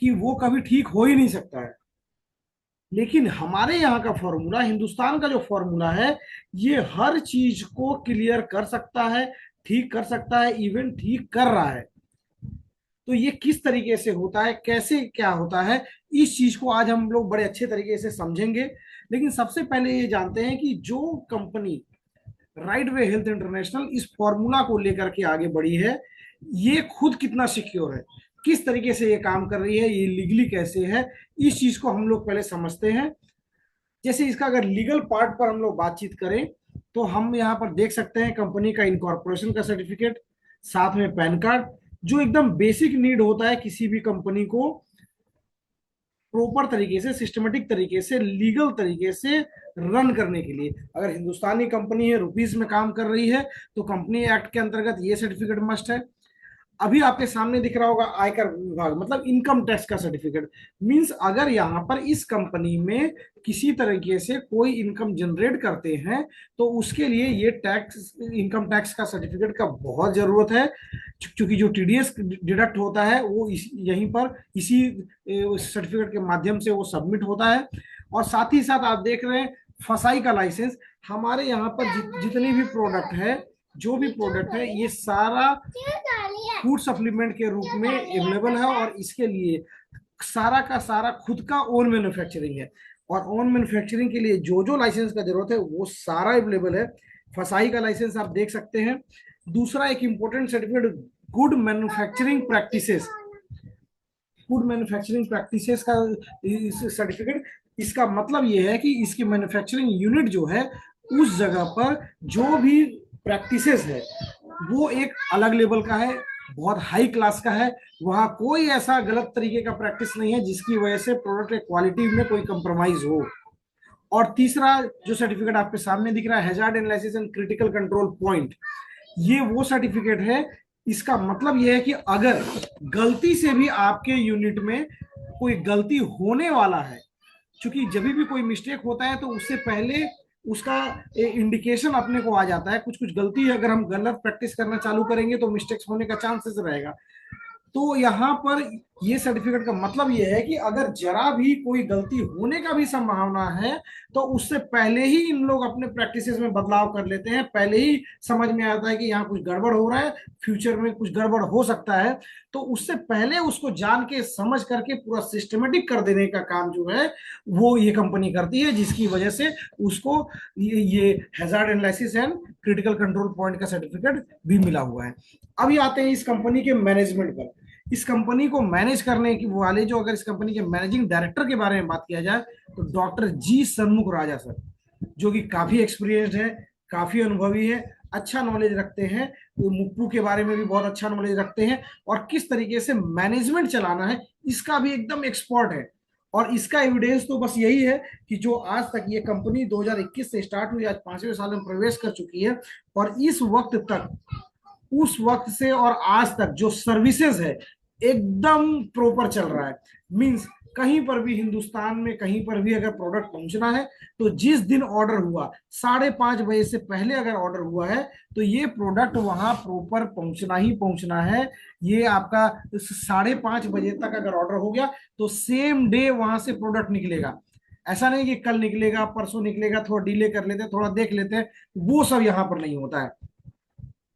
कि वो कभी ठीक हो ही नहीं सकता है। लेकिन हमारे यहाँ का फॉर्मूला, हिंदुस्तान का जो फॉर्मूला है, ये हर चीज को क्लियर कर सकता है, ठीक कर सकता है, इवन ठीक कर रहा है। तो ये किस तरीके से होता है, कैसे क्या होता है, इस चीज को आज हम लोग बड़े अच्छे तरीके से समझेंगे। लेकिन सबसे पहले ये जानते हैं कि जो company right way health international इस फॉर्मूला को लेकर के आगे बढ़ी है, ये खुद कितना सिक्योर है, किस तरीके से ये काम कर रही है, ये लीगली कैसे है, इस चीज को हम लोग पहले समझते हैं। जैसे इसका अगर लीगल पार्ट पर हम लोग बातचीत करें, तो हम यहाँ पर देख सकते हैं कंपनी का इनकॉर्पोरेशन का सर्टिफिकेट, साथ में पैन कार्ड, जो एकदम बेसिक नीड होता है किसी भी कंपनी को प्रॉपर तरीके से, सिस्टमेटिक तरीके से, लीगल तरीके से रन करने के लिए। अगर हिंदुस्तानी कंपनी है, रुपीस में काम कर रही है, तो कंपनी एक्ट के अंतर्गत ये सर्टिफिकेट मस्ट है। अभी आपके सामने दिख रहा होगा आयकर विभाग, मतलब इनकम टैक्स का सर्टिफिकेट। मींस अगर यहाँ पर इस कंपनी में किसी तरीके से कोई इनकम जनरेट करते हैं, तो उसके लिए ये टैक्स, इनकम टैक्स का सर्टिफिकेट का बहुत जरूरत है। क्योंकि जो टीडीएस डिडक्ट होता है वो यहीं पर इसी सर्टिफिकेट के माध्यम से वो सबमिट होता है। और साथ ही साथ आप देख रहे हैं फसाई का लाइसेंस। हमारे यहाँ पर जितनी भी प्रोडक्ट है, जो भी प्रोडक्ट है, ये सारा फूड सप्लीमेंट के रूप में अवेलेबल है, और इसके लिए सारा का सारा खुद का ओन मैन्युफैक्चरिंग है। और ओन मैन्युफैक्चरिंग के लिए जो जो लाइसेंस का जरूरत है वो सारा अवेलेबल है। फसाई का लाइसेंस आप देख सकते हैं। दूसरा एक important certificate, good manufacturing practices, food manufacturing practices का सर्टिफिकेट। इसका मतलब ये है कि इसकी मैन्युफैक्चरिंग यूनिट जो है, उस जगह पर जो भी प्रैक्टिसेस है, वो एक अलग लेवल का है, बहुत हाई क्लास का है। वहां कोई ऐसा गलत तरीके का प्रैक्टिस नहीं है जिसकी वजह से प्रोडक्ट के क्वालिटी में कोई कंप्रोमाइज हो। और तीसरा जो सर्टिफिकेट आपके सामने दिख रहा है, hazard analysis and critical control point, ये वो सर्टिफिकेट है। इसका मतलब यह है कि अगर गलती से भी आपके यूनिट में कोई गलती होने वाला है, क्योंकि जब भी कोई मिस्टेक होता है तो उससे पहले उसका इंडिकेशन अपने को आ जाता है, कुछ कुछ गलती है, अगर हम गलत प्रैक्टिस करना चालू करेंगे तो मिस्टेक्स होने का चांसेस रहेगा। तो यहाँ पर ये सर्टिफिकेट का मतलब ये है कि अगर जरा भी कोई गलती होने का भी संभावना है, तो उससे पहले ही इन लोग अपने प्रैक्टिसेस में बदलाव कर लेते हैं, पहले ही समझ में आता है कि यहाँ कुछ गड़बड़ हो रहा है, फ्यूचर में कुछ गड़बड़ हो सकता है। तो उससे पहले उसको जान के समझ करके पूरा सिस्टमेटिक कर देने का काम जो है, वो ये कंपनी करती है, जिसकी वजह से उसको ये hazard analysis and critical control point का सर्टिफिकेट भी मिला हुआ है। अभी आते हैं इस कंपनी के मैनेजमेंट पर। इस कंपनी को मैनेज करने की वाले जो, अगर इस कंपनी के मैनेजिंग डायरेक्टर के बारे में बात किया जाए, तो डॉक्टर जी सन्मुख राजा सर, जो कि काफी एक्सपीरियंस्ड है, काफी अनुभवी है, अच्छा नॉलेज रखते हैं। वो मुप्पू के बारे में भी बहुत अच्छा नॉलेज रखते हैं, और किस तरीके से मैनेजमेंट चलाना है इसका भी एकदम एक्सपर्ट है। और इसका एविडेंस तो बस यही है कि जो आज तक ये कंपनी 2021 से स्टार्ट हुई, आज 5वें साल में प्रवेश कर चुकी है, और इस वक्त तक, उस वक्त से और आज तक जो सर्विसेज है, एकदम प्रॉपर चल रहा है। मींस कहीं पर भी हिंदुस्तान में कहीं पर भी अगर प्रोडक्ट पहुंचना है, तो जिस दिन ऑर्डर हुआ 5:30 बजे से पहले अगर ऑर्डर हुआ है, तो ये प्रोडक्ट वहां प्रॉपर पहुंचना ही पहुंचना है। ये आपका 5:30 बजे तक अगर ऑर्डर हो गया, तो सेम डे वहां से प्रोडक्ट निकलेगा। ऐसा नहीं कि कल निकलेगा, परसों निकलेगा, थोड़ा डिले कर लेते हैं, थोड़ा देख लेते हैं, वो सब यहाँ पर नहीं होता है।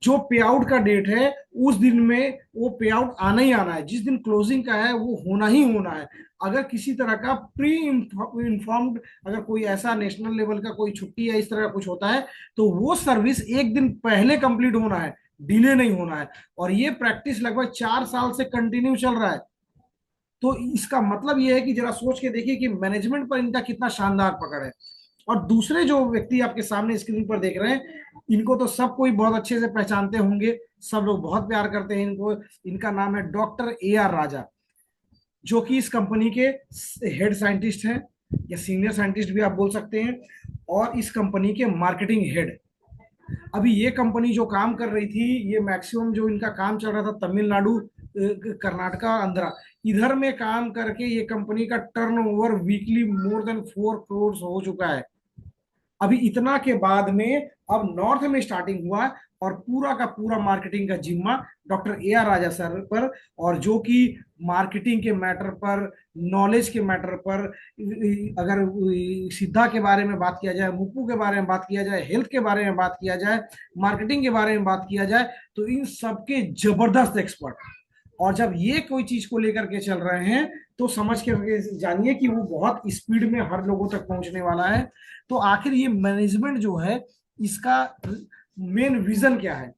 जो पे आउट का डेट है, उस दिन में वो पे आउट आना ही आना है, जिस दिन क्लोजिंग का है वो होना ही होना है। अगर किसी तरह का प्री इंफॉर्म्ड, अगर कोई ऐसा नेशनल लेवल का कोई छुट्टी या इस तरह का कुछ होता है, तो वो सर्विस एक दिन पहले कंप्लीट होना है, डिले नहीं होना है। और ये प्रैक्टिस लगभग 4 साल से कंटिन्यू चल रहा है। तो इसका मतलब ये है कि जरा सोच के देखिए कि मैनेजमेंट पर इनका कितना शानदार पकड़ है। और दूसरे जो व्यक्ति आपके सामने स्क्रीन पर देख रहे हैं, इनको तो सब कोई बहुत अच्छे से पहचानते होंगे, सब लोग बहुत प्यार करते हैं इनको। इनका नाम है डॉक्टर AR राजा, जो कि इस कंपनी के हेड साइंटिस्ट हैं, या सीनियर साइंटिस्ट भी आप बोल सकते हैं, और इस कंपनी के मार्केटिंग हेड। अभी ये कंपनी जो काम कर रही थी, ये मैक्सिमम जो इनका काम चल रहा था तमिलनाडु, कर्नाटका, आंध्रा, इधर में काम करके ये कंपनी का turnover weekly more than 4 crore हो चुका है। अभी इतना के बाद में अब नॉर्थ में स्टार्टिंग हुआ, और पूरा का पूरा मार्केटिंग का जिम्मा डॉक्टर AR राजा सर पर। और जो कि मार्केटिंग के मैटर पर, नॉलेज के मैटर पर, अगर सिद्धा के बारे में बात किया जाए, मुप्पू के बारे में बात किया जाए, हेल्थ के बारे में बात किया जाए, मार्केटिंग के बारे में बात किया जाए, तो इन सबके जबरदस्त एक्सपर्ट। और जब ये कोई चीज को लेकर के चल रहे हैं तो समझ के जानिए कि वो बहुत स्पीड में हर लोगों तक पहुंचने वाला है। तो आखिर ये मैनेजमेंट जो है, इसका मेन विजन क्या है?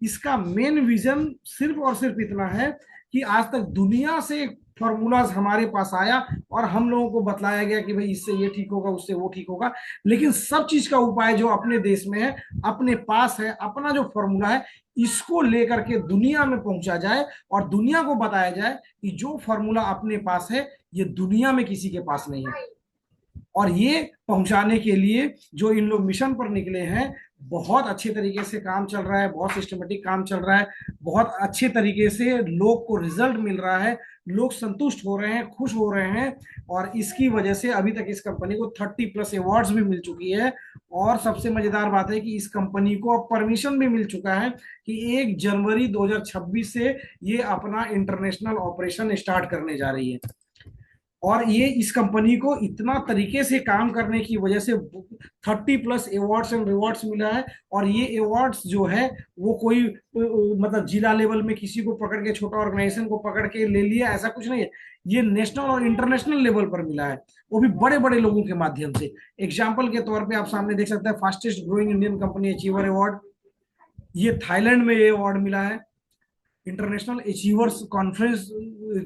इसका मेन विजन सिर्फ और सिर्फ इतना है कि आज तक दुनिया से फॉर्मूलाज हमारे पास आया और हम लोगों को बतलाया गया कि भाई इससे ये ठीक होगा, उससे वो ठीक होगा, लेकिन सब चीज का उपाय जो अपने देश में है, अपने पास है, अपना जो फॉर्मूला है, इसको लेकर के दुनिया में पहुंचा जाए और दुनिया को बताया जाए कि जो फॉर्मूला अपने पास है ये दुनिया में किसी के पास नहीं है। और ये पहुंचाने के लिए जो इन लोग मिशन पर निकले हैं, बहुत अच्छे तरीके से काम चल रहा है, बहुत सिस्टमेटिक काम चल रहा है, बहुत अच्छे तरीके से लोग को रिजल्ट मिल रहा है, लोग संतुष्ट हो रहे हैं, खुश हो रहे हैं। और इसकी वजह से अभी तक इस कंपनी को 30+ अवार्ड्स भी मिल चुकी है। और सबसे मजेदार बात है कि इस कंपनी को अब परमिशन भी मिल चुका है कि 1 जनवरी 2026 से ये अपना इंटरनेशनल ऑपरेशन स्टार्ट करने जा रही है। और ये इस कंपनी को इतना तरीके से काम करने की वजह से 30+ अवार्ड्स एंड रिवॉर्ड्स मिला है। और ये अवार्ड्स जो है वो कोई मतलब जिला लेवल में किसी को पकड़ के, छोटा ऑर्गेनाइजेशन को पकड़ के ले लिया, ऐसा कुछ नहीं है। ये नेशनल और इंटरनेशनल लेवल पर मिला है, वो भी बड़े बड़े लोगों के माध्यम से। एग्जाम्पल के तौर पर आप सामने देख सकते हैं, fastest growing Indian company achiever award, ये थाईलैंड में ये अवार्ड मिला है। इंटरनेशनल अचीवर्स कॉन्फ्रेंस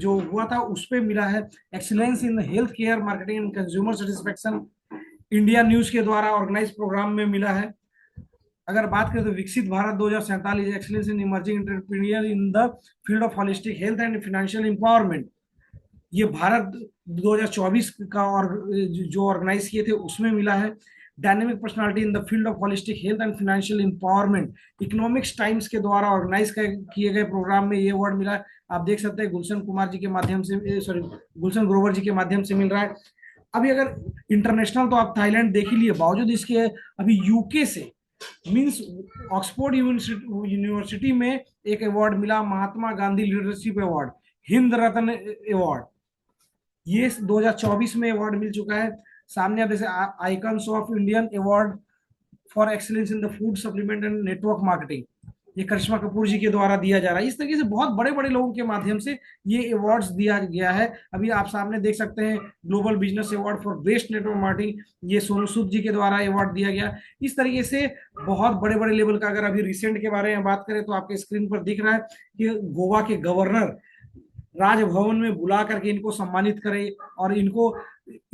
जो हुआ था उस पर मिला है। Excellence in health care marketing and consumer satisfaction, India news के द्वारा ऑर्गेनाइज प्रोग्राम में मिला है। अगर बात करें तो विकसित Bharat 2047, excellence in emerging entrepreneur in the field of holistic health and financial empowerment, ये भारत 2024 का और जो ऑर्गेनाइज किए थे उसमें मिला है। Dynamic personality in the field of holistic health and financial empowerment, economics times के द्वारा ऑर्गेनाइज किए गए प्रोग्राम में ये अवार्ड मिला है। आप देख सकते हैं गुलशन कुमार जी के माध्यम से, सॉरी, गुलशन ग्रोवर जी के माध्यम से मिल रहा है। अभी अगर इंटरनेशनल तो आप थाईलैंड देख ही लिए, बावजूद इसके अभी यूके से, मींस ऑक्सफोर्ड यूनिवर्सिटी में एक अवार्ड मिला, महात्मा गांधी लीडरशिप अवार्ड, हिंद रत्न अवार्ड, ये 2024 में अवार्ड मिल चुका है। सामने आप जैसे icons of Indian award for excellence in the food supplement and network marketing, ये करिश्मा कपूर जी के द्वारा दिया जा रहा है। इस तरीके से बहुत बड़े बड़े लोगों के माध्यम से ये अवार्ड्स दिया गया है। अभी आप सामने देख सकते हैं global business award for best network marketing, ये सोनू सूद जी के द्वारा अवार्ड दिया गया। इस तरीके से बहुत बड़े बड़े लेवल का, अगर अभी रिसेंट के बारे में बात करें तो आपके स्क्रीन पर दिख रहा है कि गोवा के गवर्नर राजभवन में बुला करके इनको सम्मानित करे, और इनको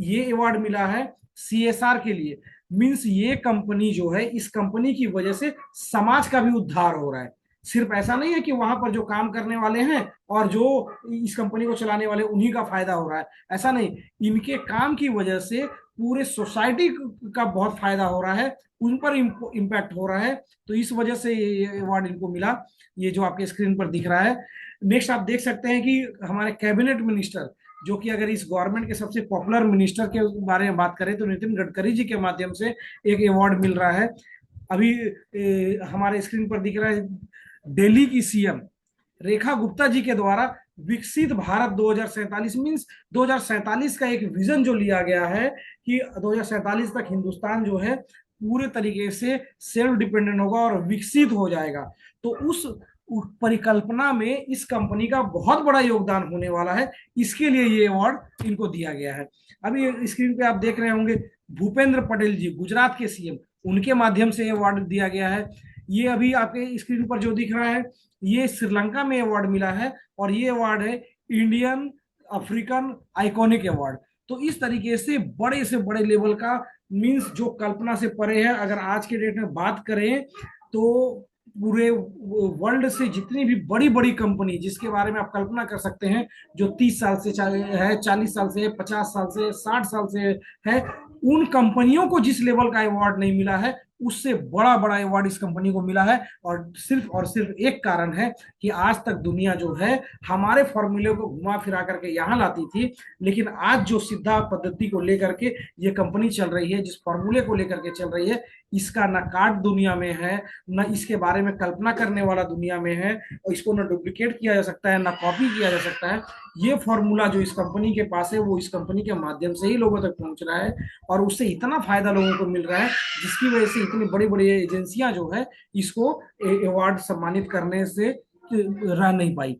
ये अवार्ड मिला है CSR के लिए। मींस ये कंपनी जो है, इस कंपनी की वजह से समाज का भी उद्धार हो रहा है। सिर्फ ऐसा नहीं है कि वहां पर जो काम करने वाले हैं और जो इस कंपनी को चलाने वाले उन्हीं का फायदा हो रहा है, ऐसा नहीं, इनके काम की वजह से पूरे सोसाइटी का बहुत फायदा हो रहा है, उन पर इम्पैक्ट हो रहा है। तो इस वजह से ये अवार्ड इनको मिला, ये जो आपके स्क्रीन पर दिख रहा है। नेक्स्ट आप देख सकते हैं कि हमारे कैबिनेट मिनिस्टर, जो कि अगर इस गवर्नमेंट के सबसे पॉपुलर मिनिस्टर के बारे में बात करें तो नितिन गडकरी जी के माध्यम से एक अवार्ड मिल रहा है। अभी हमारे स्क्रीन पर दिख रहा है, दिल्ली की CM रेखा गुप्ता जी के द्वारा विकसित भारत 2047, मीन्स 2047 का एक विजन जो लिया गया है कि 2047 तक हिंदुस्तान जो है पूरे तरीके से सेल्फ डिपेंडेंट होगा और विकसित हो जाएगा। तो उस परिकल्पना में इस कंपनी का बहुत बड़ा योगदान होने वाला है, इसके लिए ये अवार्ड इनको दिया गया है। अभी स्क्रीन पे आप देख रहे होंगे भूपेंद्र पटेल जी, गुजरात के CM, उनके माध्यम से अवार्ड दिया गया है। ये अभी आपके स्क्रीन पर जो दिख रहा है, ये श्रीलंका में अवार्ड मिला है, और ये अवार्ड है इंडियन अफ्रीकन आइकॉनिक अवार्ड। तो इस तरीके से बड़े लेवल का, मींस जो कल्पना से परे है। अगर आज के डेट में बात करें तो पूरे वर्ल्ड से जितनी भी बड़ी बड़ी कंपनी जिसके बारे में आप कल्पना कर सकते हैं, जो 30 साल से है, 40 साल से, 50 साल से, 60 साल से है, उन कंपनियों को जिस लेवल का अवार्ड नहीं मिला है, उससे बड़ा बड़ा अवार्ड इस कंपनी को मिला है। और सिर्फ एक कारण है कि आज तक दुनिया जो है हमारे फॉर्मूले को घुमा फिरा करके यहाँ लाती थी, लेकिन आज जो सिद्धा पद्धति को लेकर के ये कंपनी चल रही है, जिस फॉर्मूले को लेकर के चल रही है, इसका ना कार्ड दुनिया में है, ना इसके बारे में कल्पना करने वाला दुनिया में है, और इसको ना डुप्लीकेट किया जा सकता है, ना कॉपी किया जा सकता है। ये फॉर्मूला जो इस कंपनी के पास है वो इस कंपनी के माध्यम से ही लोगों तक पहुंच रहा है, और उससे इतना फायदा लोगों को मिल रहा है जिसकी वजह से इतनी बड़ी बड़ी एजेंसियां जो है इसको अवार्ड सम्मानित करने से रह नहीं पाई।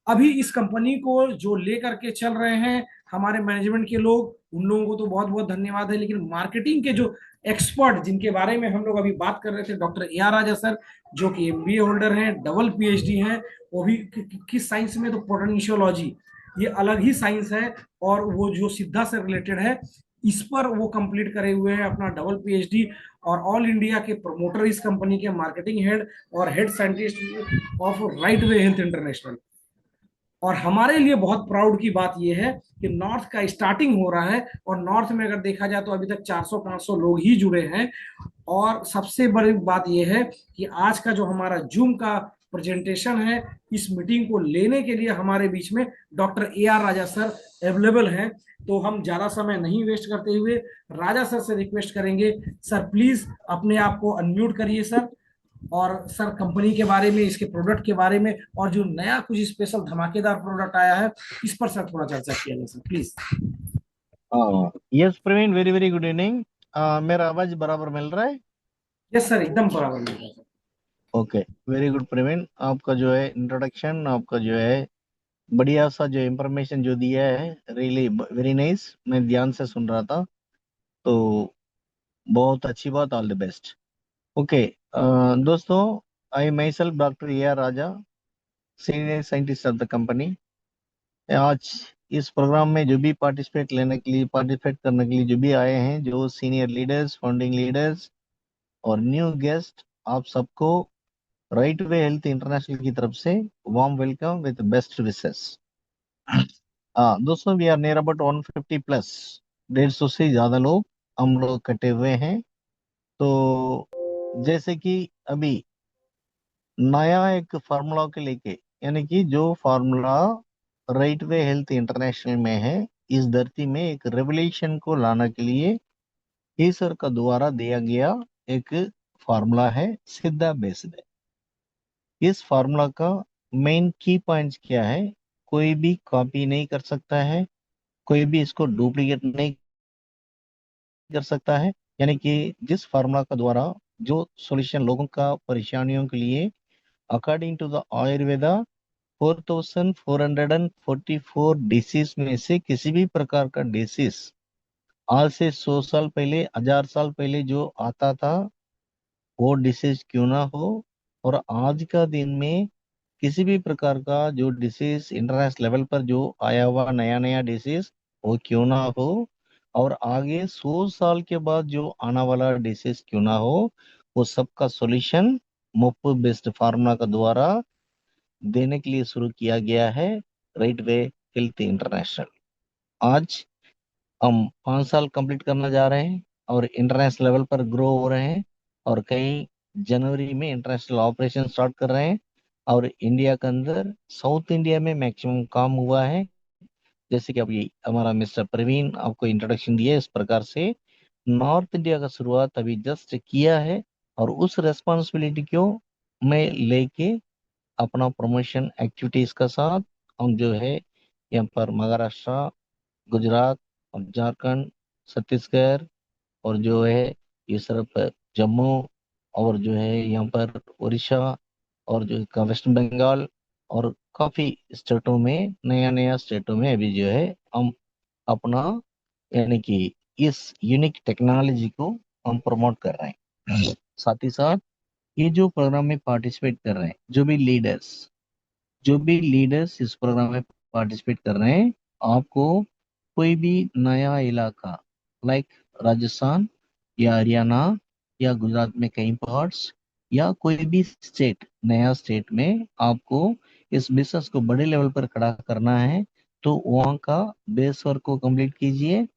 अभी इस कंपनी को जो लेकर के चल रहे हैं हमारे मैनेजमेंट के लोग, उन लोगों को तो बहुत बहुत धन्यवाद है, लेकिन मार्केटिंग के जो एक्सपर्ट जिनके बारे में हम लोग अभी बात कर रहे थे, doctor A R Raja sir, जो कि एमबीए होल्डर हैं, डबल पीएचडी हैं, वो भी किस साइंस में, तो पोटेंशियोलॉजी, ये अलग ही साइंस है, और वो जो सिद्धा से रिलेटेड है इस पर वो कंप्लीट करे हुए हैं अपना डबल पीएचडी, और ऑल इंडिया के प्रमोटर इस कंपनी के, मार्केटिंग हेड और head scientist of right way health international. और हमारे लिए बहुत प्राउड की बात यह है कि नॉर्थ का स्टार्टिंग हो रहा है, और नॉर्थ में अगर देखा जाए तो अभी तक 400-500 लोग ही जुड़े हैं। और सबसे बड़ी बात यह है कि आज का जो हमारा जूम का प्रेजेंटेशन है, इस मीटिंग को लेने के लिए हमारे बीच में doctor A R Raja sir available हैं। तो हम ज्यादा समय नहीं वेस्ट करते हुए राजा सर से रिक्वेस्ट करेंगे, सर प्लीज अपने आप को अनम्यूट करिए सर, और सर कंपनी के बारे में, इसके प्रोडक्ट के बारे में, और जो नया कुछ स्पेशल धमाकेदार प्रोडक्ट आया है इस पर सर थोड़ा चर्चा किया जाए sir please. Yes Praveen, very very good evening. मेरा आवाज बराबर मिल रहा है? यस सर, एकदम बराबर मिल रहा है sir. Okay, very good Praveen. आपका जो है इंट्रोडक्शन, आपका जो है बढ़िया सा जो इंफॉर्मेशन जो दिया है, रियली वेरी नाइस। मैं ध्यान से सुन रहा था, तो बहुत अच्छी बात, ऑल द बेस्ट। ओके दोस्तों, I myself doctor A R Raja, senior scientist of the company. आज इस प्रोग्राम में जो भी पार्टिसिपेट करने के लिए जो भी आए हैं, जो सीनियर लीडर्स, फाउंडिंग लीडर्स और न्यू गेस्ट, आप सबको राइट वे हेल्थ इंटरनेशनल की तरफ से warm welcome with best wishes. दोस्तों, we are near about 150 plus, 150 से ज्यादा लोग हम लोग इकट्ठे हुए हैं। तो जैसे कि अभी नया एक फार्मूला के लेके, यानी कि जो formula right way health international में है, इस धरती में एक रेवोल्यूशन को लाने के लिए ईश्वर का द्वारा दिया गया एक फार्मूला है, सिद्धा बेस्ड है। इस फार्मूला का मेन की पॉइंट्स क्या है? कोई भी कॉपी नहीं कर सकता है, कोई भी इसको डुप्लीकेट नहीं कर सकता है। यानी कि जिस फार्मूला का द्वारा जो सॉल्यूशन लोगों का परेशानियों के लिए according to the Ayurveda 4444 disease में से किसी भी प्रकार का डिसीज आज से 100 साल पहले, 1000 साल पहले जो आता था, वो डिसीज क्यों ना हो, और आज का दिन में किसी भी प्रकार का जो डिसीज इंटरनेशनल लेवल पर जो आया हुआ नया नया डिसीज वो क्यों ना हो, और आगे 100 साल के बाद जो आने वाला डिसीज क्यों ना हो, वो सबका सॉल्यूशन मुफ्त बेस्ड फार्मूला का द्वारा देने के लिए शुरू किया गया है, राइट वे हेल्थ इंटरनेशनल। आज हम 5 साल कंप्लीट करना जा रहे हैं और इंटरनेशनल लेवल पर ग्रो हो रहे हैं, और कई जनवरी में इंटरनेशनल ऑपरेशन स्टार्ट कर रहे हैं। और इंडिया के अंदर साउथ इंडिया में मैक्सिमम काम हुआ है, जैसे कि अभी हमारा मिस्टर प्रवीण आपको इंट्रोडक्शन दिया, इस प्रकार से नॉर्थ इंडिया का शुरुआत अभी जस्ट किया है। और उस रेस्पॉन्सिबिलिटी को मैं लेके अपना प्रमोशन एक्टिविटीज का साथ हम जो है यहाँ पर महाराष्ट्र, गुजरात और झारखंड, छत्तीसगढ़ और जो है ये सिर्फ जम्मू, और जो है यहाँ पर उड़ीसा और जो का वेस्ट बंगाल, और काफी स्टेटों में, नया नया स्टेटों में अभी जो है हम अपना, यानी कि इस यूनिक टेक्नोलॉजी को हम प्रमोट कर रहे हैं। साथ ही साथ ये जो प्रोग्राम में पार्टिसिपेट कर रहे हैं, जो भी लीडर्स इस प्रोग्राम में पार्टिसिपेट कर रहे हैं, आपको कोई भी नया इलाका लाइक राजस्थान या हरियाणा या गुजरात में कई पार्ट्स, या कोई भी स्टेट, नया स्टेट में आपको इस बिजनेस को बड़े लेवल पर खड़ा करना है, तो वहाँ का बेस वर्क को कंप्लीट कीजिए।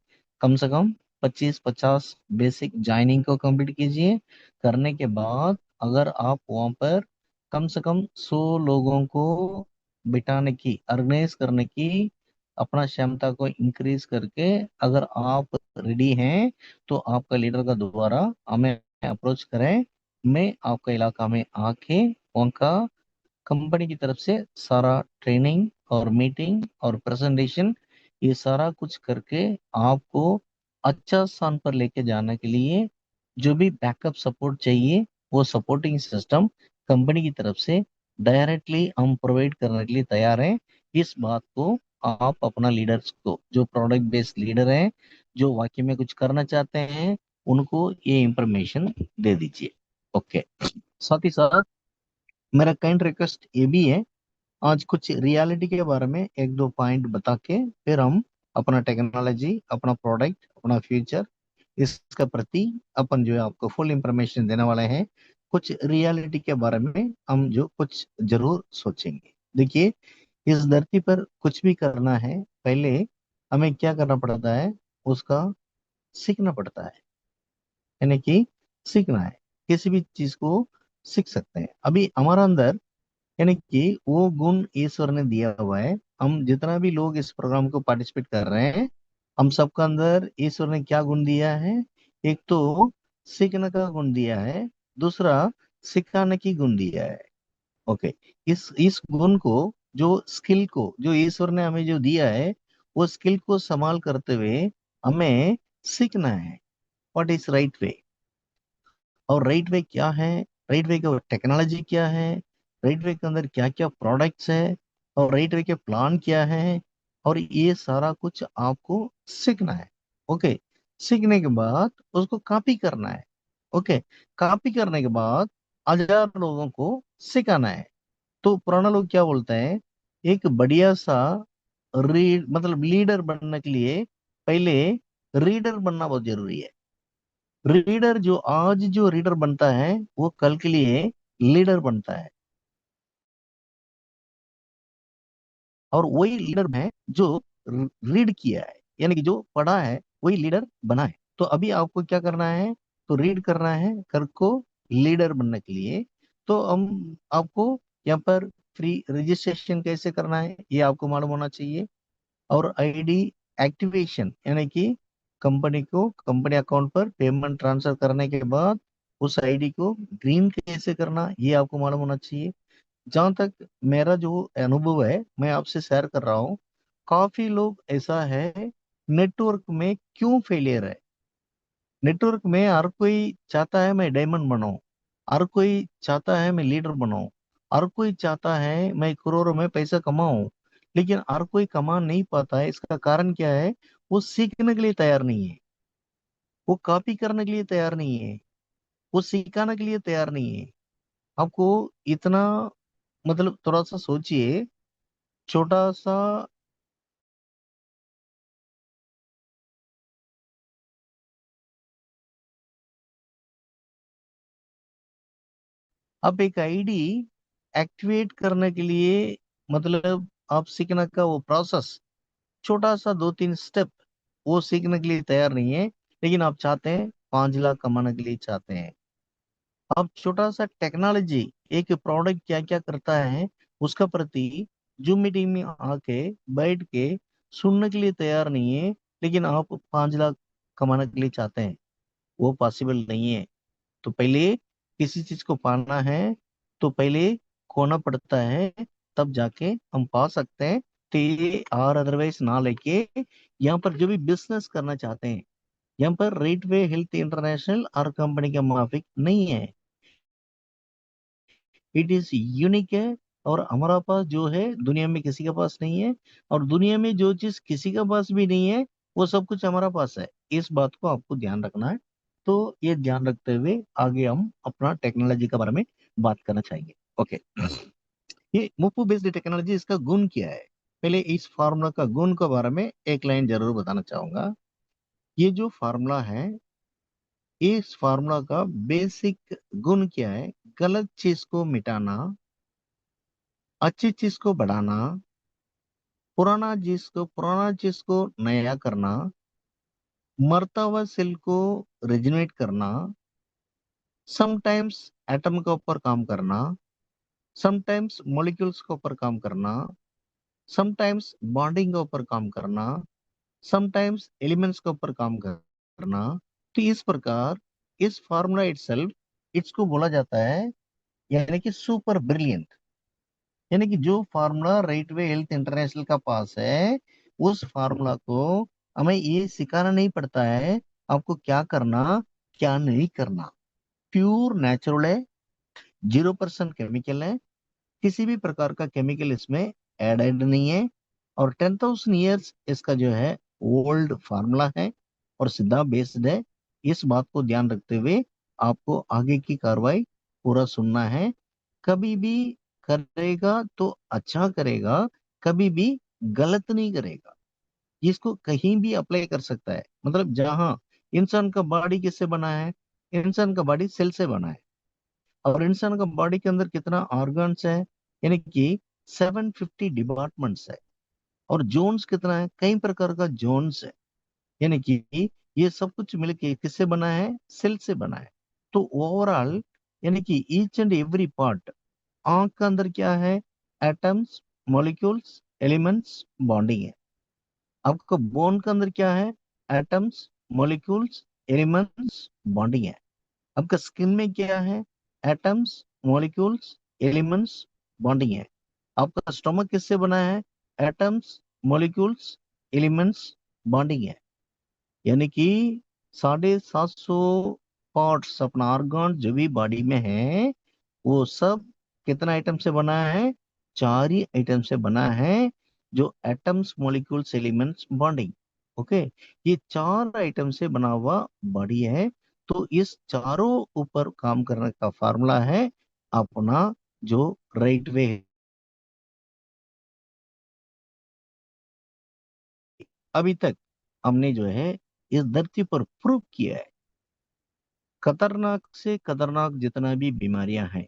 कम से कम 25-50 बेसिक ज्वाइनिंग को कंप्लीट कीजिए। करने के बाद अगर आप वहाँ पर कम से कम 100 लोगों को बिठाने की, ऑर्गेनाइज करने की अपना क्षमता को इंक्रीज करके अगर आप रेडी हैं, तो आपका लीडर का द्वारा हमें अप्रोच करें। मैं आपका इलाका में आके उनका कंपनी की तरफ से सारा ट्रेनिंग और मीटिंग और प्रेजेंटेशन ये सारा कुछ करके आपको अच्छा स्थान पर लेके जाने के लिए जो भी बैकअप सपोर्ट चाहिए वो सपोर्टिंग सिस्टम कंपनी की तरफ से डायरेक्टली हम प्रोवाइड करने के लिए तैयार हैं। इस बात को आप अपना लीडर्स को, जो प्रोडक्ट बेस्ड लीडर हैं, जो वाकई में कुछ करना चाहते हैं, उनको ये इंफॉर्मेशन दे दीजिए। ओके। साथ ही साथ मेरा काइंड रिक्वेस्ट ये भी है, आज कुछ रियलिटी के बारे में एक दो पॉइंट बता के फिर हम अपना टेक्नोलॉजी, अपना प्रोडक्ट, अपना फ्यूचर, इसका प्रति अपन जो है आपको फुल इंफॉर्मेशन देने वाले हैं। कुछ रियलिटी के बारे में हम जो कुछ जरूर सोचेंगे। देखिए, इस धरती पर कुछ भी करना है, पहले हमें क्या करना पड़ता है, उसका सीखना पड़ता है। यानी कि सीखना है, किसी भी चीज को सीख सकते हैं। अभी हमारा अंदर, यानी कि वो गुण ईश्वर ने दिया हुआ है। हम जितना भी लोग इस प्रोग्राम को पार्टिसिपेट कर रहे हैं, हम सबका अंदर ईश्वर ने क्या गुण दिया है? एक तो सीखने का गुण दिया है, दूसरा सिखाने की गुण दिया है। ओके। इस गुण को, जो स्किल को, जो ईश्वर ने हमें जो दिया है, वो स्किल को संभाल करते हुए हमें सीखना है व्हाट इज राइट वे। और राइट वे क्या है, राइट वे का टेक्नोलॉजी क्या है, राइट वे के अंदर क्या क्या प्रोडक्ट्स है, और राइट वे के प्लान क्या है, और ये सारा कुछ आपको सीखना है। ओके। सीखने के बाद उसको कॉपी करना है। ओके। कॉपी करने के बाद 1000 लोगों को सिखाना है। तो पुराना लोग क्या बोलते हैं, एक बढ़िया सा मतलब लीडर बनने के लिए पहले रीडर बनना बहुत जरूरी है। रीडर जो आज जो रीडर बनता है वो कल के लिए लीडर बनता है। और वही लीडर है जो रीड किया है, यानी कि जो पढ़ा है वही लीडर बना है। तो अभी आपको क्या करना है, तो रीड करना है कर को लीडर बनने के लिए। तो हम आपको यहाँ पर फ्री रजिस्ट्रेशन कैसे करना है ये आपको मालूम होना चाहिए। और आईडी एक्टिवेशन, यानी कि कंपनी को कंपनी अकाउंट पर पेमेंट ट्रांसफर करने के बाद उस आईडी को ग्रीन कैसे करना ये आपको मालूम होना चाहिए। जहां तक मेरा जो अनुभव है मैं आपसे शेयर कर रहा हूँ, काफी लोग ऐसा है, नेटवर्क में क्यों फेलियर है। नेटवर्क में हर कोई चाहता है मैं डायमंड बनाऊं, हर कोई चाहता है मैं लीडर बनाऊं, हर कोई चाहता है मैं करोड़ों में पैसा कमाऊं, लेकिन हर कोई कमा नहीं पाता है। इसका कारण क्या है? वो सीखने के लिए तैयार नहीं है, वो कॉपी करने के लिए तैयार नहीं है, वो सिखाने के लिए तैयार नहीं है। आपको इतना, मतलब थोड़ा सा सोचिए, छोटा सा, आप एक आईडी एक्टिवेट करने के लिए, मतलब आप सीखने का वो प्रोसेस, छोटा सा 2-3 स्टेप, वो सीखने के लिए तैयार नहीं है। लेकिन आप चाहते हैं 5 लाख कमाने के लिए चाहते हैं। आप छोटा सा टेक्नोलॉजी, एक प्रोडक्ट क्या क्या करता है उसका प्रति जूम मीटिंग में आके बैठ के सुनने के लिए तैयार नहीं है, लेकिन आप 5 लाख कमाने के लिए चाहते हैं। वो पॉसिबल नहीं है। तो पहले किसी चीज को पाना है तो पहले खोना पड़ता है, तब जाके हम पा सकते हैं। तो ये और अदरवाइज ना लेके यहाँ पर जो भी बिजनेस करना चाहते हैं, यहाँ पर रेट वे हेल्थ इंटरनेशनल और कंपनी के माफिक नहीं है। इट इज यूनिक है। और हमारा पास जो है दुनिया में किसी के पास नहीं है। और दुनिया में जो चीज किसी के पास भी नहीं है वो सब कुछ हमारा पास है। इस बात को आपको ध्यान रखना है। तो ये ध्यान रखते हुए आगे हम अपना टेक्नोलॉजी के बारे में बात करना चाहेंगे। ओके। ये मुफ्त बेस्ड टेक्नोलॉजी, इसका गुण क्या है? पहले इस फार्मूला का गुण के बारे में एक लाइन जरूर बताना चाहूंगा। ये जो फार्मूला है, इस फार्मूला का बेसिक गुण क्या है? गलत चीज को मिटाना, अच्छी चीज को बढ़ाना, पुराना चीज को नया करना, मरता हुआ सेल को रिजनेट करना, समटाइम्स एटम के ऊपर काम करना, समटाइम्स मॉलिक्यूल्स के ऊपर काम करना, समटाइम्स बॉन्डिंग के ऊपर काम करना, समटाइम्स एलिमेंट्स के ऊपर काम करना। तो इस प्रकार इस फार्मूला इटसेल्फ, इसको बोला जाता है, यानी कि सुपर ब्रिलियंट। यानी कि जो formula right way health international का पास है, उस फार्मूला को हमें ये सिखाना नहीं पड़ता है आपको क्या करना क्या नहीं करना। प्योर नेचुरल है, 0% केमिकल है, किसी भी प्रकार का केमिकल इसमें एडेड नहीं है, और 10,000 ईयर्स इसका जो है ओल्ड फार्मूला है और सीधा बेस्ड है। इस बात को ध्यान रखते हुए आपको आगे की कार्रवाई पूरा सुनना है। कभी भी करेगा तो अच्छा करेगा, कभी भी गलत नहीं करेगा। इसको कहीं भी अप्लाई कर सकता है, मतलब जहां इंसान का बॉडी किससे बना है, इंसान का बॉडी सेल से बना है, और इंसान का बॉडी के अंदर कितना ऑर्गन्स है, यानी कि 750 डिपार्टमेंट्स है, और जोन्स कितना है, कई प्रकार का जोन्स है, यानी कि ये सब कुछ मिलके किससे बना है, सेल से बना है। तो ओवरऑल यानी कि ईच एंड एवरी पार्ट, आंख के अंदर क्या है, एटम्स, मॉलिक्यूल्स, एलिमेंट्स, बॉन्डिंग है। आपका बोन के अंदर क्या है, एटम्स, मॉलिक्यूल्स, एलिमेंट्स, बॉन्डिंग है। आपका स्किन में क्या है, एटम्स, मॉलिक्यूल्स, एलिमेंट्स, बॉन्डिंग है। आपका स्टमक किससे बना है, एटम्स, मॉलिक्यूल्स, एलिमेंट्स, बॉन्डिंग है। यानी कि 750 पार्ट्स अपना ऑर्गन जो भी बॉडी में है, वो सब कितना आइटम से बना है, चार ही आइटम से बना है, जो atoms, molecules, elements, bonding. Okay, ये चार आइटम से बना हुआ बॉडी है। तो इस चारों ऊपर काम करने का फार्मूला है अपना जो राइट वे। अभी तक हमने जो है इस धरती पर प्रूव किया है, खतरनाक से खतरनाक जितना भी बीमारियां हैं,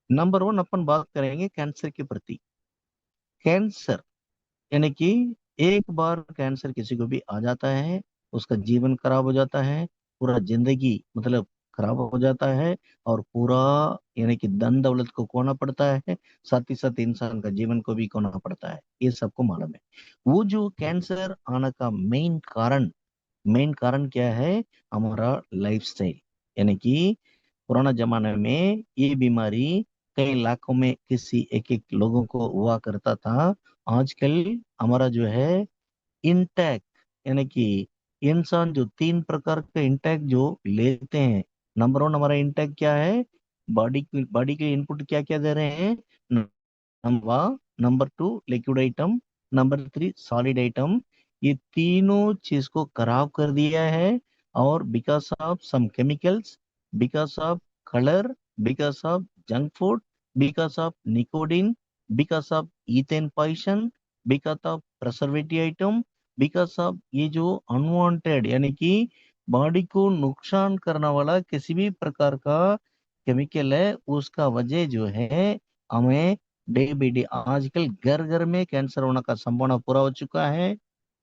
नंबर वन अपन बात करेंगे कैंसर के प्रति। कैंसर यानी कि एक बार कैंसर किसी को भी आ जाता है, उसका जीवन खराब हो जाता है, पूरा जिंदगी मतलब खराब हो जाता है, और पूरा यानी कि धन दौलत को खोना पड़ता है, साथ ही साथ इंसान का जीवन को भी खोना पड़ता है, ये सबको मालूम है। वो जो कैंसर आने का मेन कारण क्या है, हमारा लाइफस्टाइल। यानी कि पुराना जमाने में ये बीमारी कई लाखों में किसी एक एक लोगों को हुआ करता था। आजकल हमारा जो है इंटेक, यानी कि इंसान जो 3 प्रकार का इंटेक जो लेते हैं। नंबर वन हमारा इंटेक क्या है, बॉडी के इनपुट क्या क्या दे रहे हैं, number two liquid item, number three solid item. ये तीनों चीज को खराब कर दिया है, और because of some chemicals, because of colour, because of junk food, because of nicotine, because of ethane poison, because of preservative item, because of ये जो अनवांटेड यानी कि बॉडी को नुकसान करने वाला किसी भी प्रकार का केमिकल है, उसका वजह जो है हमें डे बाई डे आजकल घर घर में कैंसर होने का संभावना पूरा हो चुका है।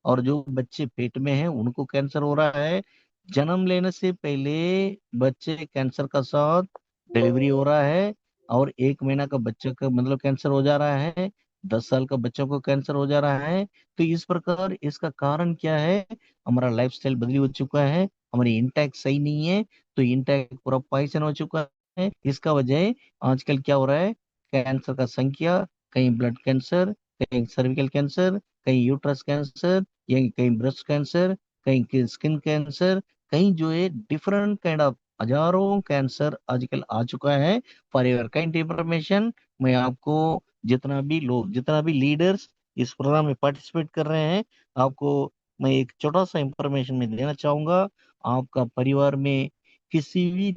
और जो बच्चे पेट में हैं उनको कैंसर हो रहा है, जन्म लेने से पहले बच्चे कैंसर का साथ डिलीवरी हो रहा है, और 1 महीना का बच्चे का मतलब कैंसर हो जा रहा है, 10 साल का बच्चों को कैंसर हो जा रहा है। तो इस प्रकार इसका कारण क्या है, हमारा लाइफस्टाइल बदली हो चुका है, हमारी इंटेक सही नहीं है, तो इंटेक पूरा पॉइजन हो चुका है। इसका वजह आजकल क्या हो रहा है, कैंसर का संख्या, कहीं ब्लड कैंसर, कहीं सर्विकल कैंसर, कहीं यूट्रस कैंसर, या कहीं ब्रेस्ट कैंसर, कहीं स्किन कैंसर, कहीं जो है डिफरेंट काइंड ऑफ हजारों कैंसर आजकल आ चुका है। फॉर योर काइंड इंफॉर्मेशन, मैं आपको जितना भी लीडर्स इस प्रोग्राम में पार्टिसिपेट कर रहे हैं, आपको मैं एक छोटा सा इंफॉर्मेशन में देना चाहूंगा। आपका परिवार में किसी भी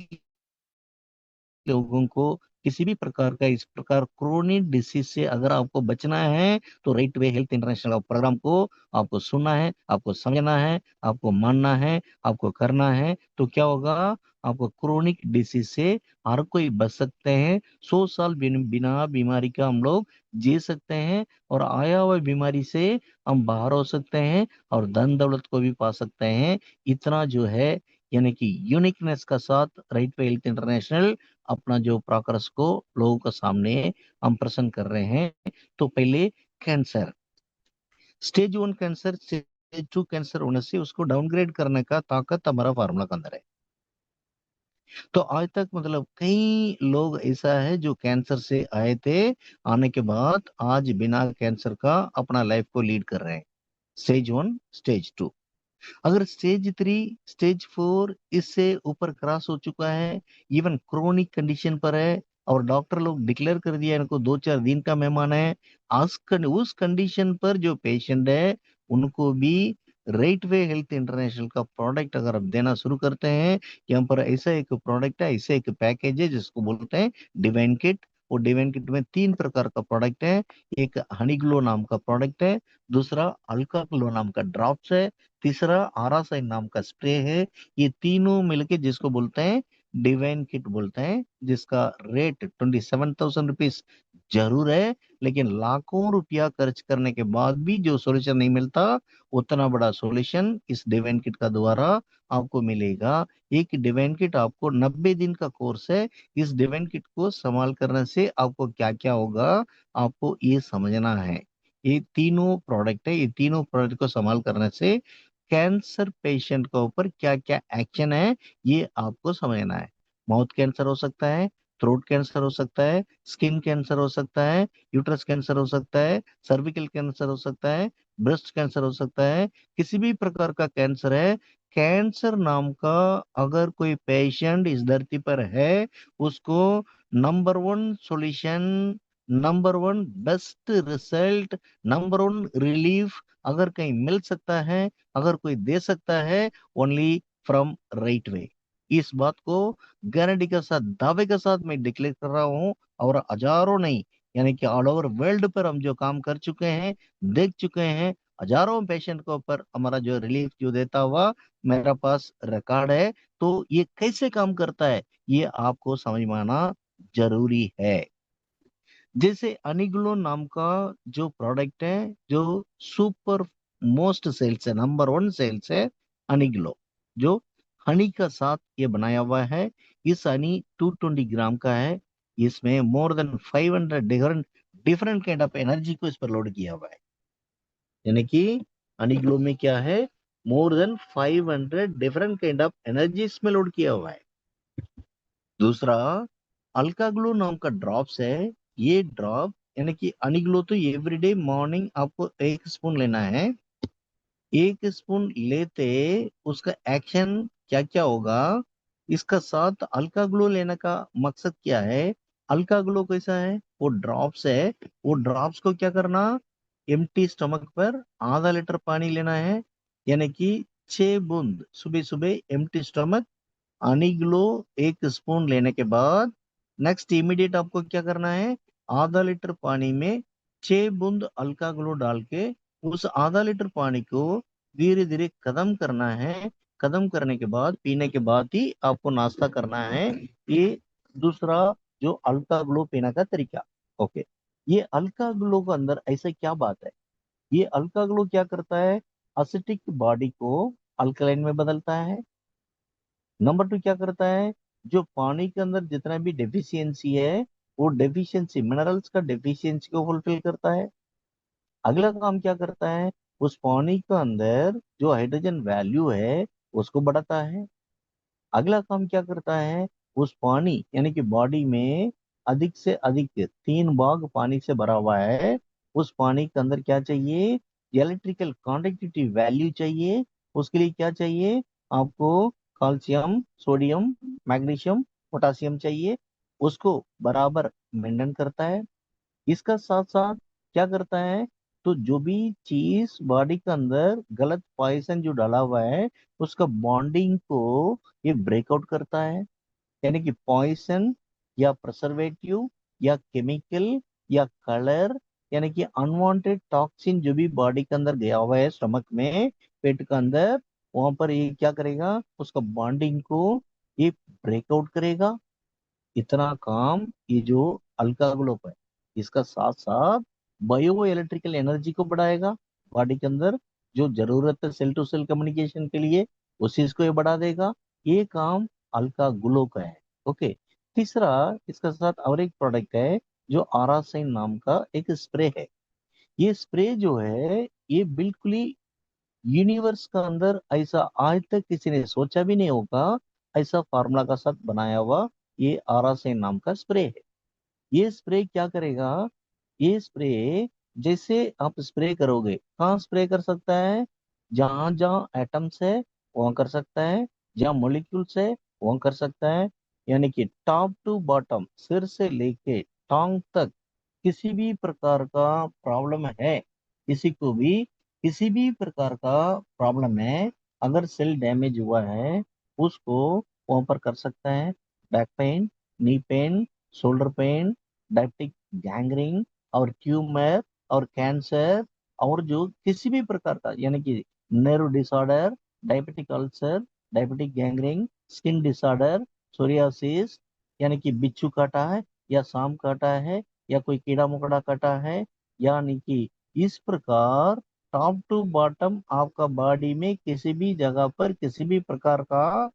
लोगों को किसी भी प्रकार का इस प्रकार क्रोनिक डिसीज से अगर आपको बचना है, तो right way health international program को आपको सुनना है, आपको समझना है, आपको मानना है, आपको करना है। तो क्या होगा, आपको क्रोनिक डिसीज से हर कोई बच सकते हैं। 100 साल बिना बीमारी का हम लोग जी सकते हैं, और आया हुआ बीमारी से हम बाहर हो सकते हैं, और धन दौलत को भी पा सकते हैं। इतना जो है यानी कि यूनिकनेस का साथ राइट वे हेल्थ इंटरनेशनल अपना जो प्रोग्रेस को लोगों के सामने हम प्रेजेंट कर रहे हैं। तो पहले cancer, stage 1 cancer, stage 2 cancer होने से उसको डाउनग्रेड करने का ताकत हमारा फार्मूला के अंदर है। तो आज तक मतलब कई लोग ऐसा है जो कैंसर से आए थे, आने के बाद आज बिना कैंसर का अपना लाइफ को लीड कर रहे हैं। स्टेज 1, स्टेज 2, अगर स्टेज 3, स्टेज 4 इससे ऊपर क्रॉस हो चुका है, इवन क्रोनिक कंडीशन पर है, और डॉक्टर लोग डिक्लेयर कर दिया इनको 2-4 दिन का मेहमान है, उस कंडीशन पर जो पेशेंट है उनको भी रेट वे हेल्थ इंटरनेशनल का प्रोडक्ट अगर आप देना शुरू करते हैं, यहाँ पर ऐसा एक प्रोडक्ट है, ऐसा एक पैकेज है जिसको बोलते हैं डिवाइन किट। और डिवाइन किट में 3 प्रकार का प्रोडक्ट है। एक हनी ग्लो नाम का प्रोडक्ट है, दूसरा अल्का ग्लो नाम का ड्रॉप्स है, तीसरा आरासाइन नाम का स्प्रे है। ये तीनों मिलके जिसको बोलते हैं डिवाइन किट बोलते हैं, जिसका रेट 27,000 रुपीज जरूर है, लेकिन लाखों रुपया खर्च करने के बाद भी जो सॉल्यूशन नहीं मिलता, उतना बड़ा सॉल्यूशन इस डिवाइन किट का द्वारा आपको मिलेगा। एक डिवाइन किट आपको 90 दिन का कोर्स है। इस डिवाइन किट को संभाल करने से आपको क्या क्या होगा, आपको ये समझना है। ये तीनों प्रोडक्ट है, ये तीनों प्रोडक्ट को संभाल करने से कैंसर पेशेंट के ऊपर क्या क्या एक्शन है, ये आपको समझना है। माउथ कैंसर हो सकता है, थ्रोट कैंसर हो सकता है, स्किन कैंसर हो सकता है, यूट्रस कैंसर हो सकता है, सर्विकल कैंसर हो सकता है, ब्रेस्ट कैंसर हो सकता है, किसी भी प्रकार का कैंसर है। कैंसर नाम का अगर कोई पेशेंट इस धरती पर है, उसको number 1 solution, number 1 best result, number 1 relief अगर कहीं मिल सकता है, अगर कोई दे सकता है, ओनली फ्रॉम राइट वे। इस बात को गारंटी के साथ, दावे के साथ मैं डिक्लेयर कर रहा हूँ। और हजारों नहीं, यानी कि ऑल ओवर वर्ल्ड पर हम जो काम कर चुके हैं, देख चुके हैं, हजारों पेशेंट को ऊपर हमारा जो रिलीफ जो देता हुआ मेरा पास रिकॉर्ड है। तो ये कैसे काम करता है, ये आपको समझ में आना जरूरी है। जैसे अनिग्लो नाम का जो प्रोडक्ट है, जो सुपर मोस्ट सेल्स है, नंबर 1 सेल्स है अनिग्लो, जो हनी का साथ ये बनाया हुआ है। इस हनी 220 ग्राम का है। इसमें more than 500 different different kind of energy को इस पर लोड किया हुआ है। यानी कि अनिग्लो में क्या है, more than 500 different kind of energy इसमें लोड किया हुआ है। दूसरा, अल्का ग्लो नाम का ड्रॉप्स है। ये ड्रॉप यानी कि अनिग्लो तो एवरीडे मॉर्निंग आपको 1 स्पून लेना है। 1 स्पून लेते उसका एक्शन क्या क्या होगा, इसका साथ अल्का ग्लो लेने का मकसद क्या है। अल्का ग्लो कैसा है, वो ड्रॉप्स है। वो ड्रॉप्स को क्या करना, एम्प्टी स्टमक पर आधा लीटर पानी लेना है, यानी कि 6 बूंद सुबह सुबह एम्प्टी स्टमक अनिग्लो 1 स्पून लेने के बाद नेक्स्ट इमीडिएट आपको क्या करना है, आधा लीटर पानी में 6 बूंद अल्का ग्लो डाल के उस आधा लीटर पानी को धीरे धीरे कदम करना है। कदम करने के बाद पीने के बाद ही आपको नाश्ता करना है। ये दूसरा जो अल्का ग्लो पीने का तरीका। ओके, ये अल्का ग्लो के अंदर ऐसा क्या बात है, ये अल्का ग्लो क्या करता है, असिटिक बॉडी को अल्कलाइन में बदलता है। नंबर 2 क्या करता है, जो पानी के अंदर जितना भी डेफिशिएंसी है, वो डेफिशिएंसी मिनरल्स का डेफिशिएंसी को फुलफिल करता है। अगला काम क्या करता है, उस पानी के अंदर जो हाइड्रोजन वैल्यू है उसको बढ़ाता है। अगला काम क्या करता है, उस पानी यानी कि बॉडी में अधिक से अधिक 3 भाग पानी से भरा हुआ है, उस पानी के अंदर क्या चाहिए, इलेक्ट्रिकल कंडक्टिविटी वैल्यू चाहिए। उसके लिए क्या चाहिए आपको, कैल्शियम, सोडियम, मैग्नीशियम, पोटासियम चाहिए। उसको बराबर मेंटेन करता है। इसका साथ साथ क्या करता है, तो जो भी चीज बॉडी के अंदर गलत पॉइजन जो डाला हुआ है, उसका बॉन्डिंग को ये ब्रेकआउट करता है। यानी कि पॉइजन या प्रिजर्वेटिव या केमिकल या कलर, यानी कि अनवांटेड टॉक्सिन जो भी बॉडी के अंदर गया हुआ है स्टमक में, पेट के अंदर, वहां पर ये क्या करेगा, उसका बॉन्डिंग को ये ब्रेकआउट करेगा। इतना काम ये जो अल्का ग्लोब है, इसका साथ साथ बायो इलेक्ट्रिकल एनर्जी को बढ़ाएगा बॉडी के अंदर, जो जरूरत है सेल टू सेल कम्युनिकेशन के लिए, उस चीज को ये बढ़ा देगा। ये काम अल्का ग्लो का है। ओके, तीसरा, इसका साथ और एक प्रोडक्ट है जो आरासाइन नाम का एक स्प्रे है। ये स्प्रे जो है, ये बिल्कुल ही यूनिवर्स का अंदर ऐसा आज तक किसी ने सोचा भी नहीं होगा, ऐसा फार्मूला का साथ बनाया हुआ ये आरासेन नाम का स्प्रे है। ये स्प्रे क्या करेगा, ये स्प्रे जैसे आप स्प्रे करोगे, कहाँ स्प्रे कर सकता है, जहां जहां एटम्स है वहां कर सकता है, जहां मॉलिक्यूल्स है वहां कर सकता है। यानी कि टॉप टू बॉटम, सिर से लेके टांग तक, किसी भी प्रकार का प्रॉब्लम है, किसी को भी किसी भी प्रकार का प्रॉब्लम है, अगर सेल डैमेज हुआ है उसको वहां पर कर सकता है। Back pain, knee pain, shoulder pain, diabetic gangrene और ट्यूमर और कैंसर, और जो किसी भी प्रकार का यानी कि nerve disorder, diabetic ulcer, diabetic gangrene, skin disorder, psoriasis, यानी कि बिच्छू काटा है या सांप काटा है या कोई कीड़ा मकोड़ा काटा है, यानी कि इस प्रकार टॉप टू बॉटम आपका बॉडी में किसी भी जगह पर किसी भी प्रकार का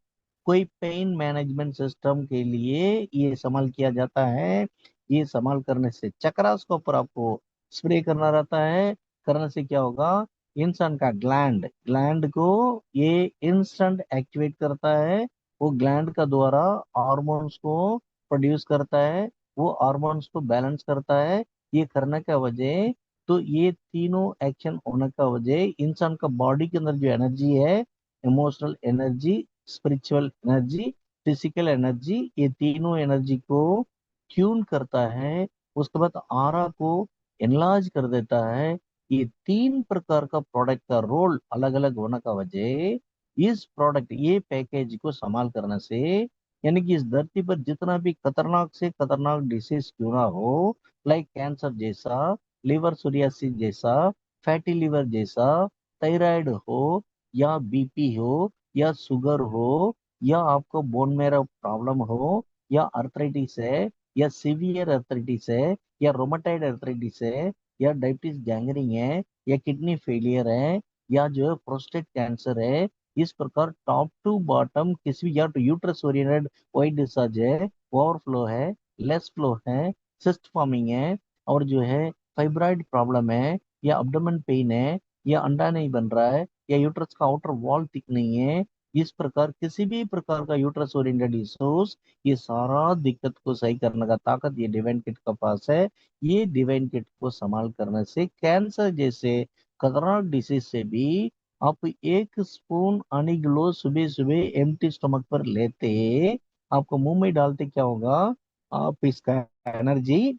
कोई पेन मैनेजमेंट सिस्टम के लिए ये इस्तेमाल किया जाता है। ये इस्तेमाल करने से चक्रास के ऊपर आपको स्प्रे करना रहता है। करने से क्या होगा, इंसान का ग्लैंड ग्लैंड को ये इंस्टेंट एक्टिवेट करता है। वो ग्लैंड का द्वारा हार्मोन्स को प्रोड्यूस करता है, वो हार्मोन्स को बैलेंस करता है। ये करने का वजह, तो ये तीनों एक्शन होने का वजह इंसान का बॉडी के अंदर जो एनर्जी है, emotional energy, spiritual energy, physical energy, ये तीनों एनर्जी को ट्यून करता है। उसके बाद आरा को एनलार्ज कर देता है। ये तीन प्रकार का प्रोडक्ट का रोल अलग अलग होने का वजह, इस प्रोडक्ट ये पैकेज को संभाल करने से, यानी कि इस धरती पर जितना भी खतरनाक से खतरनाक डिसीज क्यों ना हो, लाइक कैंसर जैसा, लिवर सोरियासिस जैसा, फैटी लिवर जैसा, थायराइड हो या बीपी हो या शुगर हो या आपको बोन मैरो प्रॉब्लम हो या अर्थराइटिस है या सीवियर अर्थराइटिस है या रोमाटाइड अर्थराइटिस है या डायबिटीज गैंग्रीन है या किडनी फेलियर है या जो है प्रोस्टेट कैंसर है, इस प्रकार टॉप टू बॉटम किसी भी, या तो यूट्रस ओरिएंटेड वाइट डिस्चार्ज है, ओवरफ्लो है, लेस फ्लो है, सिस्ट फॉर्मिंग है, और जो है फाइब्राइड प्रॉब्लम है या अब्डोमेन पेन है या अंडा नहीं बन रहा है या यूट्रस का आउटर वॉल थिक नहीं है, इस प्रकार किसी भी प्रकार का यूट्रस ओरिएंटेड इश्यूज, ये सारा दिक्कत को सही करने का ताकत ये डिवाइन किट का पास है। ये डिवाइन किट को संभाल करने से कैंसर जैसे खतरनाक डिसीज से भी आप एक स्पून हनी ग्लो सुबह सुबह एम्प्टी स्टमक पर लेते, आपको मुंह में डालते, क्या होगा, आप इसका एनर्जी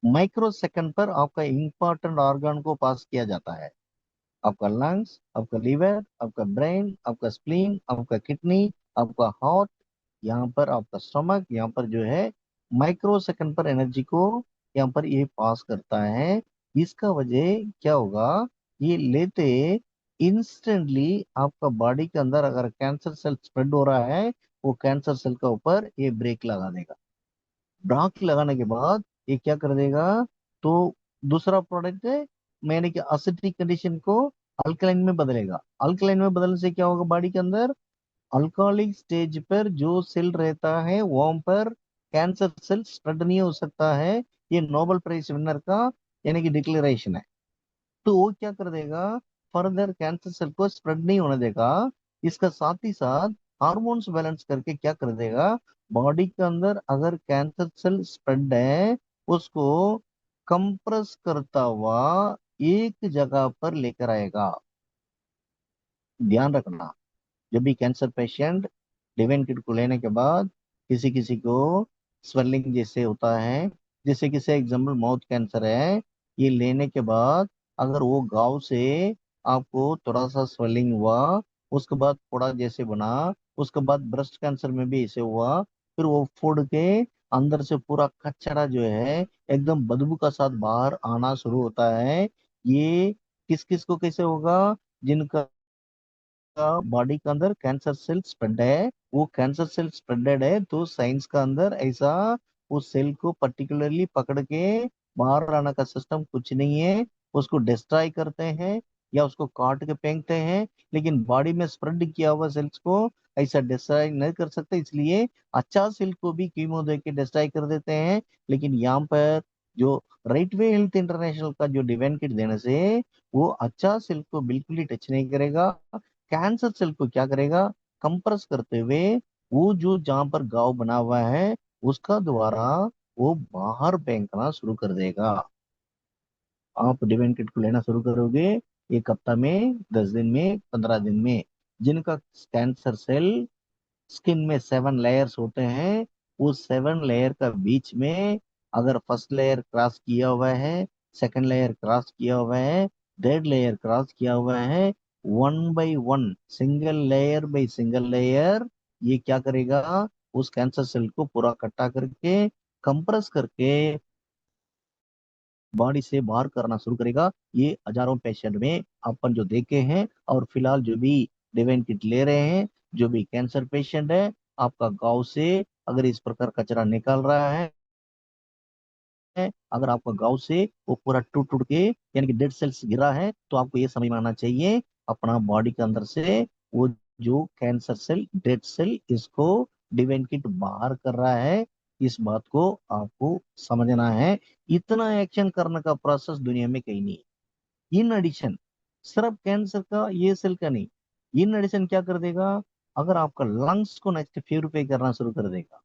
माइक्रो सेकंड पर आपका इंपॉर्टेंट ऑर्गन को पास किया जाता है। आपका लंग्स, आपका लीवर, आपका ब्रेन, आपका स्प्लीन, आपका किडनी, आपका हार्ट, यहाँ पर आपका स्टमक, यहाँ पर जो है माइक्रो सेकंड पर एनर्जी को यहाँ पर ये पास करता है। इसका वजह क्या होगा, ये लेते इंस्टेंटली आपका बॉडी के अंदर अगर कैंसर सेल स्प्रेड हो रहा है, वो कैंसर सेल के ऊपर ये ब्रेक लगा देगा। ब्रेक लगाने के बाद ये क्या कर देगा, तो दूसरा प्रोडक्ट है, मैंने कि असिडिक कंडीशन को अल्कलाइन में बदलेगा। अल्कलाइन में बदलने से क्या होगा, बॉडी के अंदर अल्कोहलिक स्टेज पर जो सेल रहता है वहां पर कैंसर सेल स्प्रेड नहीं हो सकता है। ये नोबेल प्राइज विनर का यानी कि डिक्लेरेशन है। तो वो क्या कर देगा, फर्दर कैंसर सेल को स्प्रेड नहीं होने देगा। इसका साथ ही साथ हार्मोन्स बैलेंस करके क्या कर देगा, बॉडी के अंदर अगर कैंसर सेल स्प्रेड है उसको कंप्रेस करता हुआ एक जगह पर लेकर आएगा। ध्यान रखना, जब भी कैंसर पेशेंट डिवाइन किट को लेने के बाद किसी किसी को स्वेलिंग जैसे होता है, जैसे किसी एग्जाम्पल माउथ कैंसर है, ये लेने के बाद अगर वो घाव से आपको थोड़ा सा स्वेलिंग हुआ, उसके बाद फोड़ा जैसे बना, उसके बाद ब्रेस्ट कैंसर में भी ऐसे हुआ, फिर वो फोड़ के अंदर से पूरा कचरा जो है एकदम बदबू का साथ बाहर आना शुरू होता है। ये किस किस को कैसे होगा, जिनका का बॉडी के अंदर कैंसर सेल स्प्रेड है, वो कैंसर सेल स्प्रेडेड है तो साइंस का अंदर ऐसा उस सेल को पर्टिकुलरली पकड़ के बाहर लाने का सिस्टम कुछ नहीं है। उसको डिस्ट्रॉय करते हैं या उसको काट के फेंकते हैं, लेकिन बॉडी में स्प्रेड किया हुआ सेल्स को ऐसा डिस्ट्रॉय नहीं कर सकते, इसलिए अच्छा सेल को भी कीमो दे के डिस्ट्रॉय कर देते हैं। लेकिन यहाँ पर जो राइट वे हेल्थ इंटरनेशनल का जो डिवाइन किट देने से वो अच्छा सेल को बिल्कुल ही टच नहीं करेगा, कैंसर सेल को क्या करेगा, कंप्रेस करते हुए वो जो जहां पर घाव बना हुआ है उसका द्वारा वो बाहर फेंकना शुरू कर देगा। आप डिवाइन किट को लेना शुरू करोगे 1 हफ्ता में, 10 दिन में, 15 दिन में। जिनका कैंसर सेल स्किन में 7 लेयर्स होते हैं, उस 7 लेयर का बीच में अगर फर्स्ट लेयर क्रॉस किया हुआ है, सेकंड लेयर क्रॉस किया हुआ है, थर्ड लेयर क्रॉस किया हुआ है, 1 by 1, single layer by single layer, ये क्या करेगा, उस कैंसर सेल को पूरा इकट्ठा करके कंप्रेस करके बॉडी से बाहर करना शुरू करेगा। ये हजारों पेशेंट में अपन जो देखे हैं, और फिलहाल जो भी डिवाइन किट ले रहे हैं, जो भी कैंसर पेशेंट है, आपका गांव से अगर इस प्रकार कचरा निकाल रहा है, अगर आपका गांव से वो पूरा टूट टूट के यानी कि डेड सेल्स गिरा है, तो आपको ये समझ में आना चाहिए अपना बॉडी के अंदर से वो जो कैंसर सेल, डेड सेल, इसको डिवाइन किट बाहर कर रहा है। इस बात को आपको समझना है। इतना एक्शन करने का प्रोसेस दुनिया में कहीं नहीं है। इन एडिशन सिर्फ कैंसर का, ये सेल का नहीं, इन एडिशन क्या कर देगा, अगर आपका लंग्स को नेक्स्ट प्यूरिफाई करना शुरू कर देगा।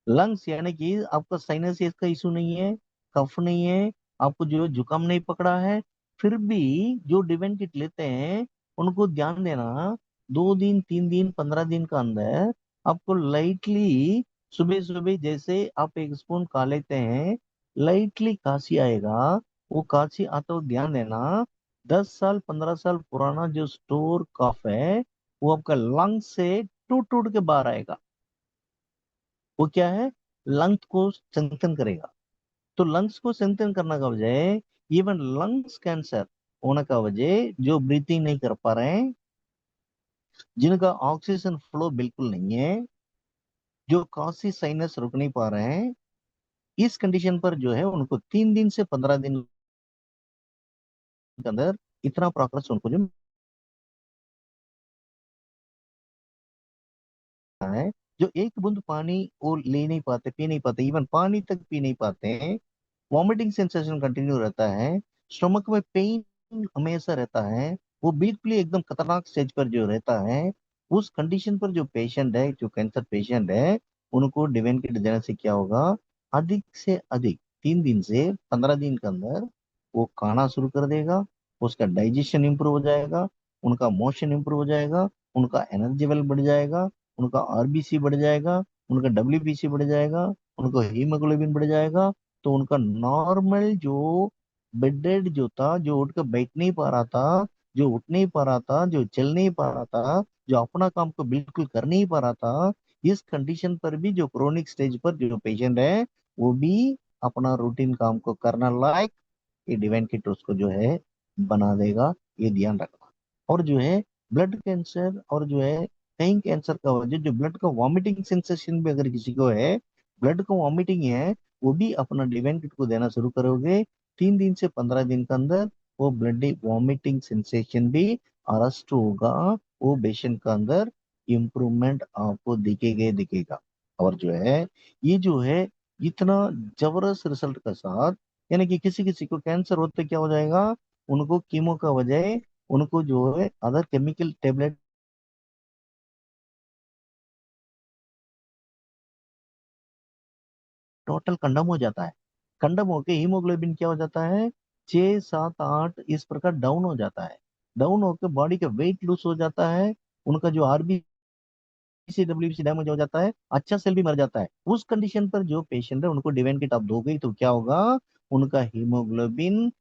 लंग्स यानी कि आपका साइनस का इशू नहीं है, कफ नहीं है, आपको जो जुकाम नहीं पकड़ा है, फिर भी जो डिवेंट किट लेते हैं उनको ध्यान देना, 2 दिन, 3 दिन, 15 दिन का अंदर आपको लाइटली सुबह सुबह जैसे आप 1 स्पून खा लेते हैं, लाइटली खांसी आएगा। वो खांसी आता हो ध्यान देना, 10 साल 15 साल पुराना जो स्टोर कफ है वो आपका लंग से टूट टूट के बाहर आएगा। वो क्या है, लंग्स को स्ट्रेंथन करेगा। तो लंग्स को स्ट्रेंथन करने का वजह, इवन लंग्स कैंसर होने का वजह, जो ब्रीथिंग नहीं कर पा रहे हैं, जिनका ऑक्सीजन फ्लो बिल्कुल नहीं है, जो खांसी साइनस रुक नहीं पा रहे हैं, इस कंडीशन पर जो है उनको 3 दिन से 15 दिन के अंदर इतना प्रोग्रेस उनको जो है, जो एक बूंद पानी वो ले नहीं पाते, पी नहीं पाते, इवन पानी तक पी नहीं पाते हैं, वॉमिटिंग सेंसेशन कंटिन्यू रहता है, स्टमक में पेन हमेशा रहता है, वो बिल्कुल ही एकदम खतरनाक स्टेज पर जो रहता है, उस कंडीशन पर जो पेशेंट है, जो कैंसर पेशेंट है, उनको डिवाइन किट देने से क्या होगा, अधिक से अधिक 3 दिन से 15 दिन के अंदर वो खाना शुरू कर देगा, उसका डाइजेशन इंप्रूव हो जाएगा, उनका मोशन इंप्रूव हो जाएगा, उनका एनर्जी लेवल बढ़ जाएगा, उनका आरबीसी बढ़ जाएगा, उनका डब्ल्यूबीसी बढ़ जाएगा, उनका हीमोग्लोबिन बढ़ जाएगा। तो उनका नॉर्मल जो बेडेड जो था, जो उठ कर बैठ नहीं पा रहा था, जो उठ नहीं पा रहा था, जो चल नहीं पा रहा था, जो अपना काम को बिल्कुल कर नहीं पा रहा था, इस कंडीशन पर भी जो क्रोनिक स्टेज पर जो पेशेंट है, वो भी अपना रूटीन काम को करना लायक ये डिवाइन किट उसको जो है बना देगा। ये ध्यान रखना। और जो है ब्लड कैंसर, और जो है कई कैंसर का वजह जो ब्लड का वॉमिटिंग सेंसेशन भी अगर किसी को है, ब्लड का वॉमिटिंग है, वो भी अपना डिवाइन किट को देना शुरू करोगे, 3 दिन से 15 दिन के अंदर वो ब्लड वॉमिटिंग सेंसेशन भी अरेस्ट होगा। वो पेशेंट का अंदर इम्प्रूवमेंट आपको दिखेगा ही दिखेगा। और जो है ये जो है इतना जबरदस्त रिजल्ट के साथ, यानी कि किसी किसी को कैंसर होते क्या हो जाएगा, उनको कीमो का वजह, उनको जो है other chemical tablet total condemn हो जाता है। कंडम होके हीमोग्लोबिन क्या हो जाता है, 6 7 8 इस प्रकार डाउन हो जाता है। डाउन होकर बॉडी का वेट लूज हो जाता है, उनका जो आरबीसी डब्ल्यूबीसी डैमेज हो जाता है, अच्छा सेल भी मर जाता है। उस कंडीशन पर जो पेशेंट है उनको डिवाइन किट आप दोगे तो क्या होगा, उनका haemoglobin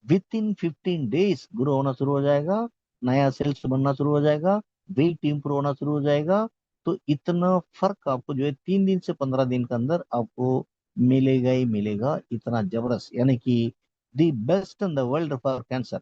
with in 15 days grow होना शुरू हो जाएगा, नया सेल्स बनना शुरू हो जाएगा, वेट इंप्रूव होना शुरू हो जाएगा। तो इतना फर्क आपको जो है 3 दिन से 15 दिन के अंदर आपको मिलेगा ही मिलेगा। इतना जबरदस्त, यानी कि the best in the world for cancer.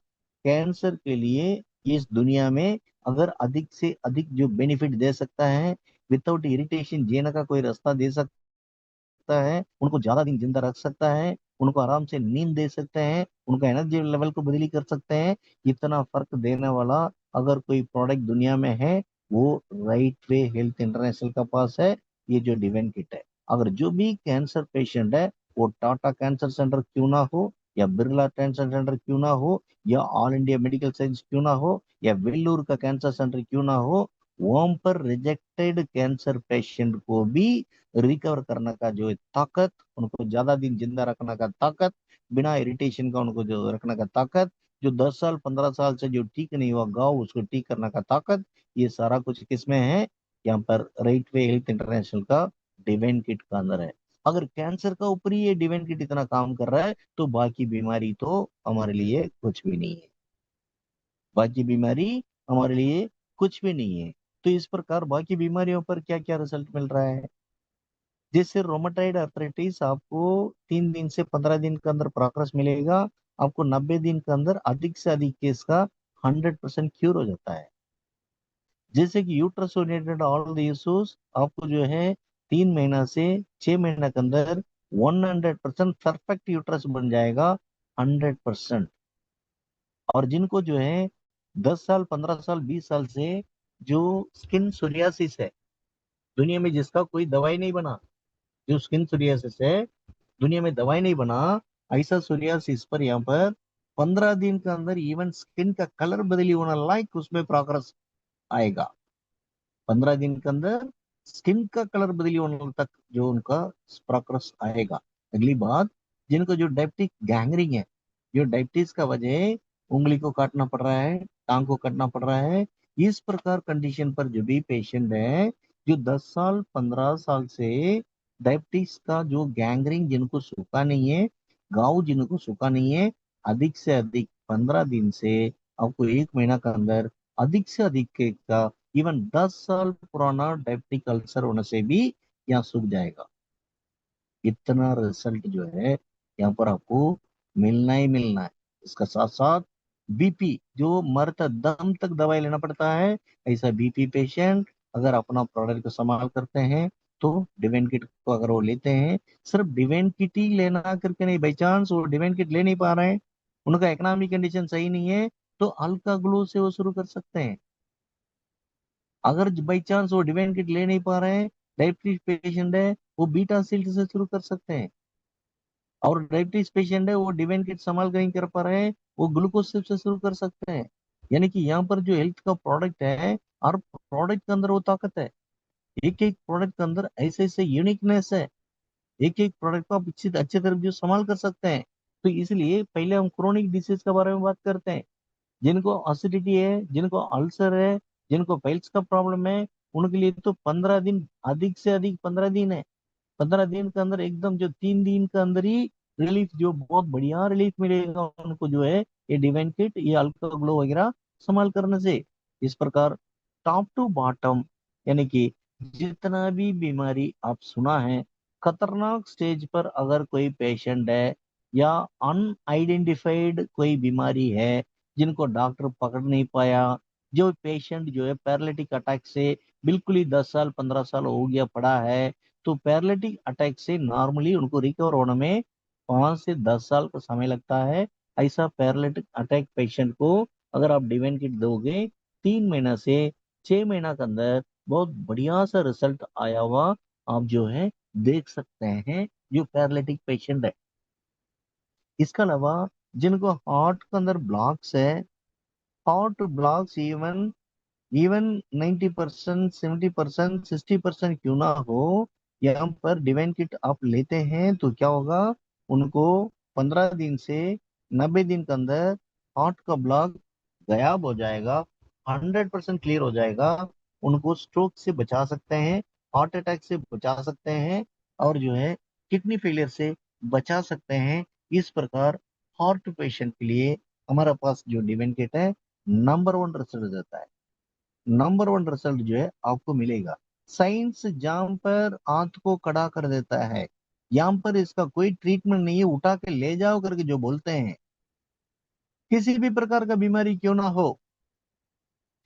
Cancer के लिए इस दुनिया में अगर अधिक से अधिक जो बेनिफिट दे सकता है, विदाउट इरिटेशन जीने का कोई रास्ता दे सकता है, उनको ज्यादा दिन जिंदा रख सकता है, उनको आराम से नींद दे सकते हैं, उनका एनर्जी लेवल को बदली कर सकते हैं, इतना फर्क देने वाला अगर कोई प्रोडक्ट दुनिया में है, वो राइट वे हेल्थ इंटरनेशनल का पास है, ये जो डिवाइन किट है। अगर जो भी कैंसर पेशेंट है, वो टाटा कैंसर सेंटर क्यों ना हो, या बिरला कैंसर सेंटर क्यों ना हो, या ऑल इंडिया मेडिकल साइंस क्यों ना हो, या वेल्लूर का कैंसर सेंटर क्यों ना हो, वहां पर रिजेक्टेड कैंसर पेशेंट को भी रिकवर करने का जो है ताकत, उनको ज्यादा दिन जिंदा रखने का ताकत, बिना इरिटेशन का उनको जो रखने का ताकत, जो 10 साल 15 साल से जो ठीक नहीं हुआ गाँव उसको ठीक करने का ताकत, ये सारा कुछ किसमें है? यहाँ पर राइट वे हेल्थ इंटरनेशनल का डिवाइन किट का अंदर है। अगर कैंसर का ऊपर ही ये डिवाइन किट इतना काम कर रहा है तो बाकी बीमारी तो हमारे लिए कुछ भी नहीं है। बाकी बीमारी हमारे लिए कुछ भी नहीं है। तो इस प्रकार बाकी बीमारियों पर क्या क्या रिजल्ट मिल रहा है? जैसे रोमेटाइड अर्थराइटिस, आपको 3 दिन से 15 दिन के अंदर प्रोग्रेस मिलेगा। आपको 90 दिन के अंदर अधिक से अधिक केस का 100% क्यूर हो जाता है। जैसे कि uterus oriented all the issues, आपको जो है 3 महीना से 6 महीना के अंदर 100% परफेक्ट यूट्रस बन जाएगा। 100%। और जिनको जो है 10 साल 15 साल 20 साल से जो स्किन सोरियासिस है, दुनिया में जिसका कोई दवाई नहीं बना, जो स्किन सोरियासिस है दुनिया में दवाई नहीं बना, ऐसा सोरियासिस पर यहाँ पर 15 दिन के अंदर इवन स्किन का कलर बदली होना लाइक उसमें प्रोग्रेस आएगा। 15 दिन के अंदर स्किन का कलर बदली होने तक जो उनका प्रोग्रेस आएगा। अगली बात, जिनको जो डायबिटिक गैंग्रीन है, जो डायबिटीज का वजह उंगली को काटना पड़ रहा है, टांग को काटना पड़ रहा है, इस प्रकार कंडीशन पर जो भी पेशेंट है, जो 10 साल 15 साल से डायबिटीज का जो गैंग्रीन जिनको सूखा नहीं है, घाव जिनको सूखा नहीं है, अधिक से अधिक 15 दिन से आपको 1 महीना के अंदर अधिक से अधिक का इवन 10 साल पुराना डायबिटिक अल्सर होने से भी यहाँ सूख जाएगा। इतना रिजल्ट जो है यहाँ पर आपको मिलना ही मिलना है। इसका साथ साथ बीपी, जो मरता दम तक दवाई लेना पड़ता है, ऐसा बीपी पेशेंट अगर अपना प्रोडक्ट का इस्तेमाल करते हैं तो डिवाइन किट को अगर वो लेते हैं, सिर्फ डिवाइन किट ही लेना करके नहीं, बाई चांस वो डिवाइन किट ले नहीं पा रहे हैं, उनका इकोनॉमिक कंडीशन सही नहीं है, तो हल्का ग्लो से वो शुरू कर सकते हैं। अगर बाई चांस वो डिवाइन किट ले नहीं पा रहे हैं, डायबिटीज पेशेंट है, वो बीटा सिल्क से शुरू कर सकते हैं। और डायबिटीज पेशेंट है, वो डिवाइन किट संभाल कर नहीं कर पा रहे हैं, वो ग्लूकोज से शुरू कर सकते हैं। यानी कि यहाँ पर जो हेल्थ का प्रोडक्ट है, हर प्रोडक्ट के अंदर वो ताकत है। एक एक प्रोडक्ट के अंदर ऐसे ऐसे यूनिकनेस है। एक एक प्रोडक्ट को आप अच्छी अच्छी तरह जो संभाल कर सकते हैं। तो इसलिए पहले हम क्रोनिक डिसीज के बारे में बात करते हैं। जिनको एसिडिटी है, जिनको अल्सर है, जिनको पाइल्स का प्रॉब्लम है, उनके लिए तो 15 दिन, अधिक से अधिक 15 दिन है। 15 दिन के अंदर एकदम जो 3 दिन के अंदर ही रिलीफ, जो बहुत बढ़िया रिलीफ मिलेगा उनको जो है ये डिवाइन किट, ये अल्का ग्लो वगैरह संभाल करने से। इस प्रकार टॉप टू बॉटम, यानी कि जितना भी बीमारी आप सुना है, खतरनाक स्टेज पर अगर कोई पेशेंट है या अनआइडेंटिफाइड कोई बीमारी है जिनको डॉक्टर पकड़ नहीं पाया, जो पेशेंट जो है पैरालिटिक अटैक से बिल्कुल ही 10 साल 15 साल हो गया पड़ा है, तो पैरालिटिक अटैक से नॉर्मली उनको रिकवर होने में 5 से 10 साल का समय लगता है। ऐसा पैरालिटिक अटैक पेशेंट को अगर आप डिवाइन किट दोगे, 3 महीना से 6 महीना के अंदर बहुत बढ़िया सा रिजल्ट आया हुआ आप जो है देख सकते हैं, जो पैरालिटिक पेशेंट है। इसके अलावा जिनको हार्ट के अंदर ब्लॉक्स है, हार्ट ब्लॉक्स इवन इवन 90% 70% 60% क्यों ना हो, यहाँ पर डिवाइन किट आप लेते हैं तो क्या होगा, उनको 15 दिन से 90 दिन के अंदर हार्ट का ब्लॉक गायब हो जाएगा, 100% क्लियर हो जाएगा। उनको स्ट्रोक से बचा सकते हैं, हार्ट अटैक से बचा सकते हैं, और जो है किडनी फेलियर से बचा सकते हैं। इस प्रकार हार्ट पेशेंट के लिए हमारे पास जो डिवाइन किट है, नंबर 1 रिजल्ट देता है। नंबर 1 रिजल्ट जो है आपको मिलेगा। साइंस जहां पर आंत को कड़ा कर देता है, यहाँ पर इसका कोई ट्रीटमेंट नहीं है, उठा के ले जाओ करके जो बोलते हैं। किसी भी प्रकार का बीमारी क्यों ना हो,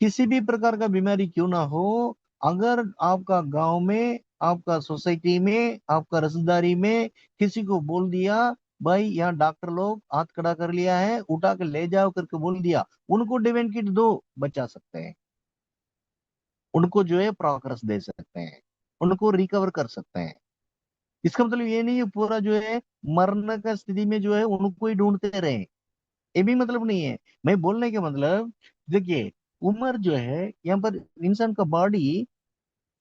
किसी भी प्रकार का बीमारी क्यों ना हो, अगर आपका गांव में, आपका सोसाइटी में, आपका रिश्तेदारी में किसी को बोल दिया, भाई यहाँ डॉक्टर लोग हाथ खड़ा कर लिया है, उठा के ले जाओ करके बोल दिया, उनको डिवाइन किट दो, बचा सकते हैं। उनको जो है प्रोग्रेस दे सकते हैं, उनको रिकवर कर सकते हैं। इसका मतलब ये नहीं है पूरा जो है मरने का स्थिति में जो है उनको ही ढूंढते रहे, ये भी मतलब नहीं है। मैं बोलने का मतलब, देखिए, उम्र जो है यहाँ पर, इंसान का बॉडी,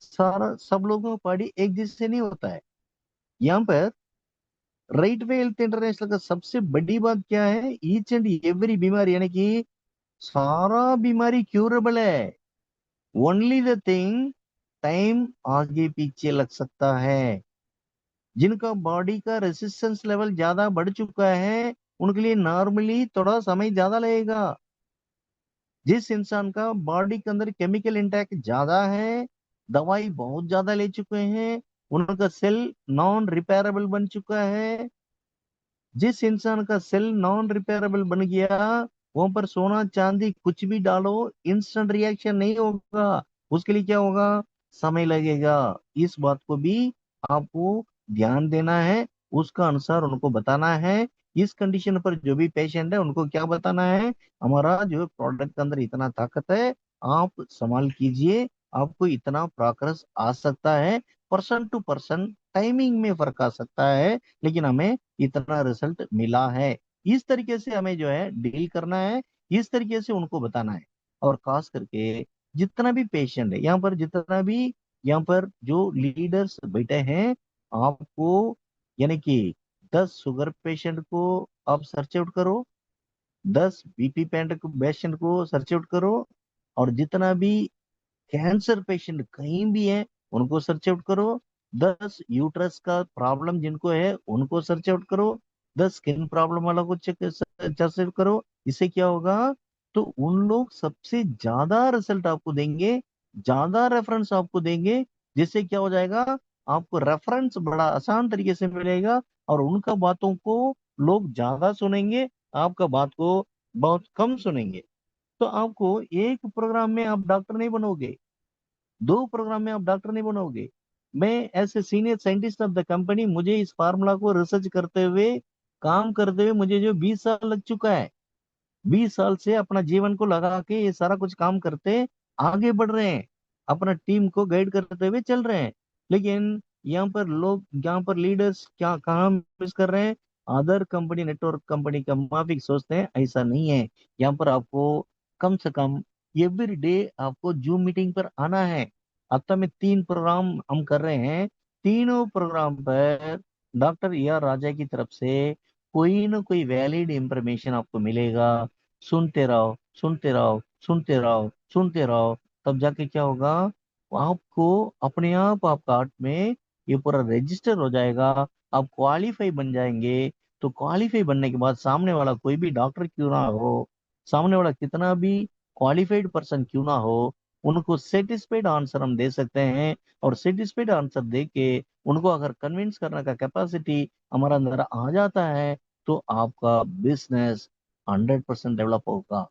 सारा सब लोगों का बॉडी एक जैसे नहीं होता है। यहाँ पर राइट वे हेल्थ इंटरनेशनल का सबसे बड़ी बात क्या है, ईच एंड एवरी बीमारी, यानी कि सारा बीमारी क्यूरेबल है। ओनली द थिंग, टाइम आगे पीछे लग सकता है। जिनका बॉडी का रेसिस्टेंस लेवल ज्यादा बढ़ चुका है, उनके लिए नॉर्मली थोड़ा समय ज्यादा लगेगा। जिस इंसान का बॉडी के अंदर केमिकल इंटैक ज्यादा है, दवाई बहुत ज्यादा ले चुके हैं, उनका सेल नॉन रिपेयरेबल बन चुका है। जिस इंसान का सेल नॉन रिपेयरेबल बन गया, वहां पर सोना चांदी कुछ भी डालो, इंस्टेंट रिएक्शन नहीं होगा। उसके लिए क्या होगा, समय लगेगा। इस बात को भी आपको ध्यान देना है, उसका अनुसार उनको बताना है। इस कंडीशन पर जो भी पेशेंट है उनको क्या बताना है, हमारा जो प्रोडक्ट के अंदर इतना ताकत है, आप संभाल कीजिए, आपको इतना प्रोग्रेस आ सकता है। पर्सन टू पर्सन टाइमिंग में फर्क आ सकता है, लेकिन हमें इतना रिजल्ट मिला है। इस तरीके से हमें जो है डील करना है, इस तरीके से उनको बताना है। और खास करके जितना भी पेशेंट है यहाँ पर, जितना भी यहाँ पर जो लीडर्स बैठे हैं, आपको यानी कि 10 शुगर पेशेंट को आप सर्च आउट करो, 10 बीपी पेशेंट को सर्च आउट करो, और जितना भी कैंसर पेशेंट कहीं भी है उनको सर्च आउट करो, 10 यूट्रस का प्रॉब्लम जिनको है उनको सर्च आउट करो, 10 स्किन प्रॉब्लम वाला को चेक सर्च आउट करो। इससे क्या होगा, तो उन लोग सबसे ज्यादा रिजल्ट आपको देंगे, ज्यादा रेफरेंस आपको देंगे। जिससे क्या हो जाएगा, आपको रेफरेंस बड़ा आसान तरीके से मिलेगा, और उनका बातों को लोग ज्यादा सुनेंगे, आपका बात को बहुत कम सुनेंगे। तो आपको एक प्रोग्राम में आप डॉक्टर नहीं बनोगे, 2 प्रोग्राम में आप डॉक्टर नहीं बनोगे। मैं ऐसे senior scientist of the company, मुझे इस फार्मूला को रिसर्च करते हुए, काम करते हुए मुझे जो 20 साल लग चुका है, 20 साल से अपना जीवन को लगा के ये सारा कुछ काम करते आगे बढ़ रहे हैं, अपना टीम को गाइड करते हुए चल रहे हैं। लेकिन यहाँ पर लोग, यहाँ पर लीडर्स क्या कहाँ मिस कर रहे हैं, अदर कंपनी, नेटवर्क कंपनी का माफिक सोचते हैं, ऐसा नहीं है। यहाँ पर आपको कम से कम एवरी डे आपको जूम मीटिंग पर आना है। हफ्ता में 3 प्रोग्राम हम कर रहे हैं, तीनों प्रोग्राम पर डॉक्टर ए आर राजा की तरफ से कोई ना कोई वैलिड इंफॉर्मेशन आपको मिलेगा। सुनते रहो, सुनते रहो, सुनते रहो, सुनते रहो, तब जाके क्या होगा, आपको अपने आप आपका आर्ट में ये पूरा रजिस्टर हो जाएगा, आप क्वालिफाई बन जाएंगे। तो क्वालिफाई बनने के बाद सामने वाला कोई भी डॉक्टर क्यों ना हो, सामने वाला कितना भी क्वालिफाइड पर्सन क्यों ना हो, उनको सेटिस्फाइड आंसर हम दे सकते हैं। और सेटिस्फाइड आंसर दे के उनको अगर कन्विंस करने का कैपेसिटी हमारा अंदर आ जाता है, तो आपका बिजनेस 100% डेवलप होगा,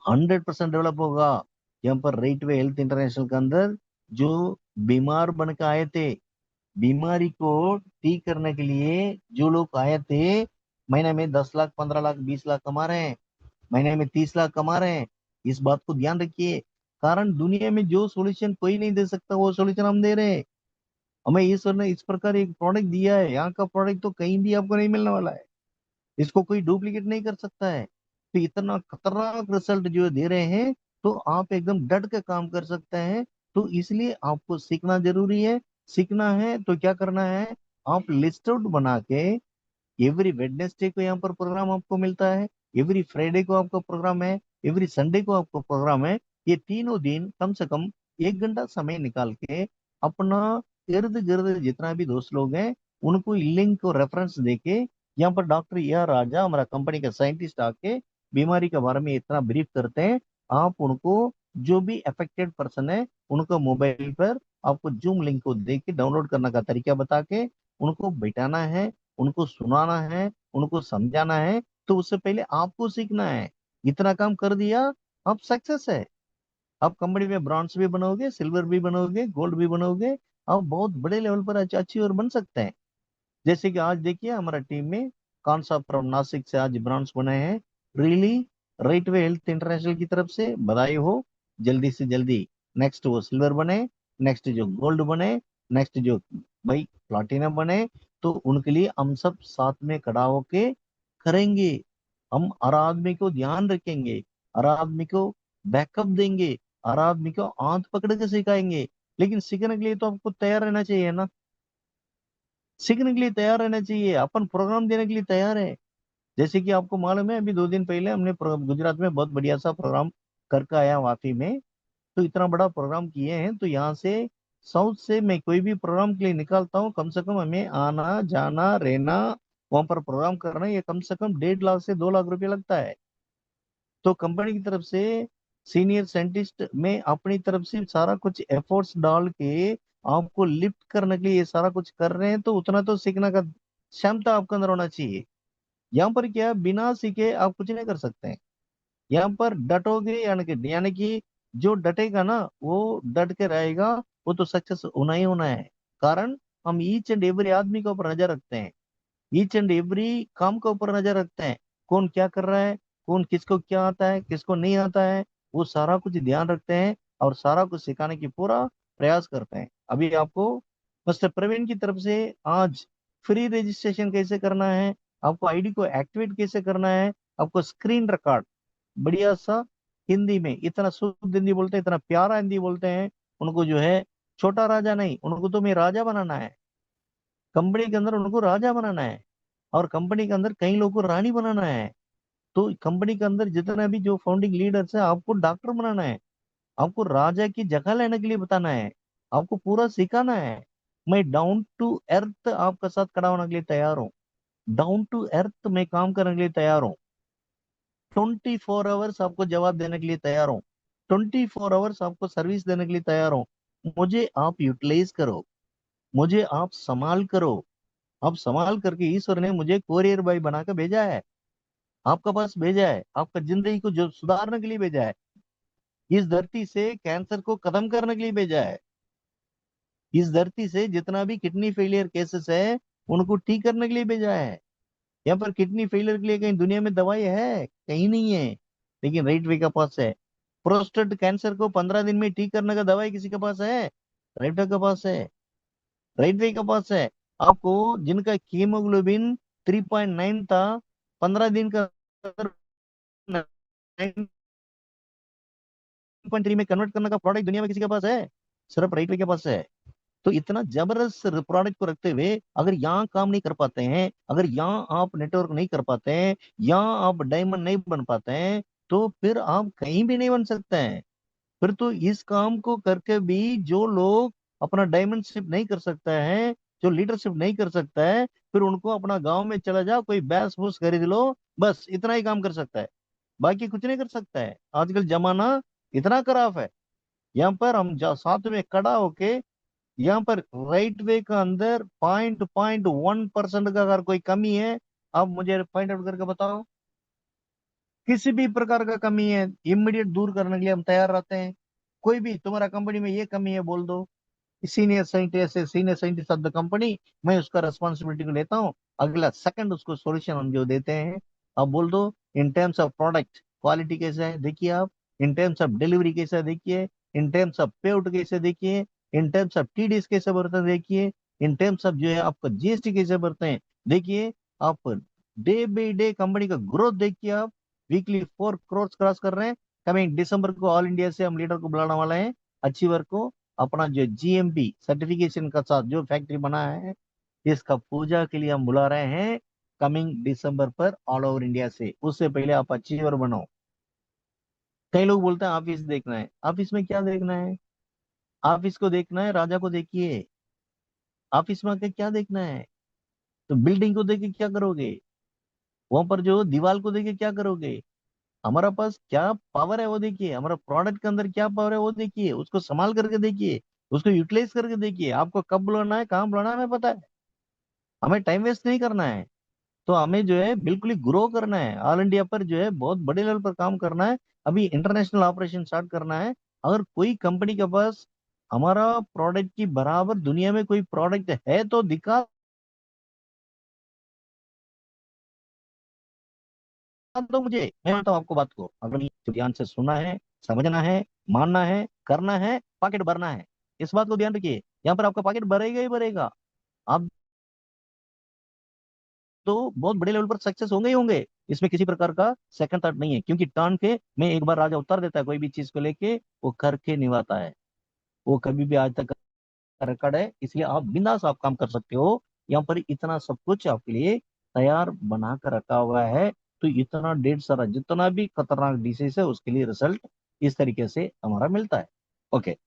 100% डेवलप होगा। यहाँ पर रेटवे हेल्थ इंटरनेशनल के अंदर जो बीमार बन के आए थे, बीमारी को ठीक करने के लिए जो लोग आए थे, महीने में 10 लाख, 15 लाख, 20 लाख कमा रहे हैं, महीने में 30 लाख कमा रहे हैं। इस बात को ध्यान रखिए, कारण दुनिया में जो सॉल्यूशन कोई नहीं दे सकता, वो सॉल्यूशन हम दे रहे हैं। हमें ईश्वर ने इस प्रकार एक प्रोडक्ट दिया है, यहाँ का प्रोडक्ट तो कहीं भी आपको नहीं मिलने वाला है, इसको कोई डुप्लीकेट नहीं कर सकता है। तो इतना खतरनाक रिजल्ट जो दे रहे हैं, तो आप एकदम डट के काम कर सकते हैं। तो इसलिए आपको सीखना जरूरी है। सीखना है तो क्या करना है, आप लिस्ट आउट बना के, एवरी वेडनेसडे को यहाँ पर प्रोग्राम आपको मिलता है, एवरी फ्राइडे को आपका प्रोग्राम है, एवरी संडे को आपका प्रोग्राम है। ये तीनों दिन कम से कम 1 घंटा समय निकाल के अपना इर्द गिर्द जितना भी दोस्त लोग हैं, उनको लिंक को रेफरेंस देके, यहाँ पर डॉक्टर ए आर राजा हमारा कंपनी का साइंटिस्ट आके बीमारी के बारे में इतना ब्रीफ करते हैं। आप उनको, जो भी अफेक्टेड पर्सन है, उनको मोबाइल पर आपको जूम लिंक को देख के डाउनलोड करने का तरीका बता के उनको बैठाना है, उनको सुनाना है, उनको समझाना है। तो उससे पहले आपको सीखना है। इतना काम कर दिया, आप सक्सेस है। आप कंपनी में ब्रॉन्ज भी बनोगे, सिल्वर भी बनोगे, गोल्ड भी बनोगे, आप बहुत बड़े लेवल पर अचीवर बन सकते हैं। जैसे कि आज देखिए हमारा टीम में कौन सा फ्रॉम नासिक से आज ब्रॉन्ज बने हैं। Really, right way health international की तरफ से बधाई हो। जल्दी से जल्दी नेक्स्ट वो सिल्वर बने, नेक्स्ट जो गोल्ड बने, नेक्स्ट जो भाई प्लाटिनम बने। तो उनके लिए हम सब साथ में खड़ा होके करेंगे। हम हर आदमी को ध्यान रखेंगे, हर आदमी को बैकअप देंगे और आदमी को हाथ पकड़ के सिखाएंगे। लेकिन सीखने के लिए तो आपको तैयार रहना चाहिए ना, सीखने के लिए तैयार रहना चाहिए। अपन प्रोग्राम देने के लिए तैयार है। जैसे कि आपको मालूम है, अभी 2 दिन पहले हमने गुजरात में बहुत बढ़िया सा प्रोग्राम करके आया वापी में। तो इतना बड़ा प्रोग्राम किए हैं, तो यहाँ से साउथ से मैं कोई भी प्रोग्राम के लिए निकालता हूँ, कम से कम हमें आना जाना रहना, वहां पर प्रोग्राम करना, ये कम से कम 1.5 लाख से 2 लाख रुपए लगता है। तो कंपनी की तरफ से सीनियर साइंटिस्ट में अपनी तरफ से सारा कुछ एफर्ट्स डाल के आपको लिफ्ट करने के लिए ये सारा कुछ कर रहे हैं, तो उतना तो सीखने का क्षमता आपके अंदर होना चाहिए। यहाँ पर क्या है, बिना सीखे आप कुछ नहीं कर सकते हैं। यहाँ पर डटोगे, यानी कि जो डटेगा ना वो डट के रहेगा, वो तो सक्सेस होना ही होना है। कारण हम ईच एंड एवरी आदमी के ऊपर नजर रखते हैं, ईच एंड एवरी काम के ऊपर नजर रखते हैं। कौन क्या कर रहा है, कौन किसको क्या आता है, किसको नहीं आता है, वो सारा कुछ ध्यान रखते हैं और सारा कुछ सिखाने की पूरा प्रयास करते हैं। अभी आपको मिस्टर प्रवीण की तरफ से आज फ्री रजिस्ट्रेशन कैसे करना है, आपको आईडी को एक्टिवेट कैसे करना है, आपको स्क्रीन रिकॉर्ड बढ़िया सा हिंदी में, इतना शुद्ध हिंदी बोलते हैं, इतना प्यारा हिंदी बोलते हैं। उनको जो है छोटा राजा नहीं, उनको तो मैं राजा बनाना है। कंपनी के अंदर उनको राजा बनाना है और कंपनी के अंदर कई लोगों को रानी बनाना है। तो कंपनी के अंदर जितना भी जो फाउंडिंग लीडर्स है, आपको डॉक्टर बनाना है, आपको राजा की जगह लेने के लिए बताना है, आपको पूरा सिखाना है। मैं डाउन टू अर्थ आपका साथ खड़ा होने के लिए तैयार हूँ, डाउन टू अर्थ में काम करने के लिए तैयार हूँ। 24 आवर्स आपको जवाब देने के लिए तैयार हूँ, 24 आवर्स आपको सर्विस देने के लिए तैयार हूँ। मुझे आप यूटिलाइज करो, मुझे आप संभाल करो। आप संभाल करके ईश्वर ने मुझे कोरियर बॉय बना के भेजा है, आपका पास भेजा है, आपका जिंदगी को जो सुधारने के लिए भेजा है, इस धरती से कैंसर को खत्म करने के लिए भेजा है, इस धरती से जितना भी किडनी फेलियर केसेस है उनको ठीक करने के लिए भेजा है। यहाँ पर किडनी फेलियर के लिए कहीं दुनिया में दवाई है? कहीं नहीं है, लेकिन राइट वे के पास है। प्रोस्टेट कैंसर को 15 दिन में ठीक करने का दवाई किसी के पास है? राइट वे के पास है, राइट वे के पास है। आपको जिनका हीमोग्लोबिन 3.9 था, 15 दिन का 9.3 में कन्वर्ट करने का प्रोडक्ट दुनिया में किसी के पास है? सिर्फ राइट वे के पास है। तो इतना जबरदस्त प्रोडक्ट को रखते हुए अगर यहाँ काम नहीं कर पाते हैं, अगर यहाँ आप नेटवर्क नहीं कर पाते हैं, यहाँ आप डायमंड नहीं बन पाते हैं, तो फिर आप कहीं भी नहीं बन सकते हैं। फिर तो इस काम को करके भी जो लोग अपना डायमंडशिप नहीं कर सकता है, जो लीडरशिप नहीं कर सकता है, फिर उनको अपना गांव में चला जाओ, कोई बैस फूस खरीद लो, बस इतना ही काम कर सकता है, बाकी कुछ नहीं कर सकता है। आजकल जमाना इतना खराब है। यहाँ पर हम साथ में खड़ा होके, यहाँ पर राइट वे का अंदर 0.1% का अगर कोई कमी है, आप मुझे पॉइंट आउट करके बताओ। किसी भी प्रकार का कमी है, इमीडिएट दूर करने के लिए हम तैयार रहते हैं। कोई भी तुम्हारा कंपनी में ये कमी है बोल दो, senior scientist of the company, मैं उसका रेस्पॉन्सिबिलिटी को लेता हूँ। अगला सेकंड उसको सॉल्यूशन हम जो देते हैं। आप बोल दो in terms of product quality कैसा है देखिए आप, इन टर्म्स ऑफ डिलीवरी कैसा है देखिए, इन टर्म्स ऑफ पे आउट कैसे देखिए, इन टर्म्स ऑफ टीडीएस कैसे बढ़ते हैं देखिए, इन टर्म्स ऑफ जो है आपका जीएसटी कैसे बढ़ते हैं देखिए। आप डे बाई डे कंपनी का ग्रोथ देखिए आप, वीकली 4 करोड़ क्रॉस कर रहे हैं। कमिंग दिसंबर को ऑल इंडिया से हम लीडर को बुलाने वाले हैं, अचीवर को। अपना जो जीएमपी सर्टिफिकेशन का साथ जो फैक्ट्री बना है, इसका पूजा के लिए हम बुला रहे हैं कमिंग दिसंबर पर ऑल ओवर इंडिया से। उससे पहले आप अचीवर बनो। कई लोग बोलते हैं ऑफिस देखना है, ऑफिस में क्या देखना है? ऑफिस को देखना है, राजा को देखिए। ऑफिस में आके क्या देखना है? तो बिल्डिंग को देख के क्या करोगे? वहां पर जो दीवार को देख के क्या करोगे? हमारा पास क्या पावर है वो देखिए, हमारा प्रोडक्ट के अंदर क्या पावर है वो देखिए, उसको संभाल करके देखिए, उसको यूटिलाइज करके देखिए। आपको कब बुलाना है, कहाँ बुलाना है, हमें पता है। हमें टाइम वेस्ट नहीं करना है। तो हमें जो है बिल्कुल ही ग्रो करना है, ऑल इंडिया पर जो है बहुत बड़े लेवल पर काम करना है। अभी इंटरनेशनल ऑपरेशन स्टार्ट करना है। अगर कोई कंपनी के पास हमारा प्रोडक्ट की बराबर दुनिया में कोई प्रोडक्ट है तो दिखा दो मुझे, मैं बताता हूँ आपको बात को। अगर ध्यान से सुना है, समझना है, मानना है, करना है, पॉकेट भरना है। इस बात को ध्यान रखिए, यहाँ पर आपका पॉकेट भरेगा ही भरेगा। आप तो बहुत बड़े लेवल पर सक्सेस होंगे ही होंगे। इसमें किसी प्रकार का सेकंड थॉट नहीं है, क्योंकि टर्न के में एक बार राजा उतार देता है कोई भी चीज को लेके, वो करके निभाता है। वो कभी भी आज तक रिकॉर्ड है, इसलिए आप बिंदास आप काम कर सकते हो। यहाँ पर इतना सब कुछ आपके लिए तैयार बना कर रखा हुआ है। तो इतना ढेर सारा जितना भी खतरनाक डिसीज है उसके लिए रिजल्ट इस तरीके से हमारा मिलता है। ओके,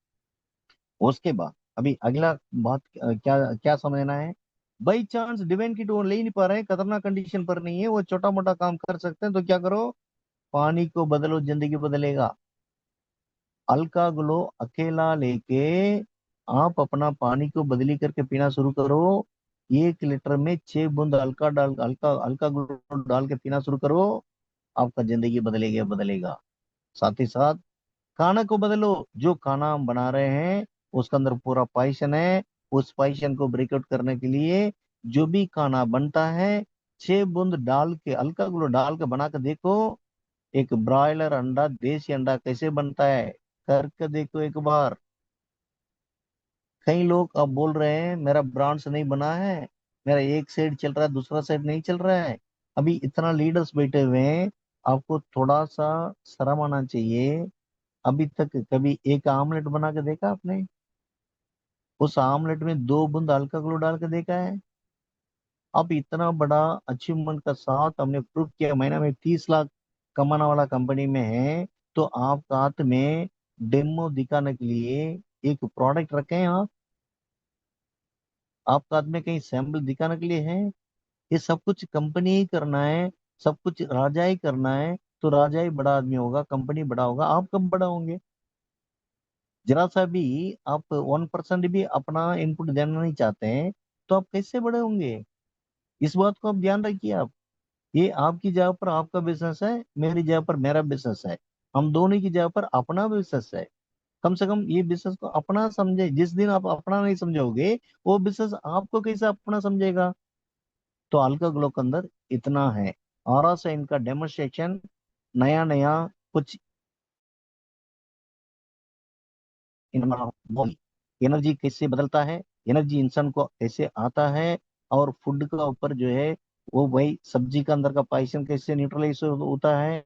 उसके बाद अभी अगला बात क्या क्या समझना है। बाई चांस डिवाइन किट वो ले ही नहीं पा रहे हैं, खतरनाक कंडीशन पर नहीं है, वो छोटा मोटा काम कर सकते हैं, तो क्या करो, पानी को बदलो, जिंदगी बदलेगा। अल्का ग्लो अकेला लेके आप अपना पानी को बदली करके पीना शुरू करो। 1 लीटर में 6 बूंद हल्का डाल हल्का हल्का ग्लो डाल के पीना शुरू करो, आपका जिंदगी बदलेगा बदलेगा। साथ ही साथ खाना को बदलो। जो खाना हम बना रहे हैं उसके अंदर पूरा पॉइजन है, उस पॉइजन को ब्रेकआउट करने के लिए जो भी खाना बनता है 6 बूंद डाल के हल्का ग्लो डाल के बना के देखो। एक ब्रॉयलर अंडा, देसी अंडा कैसे बनता है करके देखो एक बार। कई लोग अब बोल रहे हैं मेरा ब्रांड से नहीं बना है, मेरा एक साइड चल रहा है दूसरा साइड नहीं चल रहा है। अभी इतना लीडर्स बैठे हुए हैं, आपको थोड़ा सा शर्म आना चाहिए। अभी तक कभी एक आमलेट बना के देखा आपने? उस आमलेट में 2 बूंद हल्का ग्लू डाल के देखा है? अब इतना बड़ा अचीवमेंट का साथ हमने प्रूव किया, महीना में 30 लाख कमाने वाला कंपनी में है, तो आपका हाथ में डेमो दिखाने के लिए एक प्रोडक्ट रखे हैं आप, आपका हाथ में कहीं सैंपल दिखाने के लिए है? ये सब कुछ कंपनी ही करना है, सब कुछ राजा ही करना है। तो राजा ही बड़ा आदमी होगा, कंपनी बड़ा होगा, आप कब बड़ा होंगे? जरा सा भी आप 1% भी अपना इनपुट देना नहीं चाहते हैं, तो आप कैसे बड़े होंगे? इस बात को आप ध्यान रखिए। आप, ये आपकी जगह पर आपका बिजनेस है, मेरी जगह पर मेरा बिजनेस है, हम दोनों की जगह पर अपना बिजनेस है। कम से कम ये बिजनेस को अपना समझे। जिस दिन आप अपना नहीं समझोगे, वो बिजनेस आपको कैसे अपना समझेगा? तो अल्का ग्लो के अंदर इतना है, और से इनका डेमोन्स्ट्रेशन, नया नया कुछ एनर्जी कैसे बदलता है, एनर्जी इंसान को कैसे आता है, और फूड का ऊपर जो है वो भाई सब्जी का अंदर का पॉइजन कैसे न्यूट्रलाइज होता है,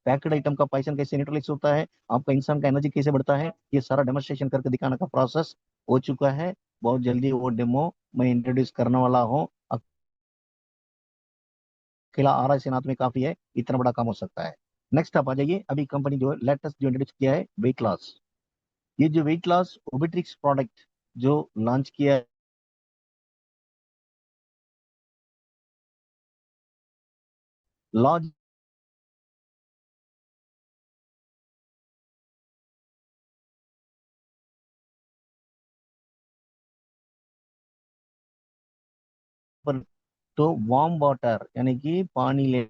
पैक्ड आइटम का पॉइजन कैसे न्यूट्रलाइज होता है, आपका इंसान का एनर्जी कैसे बढ़ता है, ये सारा डेमोन्स्ट्रेशन करके दिखाने का प्रोसेस हो चुका है। बहुत जल्दी वो डेमो मैं इंट्रोड्यूस करने वाला हूँ। अकेला आ रहा है सेनात में काफी है, इतना बड़ा काम हो सकता है। नेक्स्ट आप आ जाइए। अभी कंपनी जो लेटेस्ट जो इंट्रोड्यूस किया है वेट लॉस, ये जो वेट लॉस ओबिट्रिक्स प्रोडक्ट जो लॉन्च किया है, लॉन्च पर, तो वार्म वाटर यानी कि पानी लेना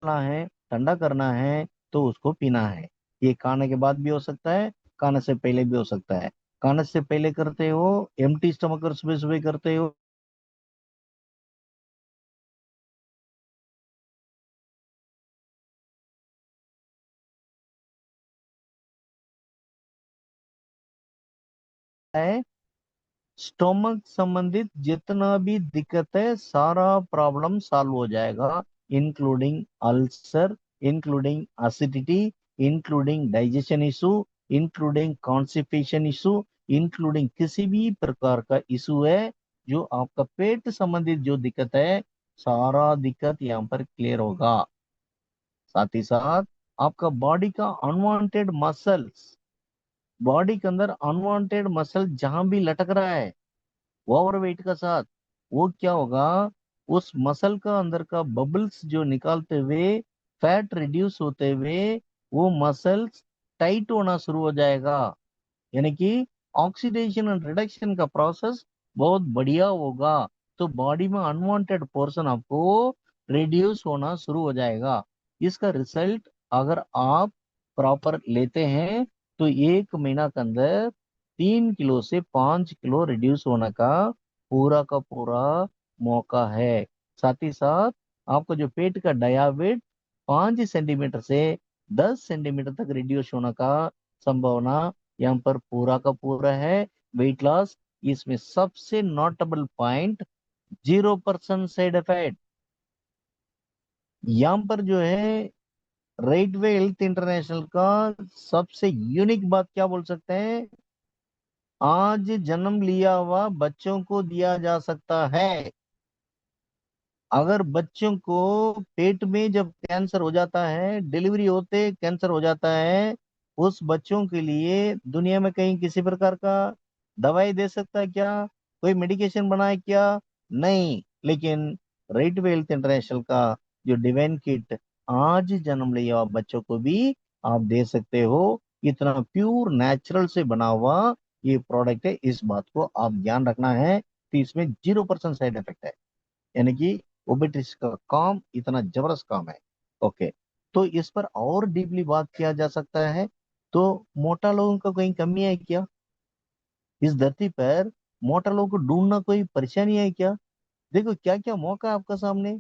है, ठंडा करना है, तो उसको पीना है। ये खाने के बाद भी हो सकता है, खाने से पहले भी हो सकता है। खाने से पहले करते हो एम्प्टी स्टमक और सुबह सुबह करते हो, है स्टोमक संबंधित जितना भी दिक्कत है सारा प्रॉब्लम सॉल्व हो जाएगा, including ulcer, including acidity, including digestion issue, including constipation issue, including किसी भी प्रकार का इशू है जो आपका पेट संबंधित जो दिक्कत है, सारा दिक्कत यहाँ पर क्लियर होगा। साथ ही साथ आपका बॉडी का अनवांटेड मसल्स, बॉडी के अंदर अनवांटेड मसल जहां भी लटक रहा है ओवरवेट का साथ, वो क्या होगा, उस मसल का अंदर का बबल्स जो निकालते हुए फैट रिड्यूस होते हुए वो मसल्स टाइट होना शुरू हो जाएगा। यानी कि ऑक्सीडेशन एंड रिडक्शन का प्रोसेस बहुत बढ़िया होगा। तो बॉडी में अनवांटेड पोर्शन आपको रिड्यूस होना शुरू हो जाएगा। इसका रिजल्ट अगर आप प्रॉपर लेते हैं तो 1 महीना के अंदर 3 किलो से 5 किलो रिड्यूस होने का पूरा मौका है। साथ ही साथ आपका जो पेट का डायाबेट 5 सेंटीमीटर से 10 सेंटीमीटर तक रिड्यूस होने का संभावना यहाँ पर पूरा का पूरा है। वेट लॉस इसमें सबसे नोटेबल पॉइंट 0% साइड इफेक्ट। यहाँ पर जो है राइट वे हेल्थ इंटरनेशनल का सबसे यूनिक बात क्या बोल सकते हैं, आज जन्म लिया हुआ बच्चों को दिया जा सकता है। अगर बच्चों को पेट में जब कैंसर हो जाता है, डिलीवरी होते कैंसर हो जाता है, उस बच्चों के लिए दुनिया में कहीं किसी प्रकार का दवाई दे सकता है क्या, कोई मेडिकेशन बनाए क्या? नहीं। लेकिन राइट वे हेल्थ इंटरनेशनल का जो डिवाइन किट आज जन्म लिया हुआ बच्चों को भी आप दे सकते हो। इतना प्योर नेचुरल से बना हुआ ये प्रोडक्ट है, इस बात को आप ध्यान रखना है कि इसमें 0% साइड इफेक्ट है। यानी कि ओबेट्रिक्स का काम इतना जबरदस्त काम है। ओके, तो इस पर और डीपली बात किया जा सकता है। तो मोटा लोगों का कहीं कमी है क्या इस धरती पर? मोटा लोगों को ढूंढना कोई परेशानी है क्या? देखो क्या क्या मौका है आपका सामने।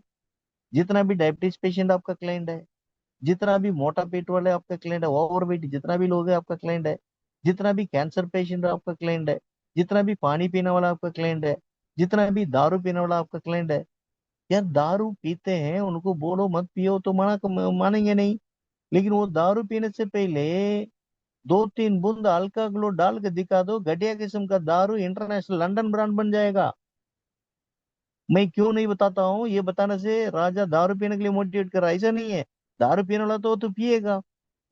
जितना भी डायबिटीज पेशेंट आपका क्लाइंट है, जितना भी मोटा पेट वाले आपका क्लाइंट है, ओवरवेट जितना भी लोग है आपका क्लाइंट है, जितना भी कैंसर पेशेंट आपका क्लाइंट है, जितना भी पानी पीने वाला आपका क्लाइंट है, जितना भी दारू पीने वाला आपका क्लाइंट है। यार दारू पीते हैं उनको बोलो मत पियो तो मानेंगे नहीं। लेकिन वो दारू पीने से पहले 2-3 बूंद हल्का ग्लो डाल के दिखा दो, घटिया किस्म का दारू इंटरनेशनल लंदन ब्रांड बन जाएगा। मैं क्यों नहीं बताता हूँ, ये बताने से राजा दारू पीने के लिए मोटिवेट कर रहा है, ऐसा नहीं है। दारू पीने वाला तो वो तो पिएगा,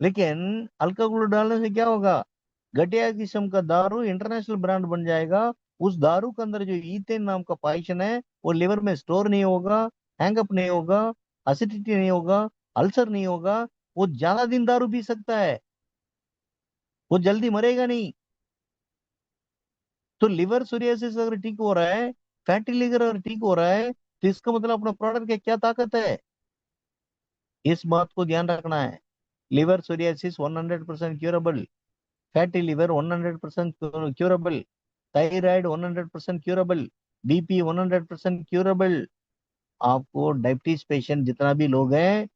लेकिन अल्कोहल ग्लू डालने से क्या होगा, घटिया किस्म का दारू इंटरनेशनल ब्रांड बन जाएगा। उस दारू के अंदर जो ईथेन नाम का पाइशन है वो लिवर में स्टोर नहीं होगा, हैंगअप नहीं होगा, एसिडिटी नहीं होगा, अल्सर नहीं होगा। वो ज्यादा दिन दारू पी सकता है, वो जल्दी मरेगा नहीं। तो लिवर सोरियासिस अगर ठीक हो रहा है, फैटी लिवर अगर ठीक हो रहा है, तो इसका मतलब अपना प्रोडक्ट की क्या ताकत है, इस बात को ध्यान रखना है। Liver psoriasis 100% curable, fatty liver 100% curable, thyroid 100% curable, BP 100% curable. आपको डायबिटीज पेशेंट जितना भी लोग हैं,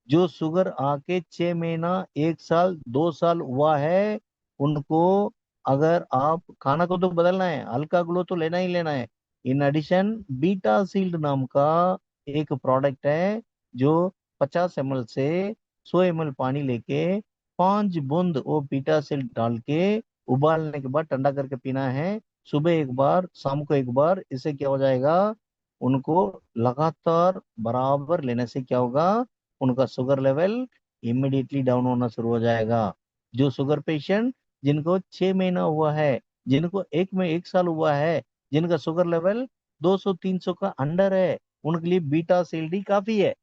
जो शुगर आके 6 महीना, 1 साल, 2 साल हुआ है, उनको अगर आप खाना को तो बदलना है, हल्का ग्लो तो लेना ही लेना है। इन एडिशन बीटा सील्ड नाम का एक प्रोडक्ट है, जो 50 ml से 100 ml पानी लेके 5 बूंद वो बीटा सील्ड डाल के उबालने के बाद ठंडा करके पीना है। सुबह एक बार, शाम को एक बार। इससे क्या हो जाएगा, उनको लगातार बराबर लेने से क्या होगा, उनका शुगर लेवल इमिडिएटली डाउन होना शुरू हो जाएगा। जो शुगर पेशेंट जिनको 6 महीना हुआ है, जिनको 1 साल हुआ है, जिनका शुगर लेवल 200-300 का अंडर है, उनके लिए बीटा सील्ड काफी है।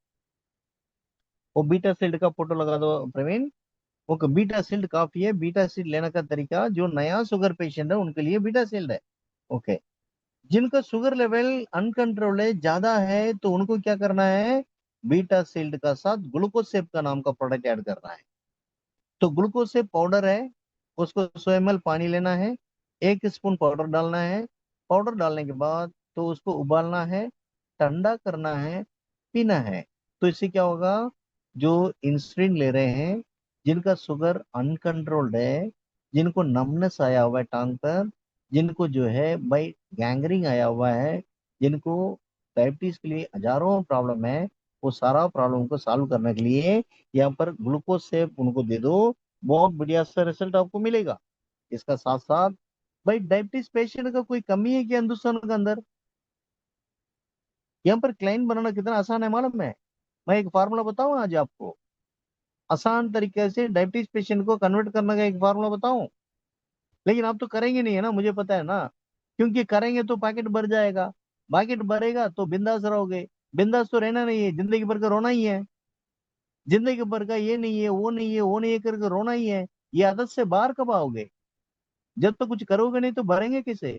वो बीटा सील्ड का फोटो लगा दो प्रवीण। वो बीटा सील्ड काफी है। बीटा सील्ड लेने का तरीका, जो नया शुगर पेशेंट है उनके लिए बीटा सील्ड है। ओके, जिनका शुगर लेवल अनकंट्रोल है, ज्यादा है, तो उनको क्या करना है, बीटा सील्ड का साथ ग्लूकोसेप का नाम का प्रोडक्ट ऐड करना है। तो ग्लूकोसेप पाउडर है, उसको 100 ml पानी लेना है, 1 स्पून पाउडर डालना है। पाउडर डालने के बाद तो उसको उबालना है, ठंडा करना है, पीना है। तो इससे क्या होगा, जो इंसुलिन ले रहे हैं, जिनका शुगर अनकंट्रोल्ड है, जिनको नमनेस आया हुआ है टांग पर, जिनको जो है भाई गैंग्रीन आया हुआ है, जिनको डायबिटीज के लिए हजारों प्रॉब्लम है, वो सारा प्रॉब्लम को सॉल्व करने के लिए यहाँ पर ग्लूकोज से उनको दे दो, बहुत बढ़िया सा रिजल्ट आपको मिलेगा। इसका साथ साथ भाई डायबिटीज पेशेंट का कोई कमी है क्या हिंदुस्तान के अंदर? यहाँ पर क्लाइंट बनाना कितना आसान है मालूम है? मैं एक फार्मूला बताऊं आज आपको, आसान तरीके से डायबिटीज पेशेंट को कन्वर्ट करने का एक फार्मूला बताऊं। लेकिन आप तो करेंगे नहीं है ना, मुझे पता है ना, क्योंकि करेंगे तो पैकेट भर जाएगा। पैकेट भरेगा तो बिंदास रहोगे। बिंदास तो रहना नहीं है, जिंदगी भर का रोना ही है। जिंदगी भर का ये नहीं है, वो नहीं है, वो नहीं है करके रोना ही है। ये आदत से बाहर कब आओगे? जब तक कुछ करोगे नहीं तो भरेंगे किसे?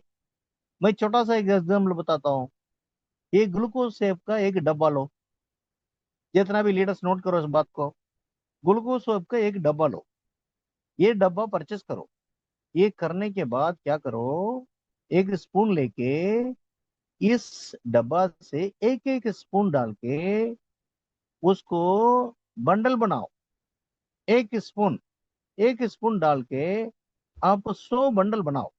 मैं छोटा सा एक एग्जाम्पल बताता हूँ। ये ग्लूकोज सेप का एक डब्बा लो, जितना भी लीडर्स नोट करो इस बात को। ग्लूकोज सेप का एक डब्बा लो, ये डब्बा परचेस करो। ये करने के बाद क्या करो, एक स्पून लेके इस डब्बा से एक एक स्पून डाल के उसको बंडल बनाओ। एक स्पून, एक स्पून डाल के आप 100 बंडल बनाओ।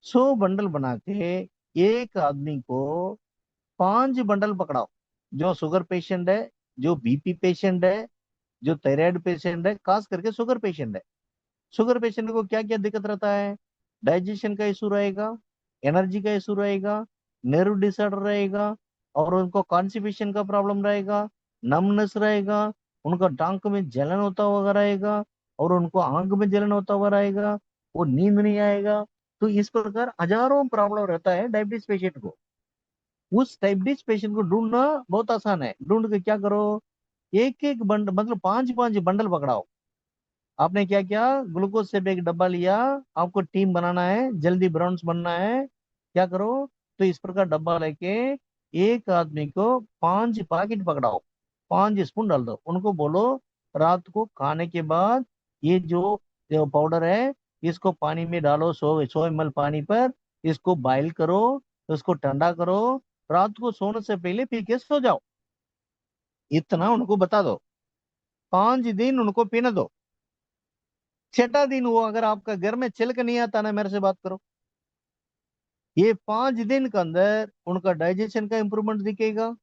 100 बंडल बना के एक आदमी को 5 बंडल पकड़ाओ। जो शुगर पेशेंट है, जो बीपी पेशेंट है, जो थायराइड पेशेंट है, खास करके शुगर पेशेंट है। शुगर पेशेंट को क्या क्या दिक्कत रहता है? डाइजेशन का इशू रहेगा, एनर्जी का इशू रहेगा, नर्व डिसऑर्डर रहेगा, और उनको कॉन्स्टिपेशन का प्रॉब्लम रहेगा, नमनेस रहेगा, उनका टांग में जलन होता हुआ रहेगा, और उनको आंख में जलन होता हुआ रहेगा, वो नींद नहीं आएगा। तो इस प्रकार हजारों प्रॉब्लम रहता है डायबिटीज पेशेंट को। उस डायबिटीज पेशेंट को ढूंढना बहुत आसान है। ढूंढ के क्या करो, एक एक बंडल, मतलब 5 5 बंडल पकड़ाओ। आपने क्या किया, ग्लूकोज से भी एक डब्बा लिया, आपको टीम बनाना है, जल्दी ब्राउन्स बनना है, क्या करो, तो इस प्रकार डब्बा लेके एक आदमी को 5 पैकेट पकड़ाओ, 5 स्पून डाल दो, उनको बोलो रात को खाने के बाद ये जो पाउडर है इसको पानी में डालो, 100 100 ml पानी पर, इसको बॉईल करो, उसको ठंडा करो, रात को सोने से पहले पी के सो जाओ। इतना उनको बता दो, 5 दिन उनको पीने दो। छठा दिन वो अगर आपका घर में चल के नहीं आता ना, मेरे से बात करो। ये 5 दिन के अंदर उनका डाइजेशन का इंप्रूवमेंट दिखेगा,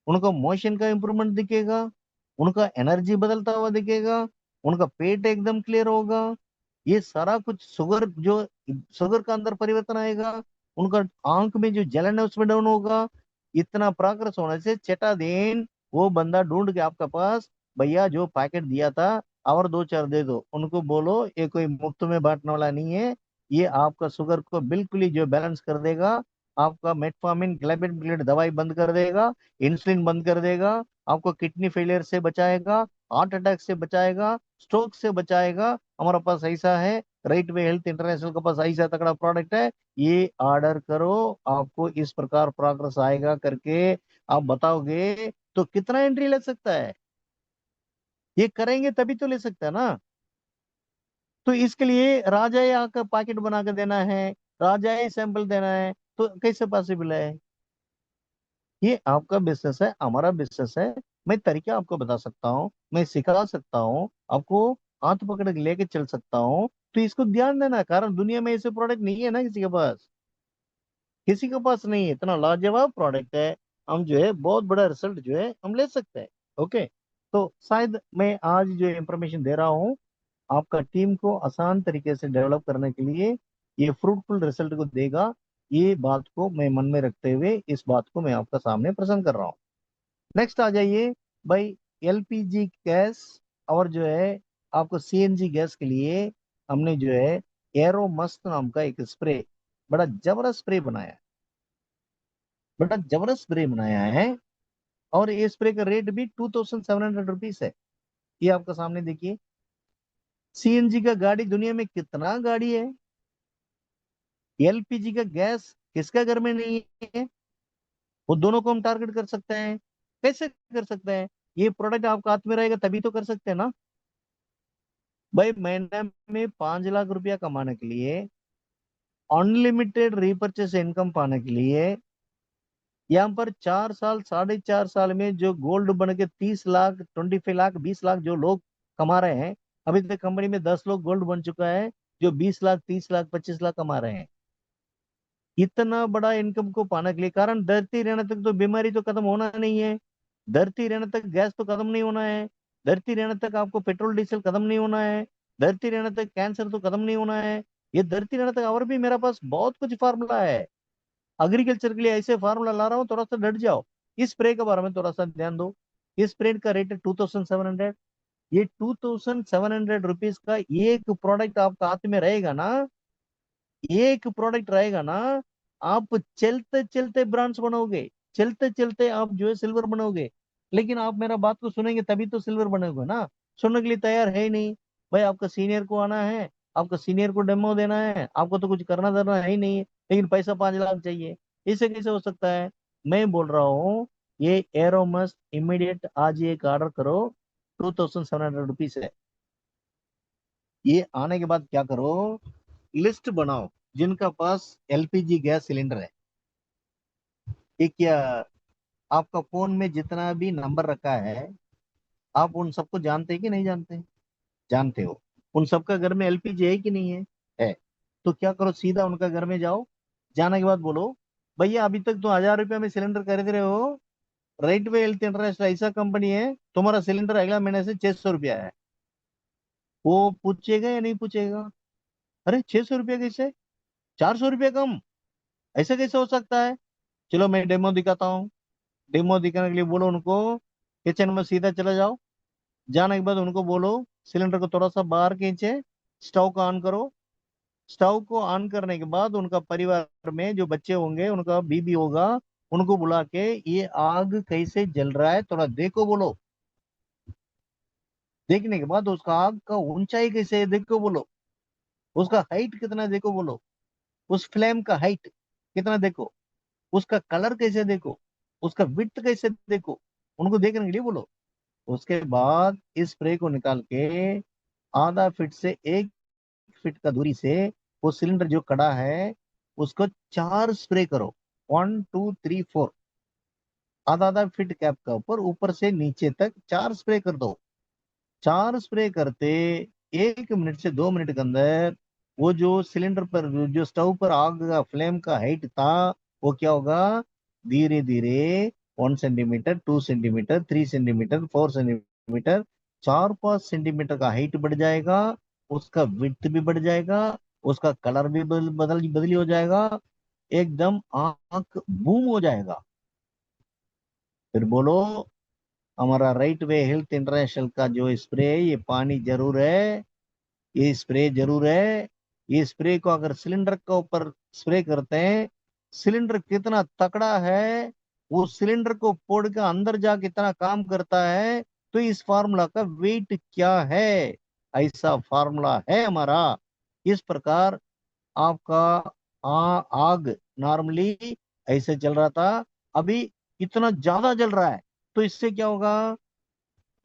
उनका मोशन का इंप्रूवमेंट दिखेगा, उनका एनर्जी बदलता हुआ दिखेगा, उनका पेट एकदम क्लियर होगा। ये सारा कुछ शुगर जो शुगर का अंदर परिवर्तन आएगा, उनका आंख में जो जलन है उसमें डाउन होगा। इतना प्रोग्रेस होने से छठा दिन वो बंदा ढूंढ के आपके पास, भैया जो पैकेट दिया था और 2 4 दे दो। उनको बोलो ये कोई मुफ्त में बांटने वाला नहीं है, ये आपका शुगर को बिल्कुल ही जो बैलेंस कर देगा, आपका मेटफॉर्मिन ग्लाइपेट दवाई बंद कर देगा, इंसुलिन बंद कर देगा, आपको किडनी फेलियर से बचाएगा, हार्ट अटैक से बचाएगा, स्ट्रोक से बचाएगा। हमारे पास ऐसा है, राइट वे हेल्थ इंटरनेशनल के पास ऐसा तगड़ा प्रोडक्ट है। ये ऑर्डर करो, आपको इस प्रकार प्रोग्रेस आएगा करके आप बताओगे तो कितना एंट्री लग सकता है? ये करेंगे तभी तो ले सकता है ना। तो इसके लिए राजा आकर पैकेट बना के देना है, राजा सैंपल देना है, तो कैसे पॉसिबल है? ये आपका बिजनेस है, हमारा बिजनेस है। मैं तरीका आपको बता सकता हूँ, मैं सिखा सकता हूँ आपको, हाथ पकड़ के लेके चल सकता हूँ। तो इसको ध्यान देना, कारण दुनिया में ऐसे प्रोडक्ट नहीं है ना किसी के पास। किसी के पास नहीं है, इतना लाजवाब प्रोडक्ट है। हम जो है बहुत बड़ा रिजल्ट जो है हम ले सकते हैं। ओके। तो शायद मैं आज जो इंफॉर्मेशन दे रहा हूँ आपका टीम को आसान तरीके से डेवलप करने के लिए ये फ्रूटफुल रिजल्ट को देगा। ये बात को मैं मन में रखते हुए इस बात को मैं आपका सामने प्रेजेंट कर रहा हूँ। नेक्स्ट आ जाइए भाई। एलपीजी गैस और जो है आपको सीएनजी गैस के लिए हमने जो है एरो मस्त नाम का एक स्प्रे, बड़ा जबरदस्त स्प्रे बनाया है, बड़ा जबरदस्त स्प्रे बनाया है। और ये स्प्रे का रेट भी 2700 रुपीज है। ये आपका सामने देखिए। सीएनजी का गाड़ी दुनिया में कितना गाड़ी है, एलपीजी का गैस किसका घर में नहीं है? वो दोनों को हम टारगेट कर सकते हैं। कैसे कर सकते हैं? ये प्रोडक्ट आपका हाथ में रहेगा तभी तो कर सकते हैं ना। भाई महीने में 5 लाख रुपया कमाने के लिए, अनलिमिटेड रिपर्चेस इनकम पाने के लिए, यहाँ पर 4 साल 4.5 साल में जो गोल्ड बन के 30 लाख 25 लाख 20 लाख जो लोग कमा रहे हैं, अभी तक कंपनी में 10 लोग गोल्ड बन चुका है जो 20 लाख 30 लाख 25 लाख कमा रहे हैं। इतना बड़ा इनकम को पाने के लिए, कारण धरती रहने तक तो बीमारी तो खत्म होना नहीं है, धरती रहने तक गैस तो खत्म नहीं होना है, धरती रहने तक आपको पेट्रोल डीजल खत्म नहीं होना है, धरती रहने तक कैंसर तो खत्म नहीं होना है। ये धरती रहने तक और भी मेरे पास बहुत कुछ फार्मूला है। एग्रीकल्चर के लिए ऐसे फार्मूला ला रहा हूँ, थोड़ा सा डट जाओ। इस स्प्रे के बारे में थोड़ा सा ध्यान दो। इस स्प्रे का रेट है 2700। ये 2700 रुपीज का एक प्रोडक्ट आपका हाथ में रहेगा ना, एक प्रोडक्ट रहेगा ना, आप चलते चलते ब्रांड्स बनोगे, चलते चलते आप जो है सिल्वर बनोगे। लेकिन आप मेरा बात को सुनेंगे तभी तो सिल्वर बनोगे ना। सुनने के लिए तैयार है ही नहीं। भाई आपका सीनियर को आना है, आपका सीनियर को डेमो देना है, आपको तो कुछ करना धरना है ही नहीं है, लेकिन पैसा 5 लाख चाहिए। इसे कैसे हो सकता है? मैं बोल रहा हूँ ये एरो मस्ट इमीडिएट आज ही एक ऑर्डर करो, 2700 रुपीज है। ये आने के बाद क्या करो, लिस्ट बनाओ जिनका पास एलपीजी गैस सिलेंडर है। एक या आपका फोन में जितना भी नंबर रखा है, आप उन सबको जानते हैं कि नहीं जानते? जानते हो। उन सबका घर में एलपीजी है कि नहीं है? है। तो क्या करो, सीधा उनका घर में जाओ, जाने के बाद बोलो, भैया अभी तक तो 1000 रुपया में सिलेंडर खरीद रहे हो, राइट वे हेल्थ इंटरनेशनल ऐसा कंपनी है, तुम्हारा सिलेंडर अगला महीने से 600 रुपया है। वो पूछेगा या नहीं पूछेगा? अरे 600 रुपया कैसे, 400 रुपया कम, ऐसा कैसे हो सकता है? चलो मैं डेमो दिखाता हूँ। डेमो दिखाने के लिए बोलो उनको, किचन में सीधा चले जाओ, जाने के बाद उनको बोलो सिलेंडर को थोड़ा सा बाहर खींचे, स्टोव को ऑन करो। स्टोव को ऑन करने के बाद उनका परिवार में जो बच्चे होंगे, उनका बीबी होगा, उनको बुला के ये आग कैसे जल रहा है थोड़ा देखो बोलो। देखने के बाद उसका आग का ऊंचाई कैसे है देखो बोलो, उसका हाइट कितना है देखो बोलो, उस फ्लेम का हाइट कितना देखो, उसका कलर कैसे देखो, उसका विड्थ कैसे देखो, उनको देखने के लिए बोलो। उसके बाद इस स्प्रे को निकाल के आधा फीट से 1 फीट का दूरी से वो सिलेंडर जो कड़ा है उसको 4 स्प्रे करो, 1 2 3 4, आधा आधा फीट कैप का ऊपर, ऊपर से नीचे तक 4 स्प्रे कर दो। 4 स्प्रे करते 1 मिनट से 2 मिनट के अंदर वो जो सिलेंडर पर जो स्टोव पर आग का फ्लेम का हाइट था वो क्या होगा, धीरे धीरे 1 centimetre, 2 centimetre, 3 centimetre, 4 centimetre, 4 5 centimetre का हाइट बढ़ जाएगा, उसका विड्थ भी बढ़ जाएगा, उसका कलर भी बदली हो जाएगा, एकदम आंख बूम हो जाएगा। फिर बोलो, हमारा राइट वे हेल्थ इंटरनेशनल का जो स्प्रे है ये पानी जरूर है, ये स्प्रे जरूर है। ये स्प्रे को अगर सिलेंडर के ऊपर स्प्रे करते हैं, सिलेंडर कितना तकड़ा है, वो सिलेंडर को फोड़ के अंदर जाके इतना काम करता है, तो इस फार्मूला का वेट क्या है, ऐसा फार्मूला है हमारा। इस प्रकार आपका आग नॉर्मली ऐसे चल रहा था, अभी इतना ज्यादा जल रहा है, तो इससे क्या होगा,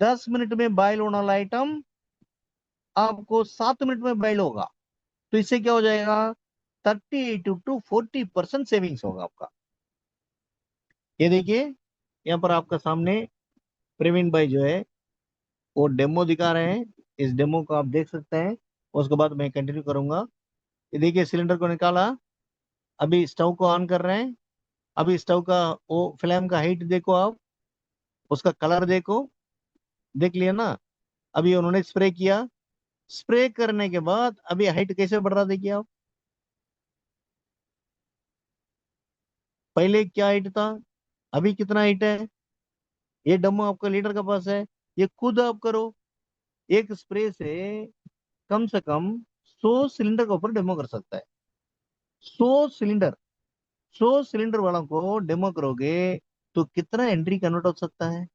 10 मिनट में बॉयल होने वाला आइटम आपको 7 मिनट में बॉयल होगा। तो इससे क्या हो जाएगा, 30 to 40% सेविंग्स होगा आपका। ये देखिए, यहाँ पर आपका सामने प्रवीण भाई जो है वो डेमो दिखा रहे हैं, इस डेमो को आप देख सकते हैं, उसके बाद मैं कंटिन्यू करूंगा। ये देखिए सिलेंडर को निकाला, अभी स्टोव को ऑन कर रहे हैं, अभी स्टोव का वो फ्लेम का हाइट देखो आप, उसका कलर देखो, देख लिया ना। अभी उन्होंने स्प्रे किया, स्प्रे करने के बाद अभी हाइट कैसे बढ़ रहा देखिए आप, पहले क्या हाइट था, अभी कितना हाइट है। ये डेमो आपका लीडर के पास है, ये खुद आप करो। एक स्प्रे से कम 100 सिलेंडर के ऊपर डेमो कर सकता है। 100 सिलेंडर, 100 सिलेंडर वालों को डेमो करोगे तो कितना एंट्री कन्वर्ट हो सकता है।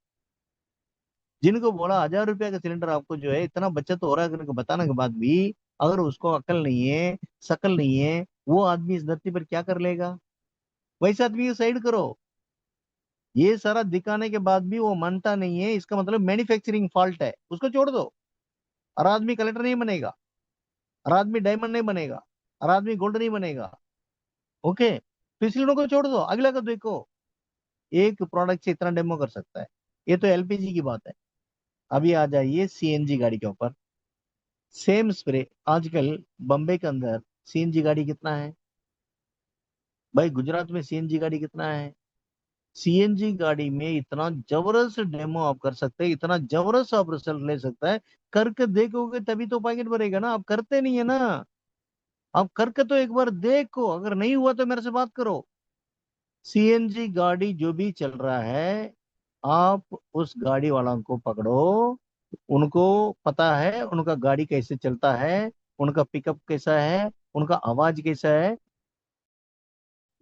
जिनको बोला 1000 रुपया का सिलेंडर आपको जो है इतना बचत हो रहा है करके बताने के बाद भी अगर उसको अकल नहीं है, शकल नहीं है, वो आदमी इस धरती पर क्या कर लेगा। वैसे आदमी को साइड करो। ये सारा दिखाने के बाद भी वो मानता नहीं है, इसका मतलब मैन्युफैक्चरिंग फॉल्ट है, उसको छोड़ दो। हर आदमी कलेक्टर नहीं बनेगा, हर आदमी डायमंड नहीं बनेगा, हर आदमी गोल्ड नहीं बनेगा। ओके, तो इसलिए उनको छोड़ दो, अगला का देखो। एक प्रोडक्ट से इतना डेमो कर सकता है, ये तो एलपीजी की बात है। अभी आ जाइए सीएनजी गाड़ी के ऊपर, सेम स्प्रे। आजकल बम्बे के अंदर सीएनजी गाड़ी कितना है भाई, गुजरात में सीएनजी गाड़ी कितना है। सीएनजी गाड़ी में इतना जबरदस्त डेमो आप कर सकते हैं, इतना जबरदस्त आप रिजल्ट ले सकता है। करके देखोगे तभी तो पैकेट भरेगा ना, आप करते नहीं है ना। आप करके तो एक बार देखो, अगर नहीं हुआ तो मेरे से बात करो। सीएनजी गाड़ी जो भी चल रहा है, आप उस गाड़ी वालों को पकड़ो, उनको पता है उनका गाड़ी कैसे चलता है, उनका पिकअप कैसा है, उनका आवाज कैसा है,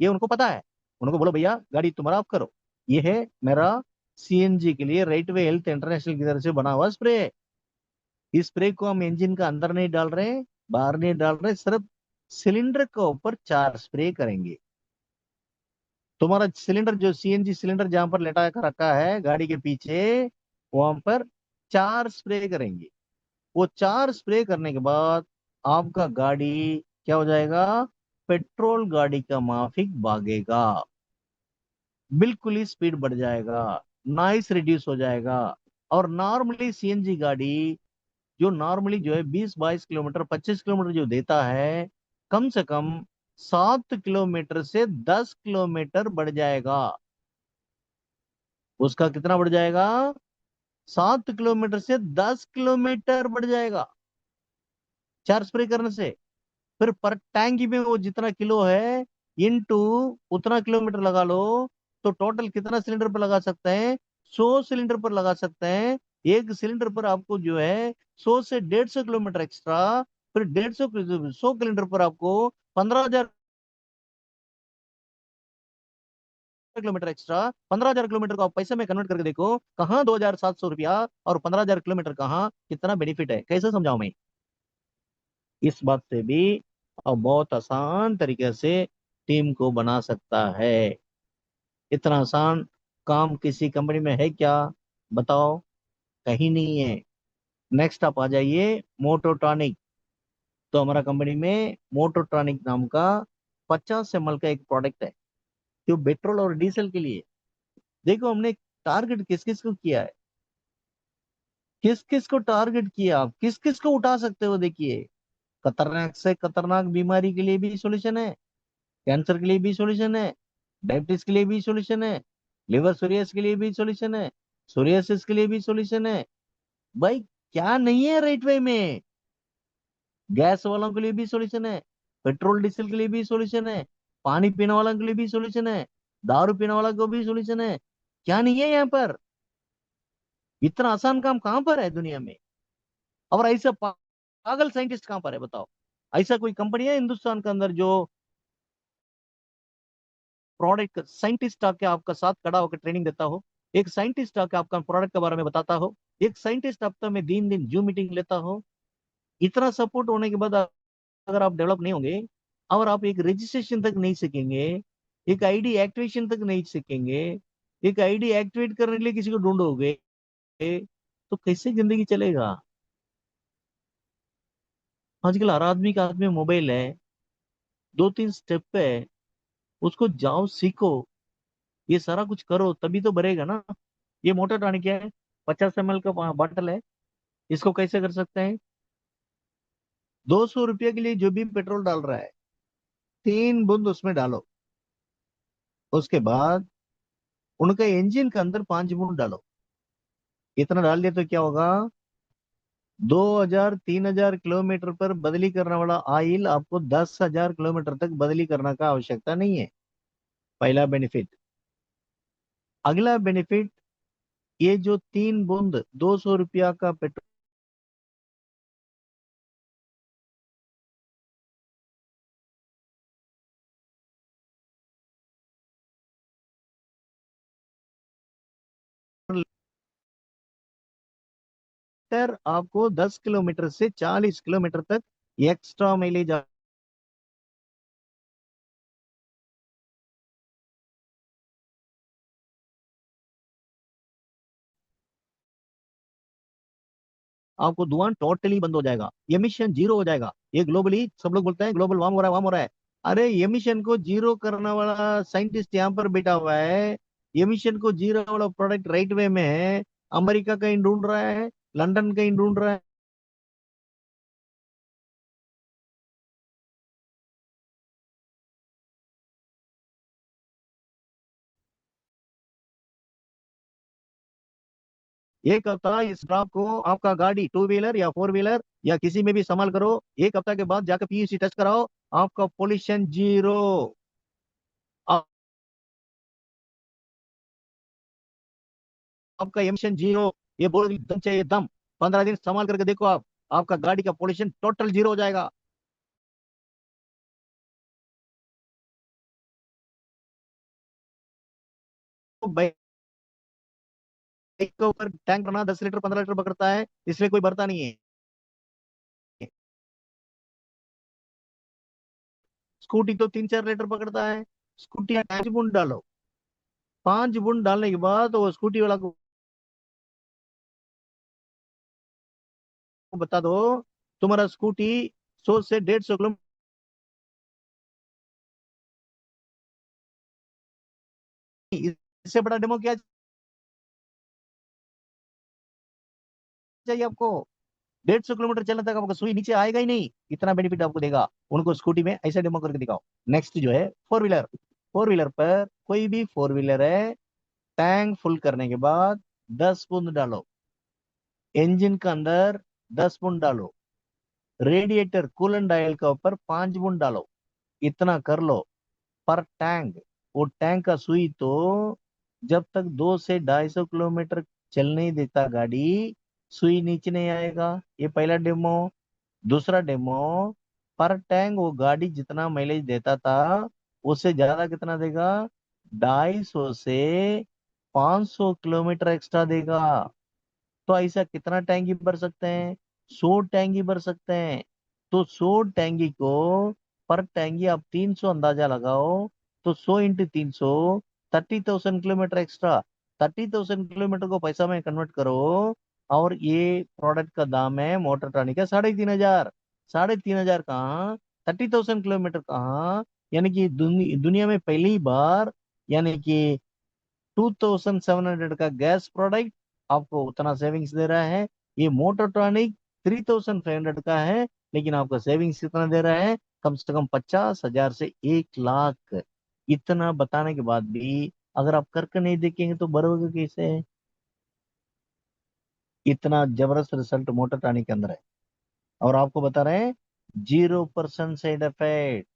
ये उनको पता है। उनको बोलो भैया गाड़ी तुम्हारा आप करो, ये है मेरा सीएनजी के लिए राइट वे हेल्थ इंटरनेशनल की तरफ से बना हुआ स्प्रे है। इस स्प्रे को हम इंजन का अंदर नहीं डाल रहे, बाहर नहीं डाल रहे, सिर्फ सिलेंडर के ऊपर 4 स्प्रे करेंगे। तुम्हारा सिलेंडर जो सीएनजी सिलेंडर जहां पर लेटा कर रखा है गाड़ी के पीछे, वहां पर 4 स्प्रे करेंगे। वो 4 स्प्रे करने के बाद आपका गाड़ी क्या हो जाएगा, पेट्रोल गाड़ी का माफिक भागेगा, बिल्कुल ही स्पीड बढ़ जाएगा, नॉइस रिड्यूस हो जाएगा। और नॉर्मली सीएनजी गाड़ी जो नॉर्मली जो है 20 22 किलोमीटर 25 किलोमीटर जो देता है, कम से कम 7 किलोमीटर से 10 किलोमीटर बढ़ जाएगा। उसका कितना बढ़ जाएगा? 7 किलोमीटर से 10 किलोमीटर बढ़ जाएगा, 4 स्प्रे करने से। फिर पर टैंकी में वो जितना किलो है इनटू उतना किलोमीटर लगा लो, तो टोटल कितना सिलेंडर पर लगा सकते हैं? 100 सिलेंडर पर लगा सकते हैं। एक सिलेंडर पर आपको जो है 100 से 150 किलोमीटर एक्स्ट्रा, फिर 150 100 किलोमीटर पर आपको 15,000 किलोमीटर एक्स्ट्रा। 15,000 किलोमीटर को आप पैसे में कन्वर्ट करके देखो, कहाँ 2,700 रुपया और 15,000 किलोमीटर कहाँ, कितना बेनिफिट है, कैसे समझाऊं मैं? इस बात से भी और बहुत आसान तरीके से टीम को बना सकता है। इतना आसान काम किसी कंपनी में है क्या? बताओ, कहीं नहीं है। नेक्स्ट आप आ जाइए, मोटोट्रॉनिक। तो हमारा कंपनी में मोटोट्रॉनिक नाम का 50 ml का एक प्रोडक्ट है, जो पेट्रोल और डीजल के लिए। देखो हमने टारगेट किस किस को किया है, किस किस को टारगेट किया, आप किस किस को उठा सकते हो। देखिए, खतरनाक से खतरनाक बीमारी के लिए भी सॉल्यूशन है, कैंसर के लिए भी सॉल्यूशन है, डायबिटीज के लिए भी सॉल्यूशन है, लिवर सोरियस के लिए भी सॉल्यूशन है, सोरियासिस के लिए भी सॉल्यूशन है। भाई, क्या नहीं है राइट वे में? गैस वालों के लिए भी सॉल्यूशन है, पेट्रोल डीजल के लिए भी सॉल्यूशन है, पानी पीने वालों के लिए भी सॉल्यूशन है, दारू पीने वालों को भी सॉल्यूशन है। क्या नहीं है यहाँ पर? इतना आसान काम कहाँ पर है दुनिया में? और ऐसा पागल साइंटिस्ट कहाँ पर है, बताओ? ऐसा कोई कंपनी है हिंदुस्तान के अंदर जो प्रोडक्ट साइंटिस्ट आके आपका साथ खड़ा होकर ट्रेनिंग देता हो, एक साइंटिस्ट आके आपका प्रोडक्ट के बारे में बताता हो, एक साइंटिस्ट हफ्ते में 3 दिन जूम मीटिंग लेता हो? इतना सपोर्ट होने के बाद अगर आप डेवलप नहीं होंगे, और आप एक रजिस्ट्रेशन तक नहीं सीखेंगे, एक आईडी एक्टिवेशन तक नहीं सीखेंगे, एक आईडी एक्टिवेट करने के लिए किसी को ढूंढोगे, तो कैसे जिंदगी चलेगा? आजकल हर आदमी का हाथ में मोबाइल है, 2-3 स्टेप पे है, उसको जाओ सीखो, ये सारा कुछ करो तभी तो बढ़ेगा ना। ये मोटर टॉनिक क्या है? 50 ml का बॉटल है। इसको कैसे कर सकते हैं? 200 रुपये के लिए जो भी पेट्रोल डाल रहा है, 3 बूंद उसमें डालो। उसके बाद उनका इंजन के अंदर 5 बूंद डालो। इतना डाल दिया तो क्या होगा? 2,000 3,000 किलोमीटर पर बदली करने वाला ऑयल आपको 10,000 किलोमीटर तक बदली करने का आवश्यकता नहीं है। पहला बेनिफिट। अगला बेनिफिट, ये जो 3 बूंद 200 रुपया का पेट्रोल लीटर आपको 10 किलोमीटर से 40 किलोमीटर तक एक्स्ट्रा माइलेज आपको धुआं टोटली बंद हो जाएगा, एमिशन जीरो हो जाएगा। ये ग्लोबली सब लोग बोलते हैं ग्लोबल वार्म हो रहा है, वार्म हो रहा है। अरे एमिशन को जीरो करने वाला साइंटिस्ट यहाँ पर बैठा हुआ है, एमिशन को जीरो वाला प्रोडक्ट राइट वे में है। अमेरिका कहीं ढूंढ रहा है, लंदन कहीं ढूंढ रहा है। एक हफ्ता इस ड्रॉप को आपका गाड़ी 2 व्हीलर या 4 व्हीलर या किसी में भी इस्तेमाल करो, एक हफ्ता के बाद जाकर पीयूसी टेस्ट कराओ, आपका पोल्यूशन जीरो। आपका एमिशन जीरो। ये बोल दम चाहिए दम। 15 दिन इस्तेमाल करके देखो आप, आपका गाड़ी का पोल्यूशन टोटल जीरो हो जाएगा। तो बाइक के ऊपर टैंक भरना 10 लीटर 15 लीटर पकड़ता है, इसलिए कोई भरता नहीं है। स्कूटी तो 3-4 लीटर पकड़ता है। स्कूटी में 5 बूंद डालो, 5 बूंद डालने के बाद वो स्कूटी वाला को बता दो, तुम्हारा स्कूटी 100 से 150 किलोमीटर। इससे बड़ा डेमो क्या चाहिए आपको? 150 किलोमीटर चलने तक आपका सुई नीचे आएगा ही नहीं, इतना बेनिफिट आपको देगा। उनको स्कूटी में ऐसा डेमो करके दिखाओ। नेक्स्ट जो है फोर व्हीलर। फोर व्हीलर पर कोई भी फोर व्हीलर है, टैंक फुल करने के बाद 10 बूंद डालो, इंजन के अंदर 10 बूंद डालो, रेडिएटर कूलेंट डायल के ऊपर 5 बूंद डालो, इतना कर लो पर टैंक। वो टैंक का सुई तो जब तक 200 से 250 किलोमीटर चल नहीं देता गाड़ी, सुई नीचे नहीं आएगा। ये पहला डेमो। दूसरा डेमो, पर टैंक वो गाड़ी जितना माइलेज देता था उससे ज्यादा कितना देगा, 250 से 500 किलोमीटर एक्स्ट्रा देगा। तो ऐसा कितना टैंकी भर सकते हैं, 100 टैंकी भर सकते हैं। तो 100 टैंकी को, पर टैंकी आप 300 अंदाजा लगाओ, तो 100 × 300, 30,000 किलोमीटर एक्स्ट्रा। 30,000 किलोमीटर को पैसा में कन्वर्ट करो, और ये प्रोडक्ट का दाम है मोटर ट्रानिक का 3,500। 3,500 कहाँ, 30,000 किलोमीटर कहाँ। यानी कि दुनिया में पहली बार, यानी कि 2,700 का गैस प्रोडक्ट आपको उतना सेविंग्स दे रहा है। ये मोटोट्रॉनिक 3,500 का है, लेकिन आपका सेविंग्स कितना दे रहा है, कम से कम 50,000 से 1 लाख। इतना बताने के बाद भी अगर आप करके नहीं देखेंगे तो बरोगे कैसे। इतना जबरदस्त रिजल्ट मोटोट्रॉनिक के अंदर है, और आपको बता रहे हैं 0% साइड इफेक्ट।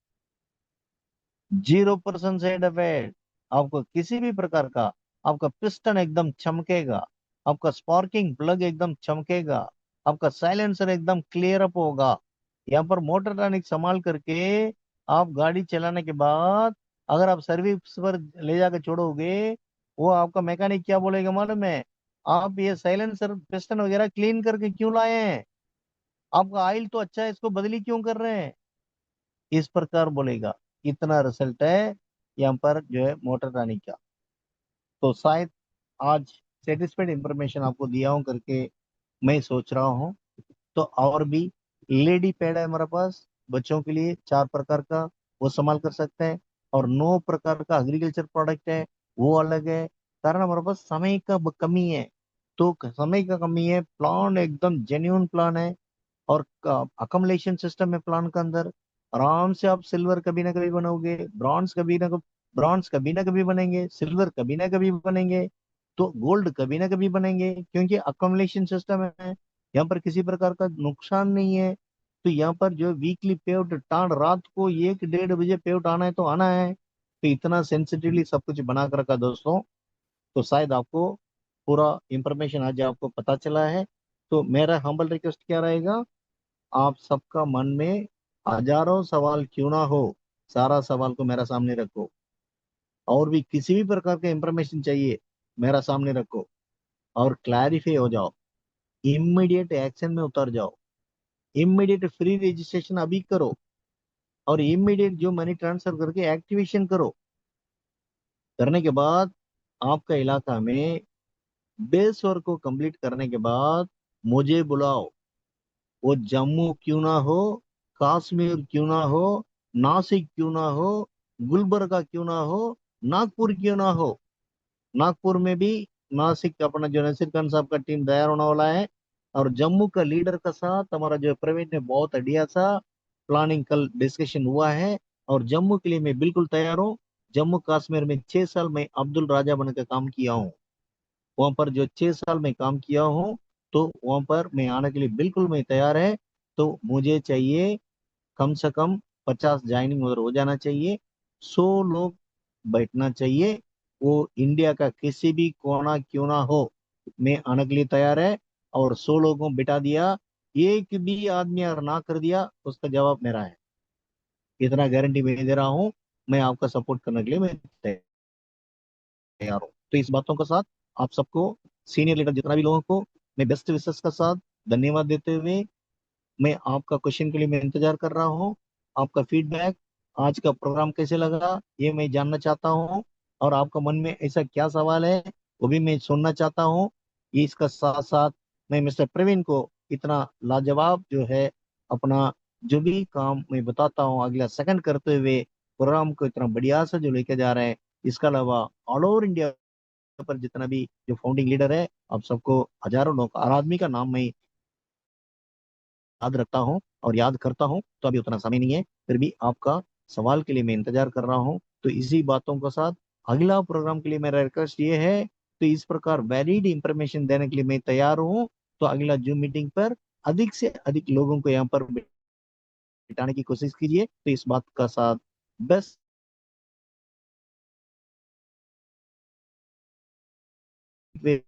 0% side effect. आपको किसी भी प्रकार का, आपका पिस्टन एकदम चमकेगा, आपका स्पार्किंग प्लग एकदम चमकेगा, आपका साइलेंसर एकदम क्लियर अप होगा। यहाँ पर मोटर टॉनिक संभाल करके आप गाड़ी चलाने के बाद अगर आप सर्विस पर ले जाकर छोड़ोगे, वो आपका मैकेनिक क्या बोलेगा मालूम है, आप ये साइलेंसर पिस्टन वगैरह क्लीन करके क्यों लाए हैं, आपका ऑयल तो अच्छा है, इसको बदली क्यों कर रहे हैं, इस प्रकार बोलेगा। इतना रिजल्ट है यहाँ पर जो है मोटर रानी का। तो शायद आज सेटिस्फाइड इंफॉर्मेशन आपको दिया हूं करके मैं सोच रहा हूँ। तो और भी लेडी पैड है हमारे पास बच्चों के लिए 4 प्रकार का, वो इस्तेमाल कर सकते हैं। और 9 प्रकार का एग्रीकल्चर प्रोडक्ट है, वो अलग है। कारण हमारे पास समय का कमी है। तो समय का कमी है, प्लान एकदम जेन्यून प्लान है, और अकोमोडेशन सिस्टम है प्लान के अंदर। आराम से आप सिल्वर कभी ना कभी बनोगे, ब्रॉन्ज कभी ना कभी बनेंगे, सिल्वर कभी ना कभी बनेंगे, तो गोल्ड कभी ना कभी बनेंगे, क्योंकि अकोमोडेशन सिस्टम है। यहाँ पर किसी प्रकार का नुकसान नहीं है। तो यहाँ पर जो वीकली पेआउट टाण रात को 1-1:30 बजे पेआउट आना है तो आना है। तो इतना सेंसिटिवली सब कुछ बना कर रखा दोस्तों। तो शायद आपको पूरा इंफॉर्मेशन आज आपको पता चला है। तो मेरा हम्बल रिक्वेस्ट क्या रहेगा, आप सबका मन में हजारों सवाल क्यों ना हो, सारा सवाल को मेरा सामने रखो, और भी किसी भी प्रकार का इंफॉर्मेशन चाहिए मेरा सामने रखो, और क्लैरिफाई हो जाओ, इमीडिएट एक्शन में उतर जाओ, इमीडिएट फ्री रजिस्ट्रेशन अभी करो, और इमीडिएट जो मनी ट्रांसफर करके एक्टिवेशन करो। करने के बाद आपका इलाका में बेस वर्क को कंप्लीट करने के बाद मुझे बुलाओ। वो जम्मू क्यों ना हो, कश्मीर क्यों ना हो, नासिक क्यों ना हो, गुलबर्गा क्यों ना हो, नागपुर क्यों ना हो। नागपुर में भी नासिक अपना जो नसीर खान साहब का टीम तैयार होने वाला है, और जम्मू का लीडर का साथ हमारा जो प्रवीण ने बहुत बढ़िया सा प्लानिंग कल डिस्कशन हुआ है। और जम्मू के लिए मैं बिल्कुल तैयार हूँ। जम्मू कश्मीर में 6 साल मैं अब्दुल राजा बनकर काम किया हूँ। वहां पर जो 6 साल में काम किया हूँ, तो वहां पर मैं आने के लिए बिल्कुल मैं तैयार है। तो मुझे चाहिए कम से कम 50 ज्वाइनिंग उधर हो जाना चाहिए, 100 लोग बैठना चाहिए। वो इंडिया का किसी भी कोना क्यों ना हो, मैं आने के लिए तैयार है। और 100 लोगों को बिठा दिया, एक भी आदमी अगर ना कर दिया उसका जवाब मेरा है, इतना गारंटी मैं दे रहा हूँ। मैं आपका सपोर्ट करने के लिए मैं तैयार हूँ। तो इस बातों के साथ आप सबको, सीनियर लीडर जितना भी लोगों को, मैं बेस्ट विशेष का साथ धन्यवाद देते हुए, मैं आपका क्वेश्चन के लिए मैं इंतजार कर रहा हूँ। आपका फीडबैक, आज का प्रोग्राम कैसे लगा ये मैं जानना चाहता हूँ, और आपका मन में ऐसा क्या सवाल है वो भी मैं सुनना चाहता हूँ। ये इसका साथ साथ मैं मिस्टर प्रवीण को इतना लाजवाब जो है अपना जो भी काम मैं बताता हूँ अगला सेकंड करते हुए प्रोग्राम को इतना बढ़िया से जो लेके जा रहे हैं। इसके अलावा ऑल ओवर इंडिया पर जितना भी जो फाउंडिंग लीडर है, आप सबको हजारों लोग हर आदमी का नाम मैं याद रखता हूँ और याद करता हूँ, तो अभी उतना समय नहीं है, फिर भी आपका सवाल के लिए मैं इंतजार कर रहा हूँ। तो इसी बातों के साथ अगला प्रोग्राम के लिए मेरा रिक्वेस्ट ये है, तो इस प्रकार वैलिड इंफॉर्मेशन देने के लिए मैं तैयार हूँ। तो अगला जूम मीटिंग पर अधिक से अधिक लोगों को यहाँ पर बिठाने की कोशिश कीजिए। तो इस बात का साथ बस वे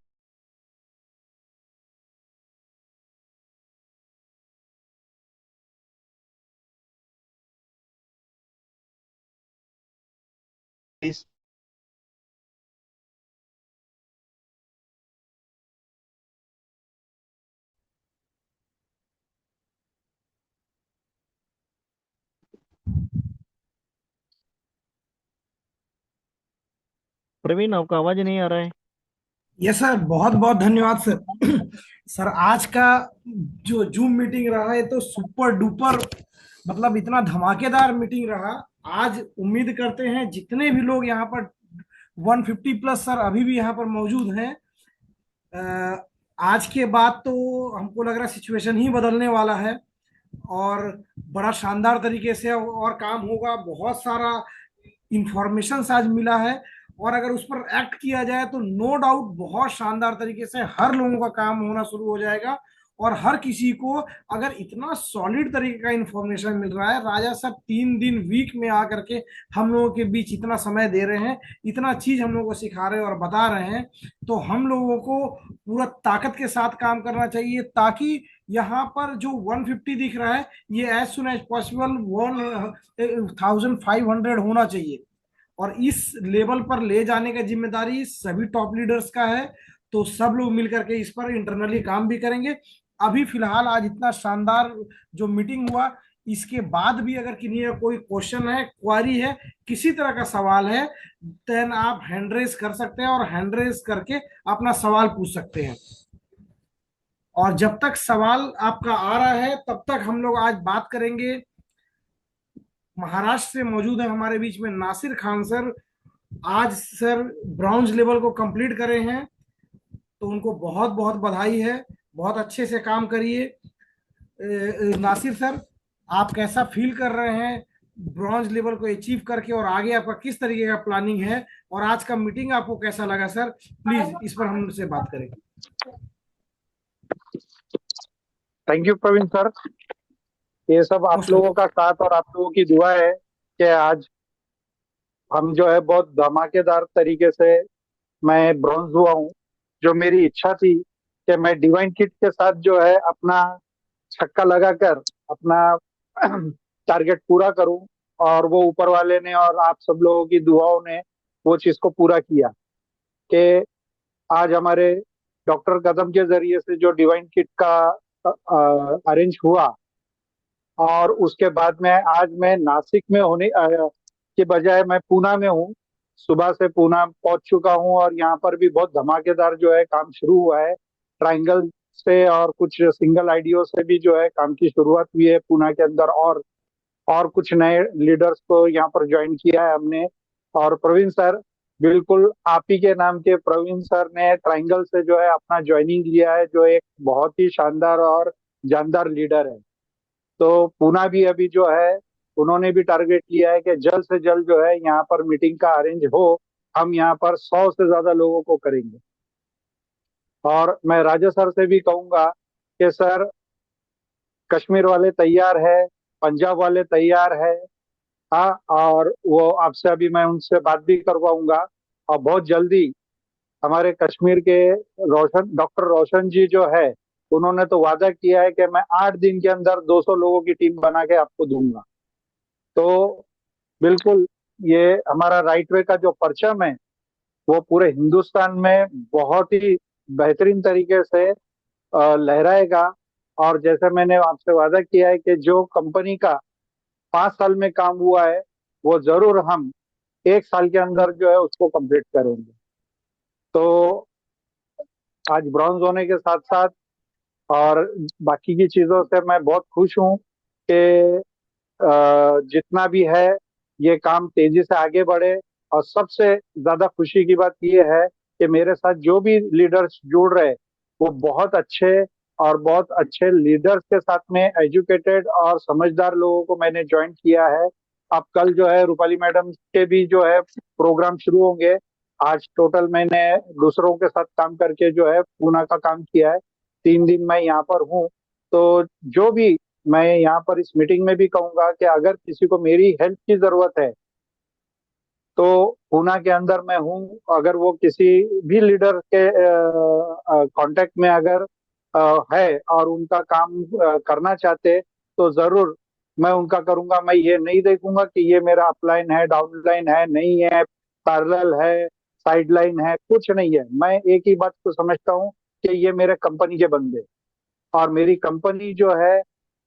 इस प्रवीण, आपका आवाज नहीं आ रहा है। यस सर, बहुत बहुत धन्यवाद सर। सर आज का जो जूम मीटिंग रहा है तो सुपर डुपर, मतलब इतना धमाकेदार मीटिंग रहा। आज उम्मीद करते हैं जितने भी लोग यहाँ पर 150 प्लस सर अभी भी यहाँ पर मौजूद हैं, आज के बाद तो हमको लग रहा है सिचुएशन ही बदलने वाला है और बड़ा शानदार तरीके से और काम होगा। बहुत सारा इंफॉर्मेशन आज मिला है और अगर उस पर एक्ट किया जाए तो नो डाउट बहुत शानदार तरीके से हर लोगों का काम होना शुरू हो जाएगा। और हर किसी को अगर इतना सॉलिड तरीके का इंफॉर्मेशन मिल रहा है, राजा साहब 3 दिन वीक में आकर के हम लोगों के बीच इतना समय दे रहे हैं, इतना चीज हम लोगों को सिखा रहे हैं और बता रहे हैं, तो हम लोगों को पूरा ताकत के साथ काम करना चाहिए ताकि यहाँ पर जो 150 दिख रहा है ये एज सुन एज पॉसिबल 1500 होना चाहिए। और इस लेवल पर ले जाने का जिम्मेदारी सभी टॉप लीडर्स का है। तो सब लोग मिलकर के इस पर इंटरनली काम भी करेंगे। अभी फिलहाल आज इतना शानदार जो मीटिंग हुआ, इसके बाद भी अगर किन्हीं का कोई क्वेश्चन है, क्वारी है, किसी तरह का सवाल है, देन आप हैंड रेस कर सकते हैं और हैंड रेस करके अपना सवाल पूछ सकते हैं। और जब तक सवाल आपका आ रहा है तब तक हम लोग आज बात करेंगे। महाराष्ट्र से मौजूद है हमारे बीच में नासिर खान सर। आज सर ब्रॉन्ज लेवल को कंप्लीट करे हैं, तो उनको बहुत बहुत बधाई है। बहुत अच्छे से काम करिए। नासिर सर, आप कैसा फील कर रहे हैं ब्रॉन्ज लेवल को अचीव करके, और आगे आपका किस तरीके का प्लानिंग है, और आज का मीटिंग आपको कैसा लगा सर? प्लीज इस पर हमसे बात करें। Thank you Praveen sir. ये सब आप मोस्ट लोगों का साथ और आप लोगों की दुआ है कि आज हम जो है बहुत धमाकेदार तरीके से मैं ब्रॉन्ज हुआ हूँ। जो मेरी इच्छा थी कि मैं डिवाइन किट के साथ जो है अपना छक्का लगाकर अपना टारगेट पूरा करूं, और वो ऊपर वाले ने और आप सब लोगों की दुआओं ने वो चीज को पूरा किया कि आज हमारे डॉक्टर कदम के जरिए से जो डिवाइन किट का अरेंज हुआ, और उसके बाद में आज मैं नासिक में होने के बजाय मैं पूना में हूँ। सुबह से पूना पहुंच चुका हूँ और यहाँ पर भी बहुत धमाकेदार जो है काम शुरू हुआ है। ट्रायंगल से और कुछ सिंगल आईडियो से भी जो है काम की शुरुआत हुई है पूना के अंदर, और कुछ नए लीडर्स को यहाँ पर ज्वाइन किया है हमने। और प्रवीण सर, बिल्कुल आप ही के नाम के प्रवीण सर ने ट्रायंगल से जो है अपना ज्वाइनिंग लिया है, जो एक बहुत ही शानदार और जानदार लीडर है। तो पूना भी अभी जो है उन्होंने भी टारगेट लिया है कि जल्द से जल्द जो है यहाँ पर मीटिंग का अरेंज हो। हम यहाँ पर 100 से ज्यादा लोगों को करेंगे। और मैं राजा सर से भी कहूंगा कि सर, कश्मीर वाले तैयार है, पंजाब वाले तैयार है। हाँ, और वो आपसे अभी मैं उनसे बात भी करवाऊंगा। और बहुत जल्दी हमारे कश्मीर के रोशन, डॉक्टर रोशन जी जो है, उन्होंने तो वादा किया है कि मैं 8 दिन के अंदर 200 लोगों की टीम बना के आपको दूंगा। तो बिल्कुल ये हमारा राइट वे का जो परचम है वो पूरे हिंदुस्तान में बहुत ही बेहतरीन तरीके से लहराएगा। और जैसे मैंने आपसे वादा किया है कि जो कंपनी का 5 साल में काम हुआ है वो जरूर हम 1 साल के अंदर जो है उसको कंप्लीट करेंगे। तो आज ब्रॉन्ज होने के साथ साथ और बाकी की चीजों से मैं बहुत खुश हूँ कि जितना भी है ये काम तेजी से आगे बढ़े। और सबसे ज्यादा खुशी की बात ये है कि मेरे साथ जो भी लीडर्स जुड़ रहे वो बहुत अच्छे और बहुत अच्छे लीडर्स के साथ में एजुकेटेड और समझदार लोगों को मैंने ज्वाइन किया है। अब कल जो है रूपाली मैडम के भी जो है प्रोग्राम शुरू होंगे। आज टोटल मैंने दूसरों के साथ काम करके जो है पूना का काम किया है। 3 दिन मैं यहाँ पर हूँ। तो जो भी मैं यहाँ पर इस मीटिंग में भी कहूंगा कि अगर किसी को मेरी हेल्प की जरूरत है तो पूना के अंदर मैं हूँ। अगर वो किसी भी लीडर के कांटेक्ट में अगर है और उनका काम करना चाहते तो जरूर मैं उनका करूंगा। मैं ये नहीं देखूंगा कि ये मेरा अपलाइन है, डाउनलाइन है, नहीं है, पैरेलल है, साइड लाइन है, कुछ नहीं है। मैं एक ही बात को समझता हूँ कि ये मेरे कंपनी के बंदे और मेरी कंपनी जो है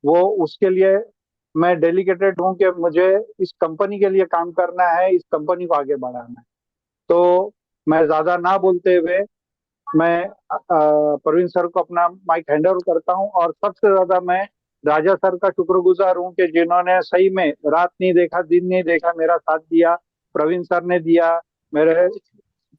वो उसके लिए मैं डेडिकेटेड हूँ कि मुझे इस कंपनी के लिए काम करना है, इस कंपनी को आगे बढ़ाना है। तो मैं ज्यादा ना बोलते हुए मैं प्रवीण सर को अपना माइक हैंड ओवर करता हूँ। और सबसे ज्यादा मैं राजा सर का शुक्रगुजार हूँ कि जिन्होंने सही में रात नहीं देखा, दिन नहीं देखा, मेरा साथ दिया। प्रवीण सर ने दिया, मेरे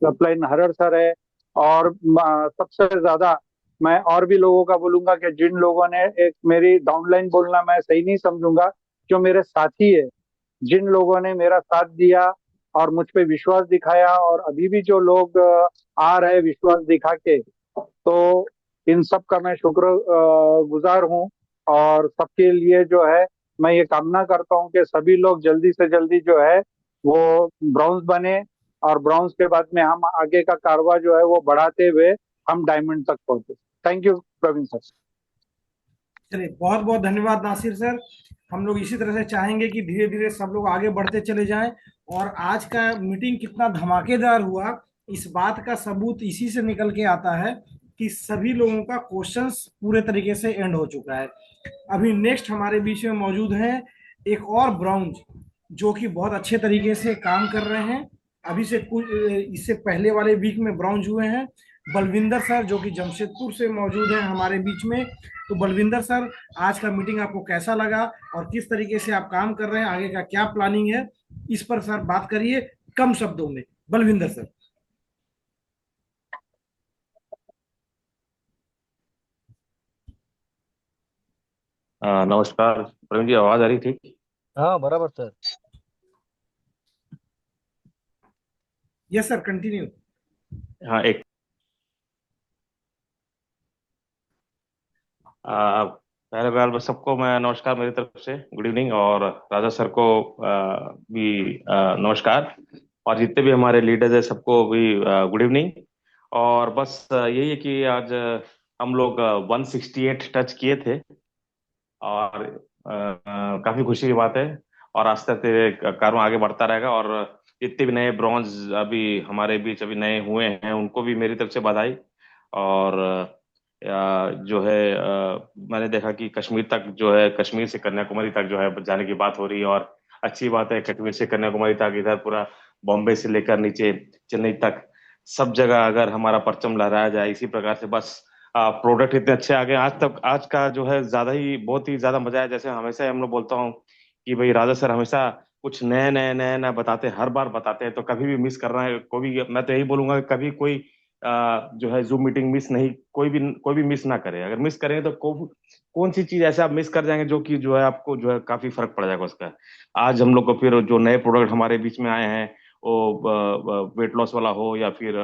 अपलाइन हरर सर है। और सबसे ज्यादा मैं और भी लोगों का बोलूंगा कि जिन लोगों ने, एक मेरी डाउनलाइन बोलना मैं सही नहीं समझूंगा, जो मेरे साथी है, जिन लोगों ने मेरा साथ दिया और मुझ पे विश्वास दिखाया और अभी भी जो लोग आ रहे विश्वास दिखा के, तो इन सब का मैं शुक्र गुजार हूँ। और सबके लिए जो है मैं ये कामना करता हूँ कि सभी लोग जल्दी से जल्दी जो है वो ब्रॉन्ज बने और ब्रॉन्ज के बाद में हम आगे का कारवा जो है वो बढ़ाते हुए हम डायमंड तक पहुंचे। Thank you Praveen sir. चलिए, बहुत बहुत धन्यवाद नासिर सर। हम लोग इसी तरह से चाहेंगे कि धीरे धीरे सब लोग आगे बढ़ते चले जाएं। और आज का मीटिंग कितना धमाकेदार हुआ, इस बात का सबूत इसी से निकल के आता है कि सभी लोगों का क्वेश्चंस पूरे तरीके से एंड हो चुका है। अभी नेक्स्ट हमारे बीच में मौजूद हैं एक और ब्राउन्ज, जो कि बहुत अच्छे तरीके से काम कर रहे हैं। अभी से कुछ इससे पहले वाले वीक में ब्राउन्ज हुए हैं बलविंदर सर, जो कि जमशेदपुर से मौजूद हैं हमारे बीच में। तो बलविंदर सर, आज का मीटिंग आपको कैसा लगा और किस तरीके से आप काम कर रहे हैं, आगे का क्या प्लानिंग है, इस पर सर बात करिए कम शब्दों में। बलविंदर सर। नमस्कार प्रवीण जी, आवाज आ रही ठीक? हाँ बराबर सर। Yes sir, continue. हाँ, एक पहले बार बस सबको मैं नमस्कार मेरी तरफ से, गुड इवनिंग। और राजा सर को भी नमस्कार। और जितने भी हमारे लीडर्स हैं सबको भी गुड इवनिंग। और बस यही है कि आज हम लोग 168 टच किए थे। और काफी खुशी की बात है। और आस्ते आस्ते कारवां आगे बढ़ता रहेगा। और जितने भी नए ब्रॉन्ज अभी हमारे बीच अभी नए हुए हैं उनको भी मेरी तरफ से बधाई। और जो है मैंने देखा कि कश्मीर तक जो है, कश्मीर से कन्याकुमारी तक जो है जाने की बात हो रही है। और अच्छी बात है, कश्मीर से कन्याकुमारी तक, इधर पूरा बॉम्बे से लेकर नीचे चेन्नई तक सब जगह अगर हमारा परचम लहराया जाए इसी प्रकार से, बस प्रोडक्ट इतने अच्छे आ गए आज तक। आज का जो है ज्यादा ही, बहुत ही ज्यादा मजा है। जैसे हमेशा ही हम लोग बोलता हूँ कि भाई राजा सर हमेशा कुछ नए नए नए नए बताते हैं, हर बार बताते हैं। तो कभी भी मिस कर रहा है कोई भी, मैं तो यही बोलूंगा कि कभी कोई जो है जूम मीटिंग मिस नहीं, कोई भी मिस ना करे। अगर मिस करेंगे तो कौन सी चीज ऐसे आप मिस कर जाएंगे जो कि जो है आपको जो है काफी फर्क पड़ जाएगा उसका। आज हम लोग को फिर जो नए प्रोडक्ट हमारे बीच में आए हैं, वो वेट लॉस वाला हो या फिर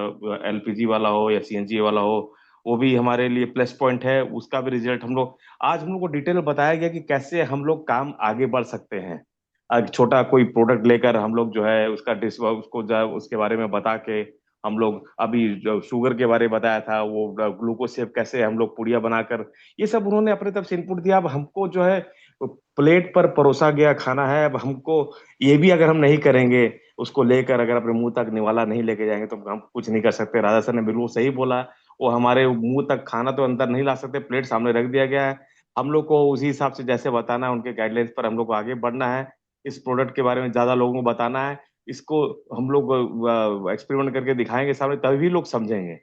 एलपीजी वाला हो या सीएनजी वाला हो, वो भी हमारे लिए प्लस पॉइंट है। उसका भी रिजल्ट हम लोग, आज हम लोग को डिटेल में बताया गया कि कैसे हम लोग काम आगे बढ़ सकते हैं। आज छोटा कोई प्रोडक्ट लेकर हम लोग जो है उसका डिस उसको जो है उसके बारे में बता के, हम लोग अभी जो शुगर के बारे में बताया था, वो ग्लूकोज से कैसे हम लोग पुड़िया बनाकर, ये सब उन्होंने अपने तरफ से इनपुट दिया। अब हमको जो है प्लेट पर परोसा गया खाना है। अब हमको ये भी अगर हम नहीं करेंगे, उसको लेकर अगर अपने मुंह तक निवाला नहीं लेके जाएंगे तो हम कुछ नहीं कर सकते। राजा सर ने बिल्कुल सही बोला। वो हमारे मुंह तक खाना तो अंदर नहीं ला सकते, प्लेट सामने रख दिया गया है। हम लोग को उसी हिसाब से जैसे बताना है, उनके गाइडलाइंस पर हम लोग को आगे बढ़ना है। इस प्रोडक्ट के बारे में ज्यादा लोगों को बताना है। इसको हम लोग एक्सपेरिमेंट करके दिखाएंगे सामने, तभी लोग समझेंगे।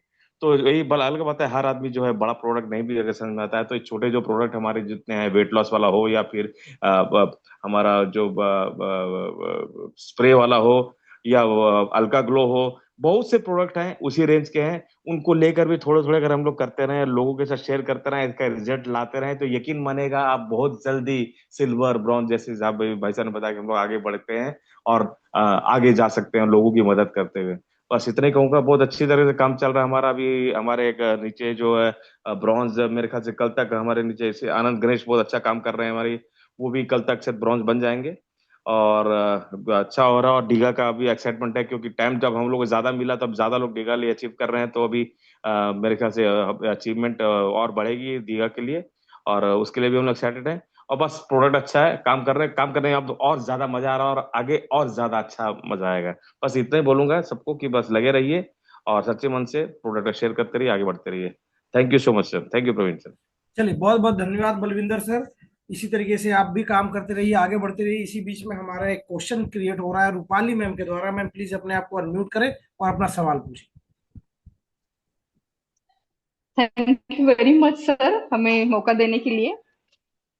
तो यही बड़ा अलग बात है, हर आदमी जो है बड़ा प्रोडक्ट नहीं भी अगर समझ में आता है तो ये छोटे जो प्रोडक्ट हमारे जितने हैं, वेट लॉस वाला हो या फिर हमारा जो स्प्रे वाला हो या अल्का ग्लो हो, बहुत से प्रोडक्ट हैं उसी रेंज के हैं, उनको लेकर भी थोड़े थोड़े अगर हम लोग करते रहें, लोगों के साथ शेयर करते रहें, इसका रिजल्ट लाते रहें, तो यकीन मानेगा आप बहुत जल्दी सिल्वर ब्रॉन्ज, जैसे साहब भाई साहब ने बताया कि हम लोग आगे बढ़ते हैं और आगे जा सकते हैं लोगों की मदद करते हुए। बस इतना ही कहूंगा, बहुत अच्छी तरह से काम चल रहा है हमारा अभी। हमारे एक नीचे जो है ब्रॉन्ज, मेरे ख्याल से कल तक हमारे नीचे से आनंद गणेश बहुत अच्छा काम कर रहे हैं हमारी, वो भी कल तक से ब्रॉन्ज बन जाएंगे। और अच्छा हो रहा है। और डीगा का भी एक्साइटमेंट है, क्योंकि टाइम जब हम लोग को ज्यादा मिला तब ज्यादा लोग डीगा लिए अचीव कर रहे हैं, तो अभी मेरे ख्याल से अचीवमेंट और बढ़ेगी डीगा के लिए, और उसके लिए भी हम लोग एक्साइटेड हैं। और बस प्रोडक्ट अच्छा है, काम कर रहे हैं, काम करने में अब तो और ज्यादा मजा आ रहा है, और आगे और ज्यादा अच्छा मजा आएगा। बस इतना ही बोलूंगा सबको कि बस लगे रहिए और सच्चे मन से प्रोडक्ट शेयर करते रहिए, आगे बढ़ते रहिए। Thank you so much sir, thank you Praveen sir. चलिए, बहुत बहुत धन्यवाद बलविंदर सर। इसी तरीके से आप भी काम करते रहिए, आगे बढ़ते रहिए। इसी बीच में हमारा एक क्वेश्चन क्रिएट हो रहा है रूपाली मैम के द्वारा। मैम प्लीज अपने आप को अनम्यूट करें और अपना सवाल पूछें। Thank you very much sir, हमें मौका देने के लिए।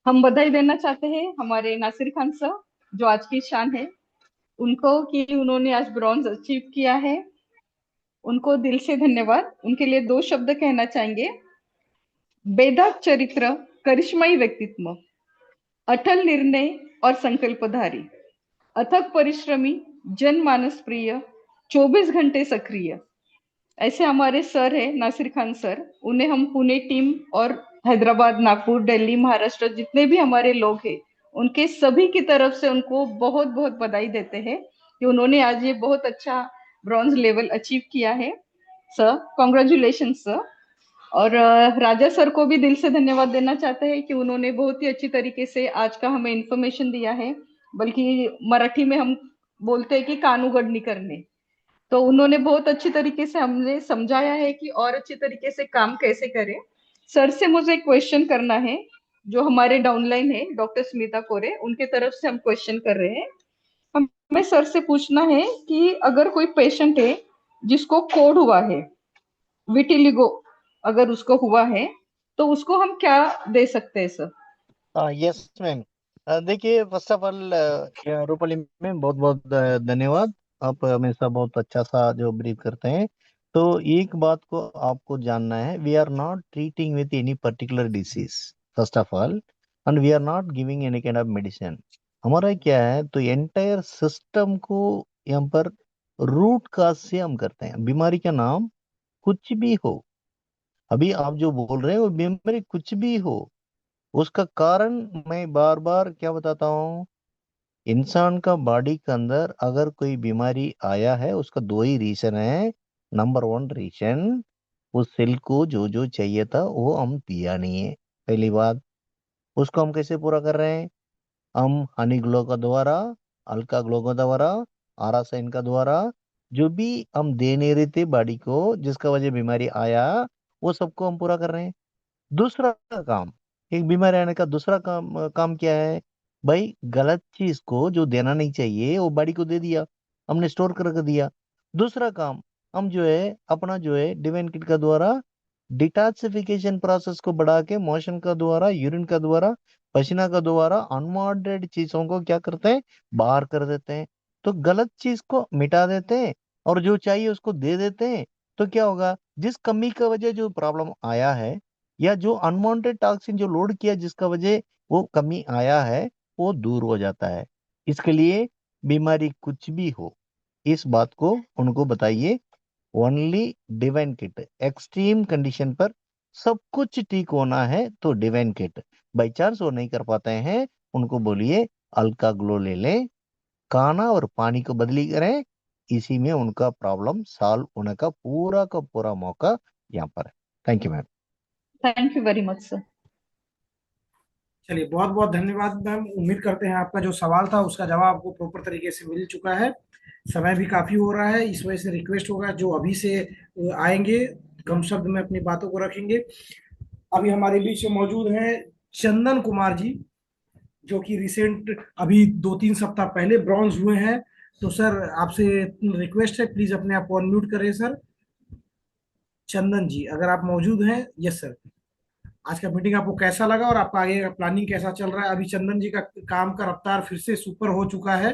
हम बधाई देना चाहते हैं हमारे नासिर खान सर, जो आज की शान है उनको, कि उन्होंने आज ब्रॉन्ज अचीव किया है। उनको दिल से धन्यवाद। उनके लिए दो शब्द कहना चाहेंगे। बेदाग चरित्र, करिश्माई व्यक्तित्व, अटल निर्णय और संकल्पधारी, अथक परिश्रमी, जनमानस प्रिय, 24 घंटे सक्रिय। ऐसे हमारे सर है नासिर खान सर। उन्हें हम पुणे टीम और हैदराबाद, नागपुर, दिल्ली, महाराष्ट्र जितने भी हमारे लोग हैं, उनके सभी की तरफ से उनको बहुत बहुत बधाई देते हैं कि उन्होंने आज ये बहुत अच्छा ब्रॉन्ज लेवल अचीव किया है। Sir congratulation sir. और राजा सर को भी दिल से धन्यवाद देना चाहते हैं कि उन्होंने बहुत ही अच्छी तरीके से आज का हमें इंफॉर्मेशन दिया है। बल्कि मराठी में हम बोलते हैं कि कानूगडनी करने, तो उन्होंने बहुत अच्छी तरीके से हमने समझाया है कि और अच्छी तरीके से काम कैसे करें। सर से मुझे क्वेश्चन करना है, जो हमारे डाउनलाइन है डॉक्टर स्मिता कोरे, उनके तरफ से हम क्वेश्चन कर रहे हैं। हमें सर से पूछना है कि अगर कोई पेशेंट है जिसको कोड हुआ है, विटिलिगो अगर उसको हुआ है, तो उसको हम क्या दे सकते हैं सर? Yes ma'am. देखिए, first of all Rupali ma'am, बहुत बहुत धन्यवाद। आप हमेशा बहुत अच्छा सा जो ब्रीफ करते हैं। तो एक बात को आपको जानना है, we are not treating with any particular disease first of all, and we are not giving any kind of medicine. हमारा क्या है, तो एंटायर सिस्टम को यहाँ पर रूट काज से हम करते हैं। बीमारी का नाम कुछ भी हो, अभी आप जो बोल रहे हैं वो बीमारी कुछ भी हो, उसका कारण मैं बार बार क्या बताता हूँ। इंसान का बॉडी के अंदर अगर कोई बीमारी आया है, उसका दो ही रीजन है। नंबर वन रीजन, उस सेल को जो जो चाहिए था वो हम दिया नहीं है, पहली बात। उसको हम कैसे पूरा कर रहे हैं? हम हनी ग्लो का द्वारा, अल्का ग्लो का द्वारा, आरासाइन का द्वारा, जो भी हम दे नहीं रहे थे बॉडी को, जिसका वजह बीमारी आया, वो सबको हम पूरा कर रहे हैं। दूसरा काम, एक बीमारी आने का दूसरा काम काम क्या है? भाई, गलत चीज को जो देना नहीं चाहिए वो बॉडी को दे दिया, हमने स्टोर करके दिया। दूसरा काम, हम जो है अपना जो है डिवाइन किट का द्वारा डिटॉक्सिफिकेशन प्रोसेस को बढ़ा के मोशन का द्वारा, यूरिन का द्वारा, पसीना का द्वारा अनवांटेड चीजों को क्या करते हैं? बाहर कर देते हैं। तो गलत चीज को मिटा देते हैं और जो चाहिए उसको दे देते हैं। तो क्या होगा? जिस कमी का वजह जो प्रॉब्लम आया है, या जो अनवांटेड टॉक्सिन जो लोड किया जिसका वजह वो कमी आया है, वो दूर हो जाता है। इसके लिए बीमारी कुछ भी हो, इस बात को उनको बताइए। Only divine kit, extreme condition पर सब कुछ ठीक होना है तो डिवाइन किट। बाई चांस वो नहीं कर पाते हैं, उनको बोलिए अल्का ग्लो ले लें, खाना और पानी को बदली करें। इसी में उनका प्रॉब्लम सॉल्व होने का पूरा मौका यहाँ पर है। Thank you ma'am. Thank you very much sir. चलिए, बहुत बहुत धन्यवाद मैम। उम्मीद करते हैं आपका जो सवाल था उसका जवाब आपको प्रॉपर तरीके से मिल चुका है। समय भी काफी हो रहा है, इस वजह से रिक्वेस्ट होगा जो अभी से आएंगे कम शब्द में अपनी बातों को रखेंगे। अभी हमारे बीच में मौजूद हैं चंदन कुमार जी, जो कि रिसेंट अभी 2-3 सप्ताह पहले ब्रॉन्ज हुए हैं। तो सर, आपसे रिक्वेस्ट है, प्लीज अपने आप को अनम्यूट करें सर। चंदन जी, अगर आप मौजूद हैं। Yes sir. आज का मीटिंग आपको कैसा लगा और आपका आगे का प्लानिंग कैसा चल रहा है? अभी चंदन जी का काम का रफ्तार फिर से सुपर हो चुका है,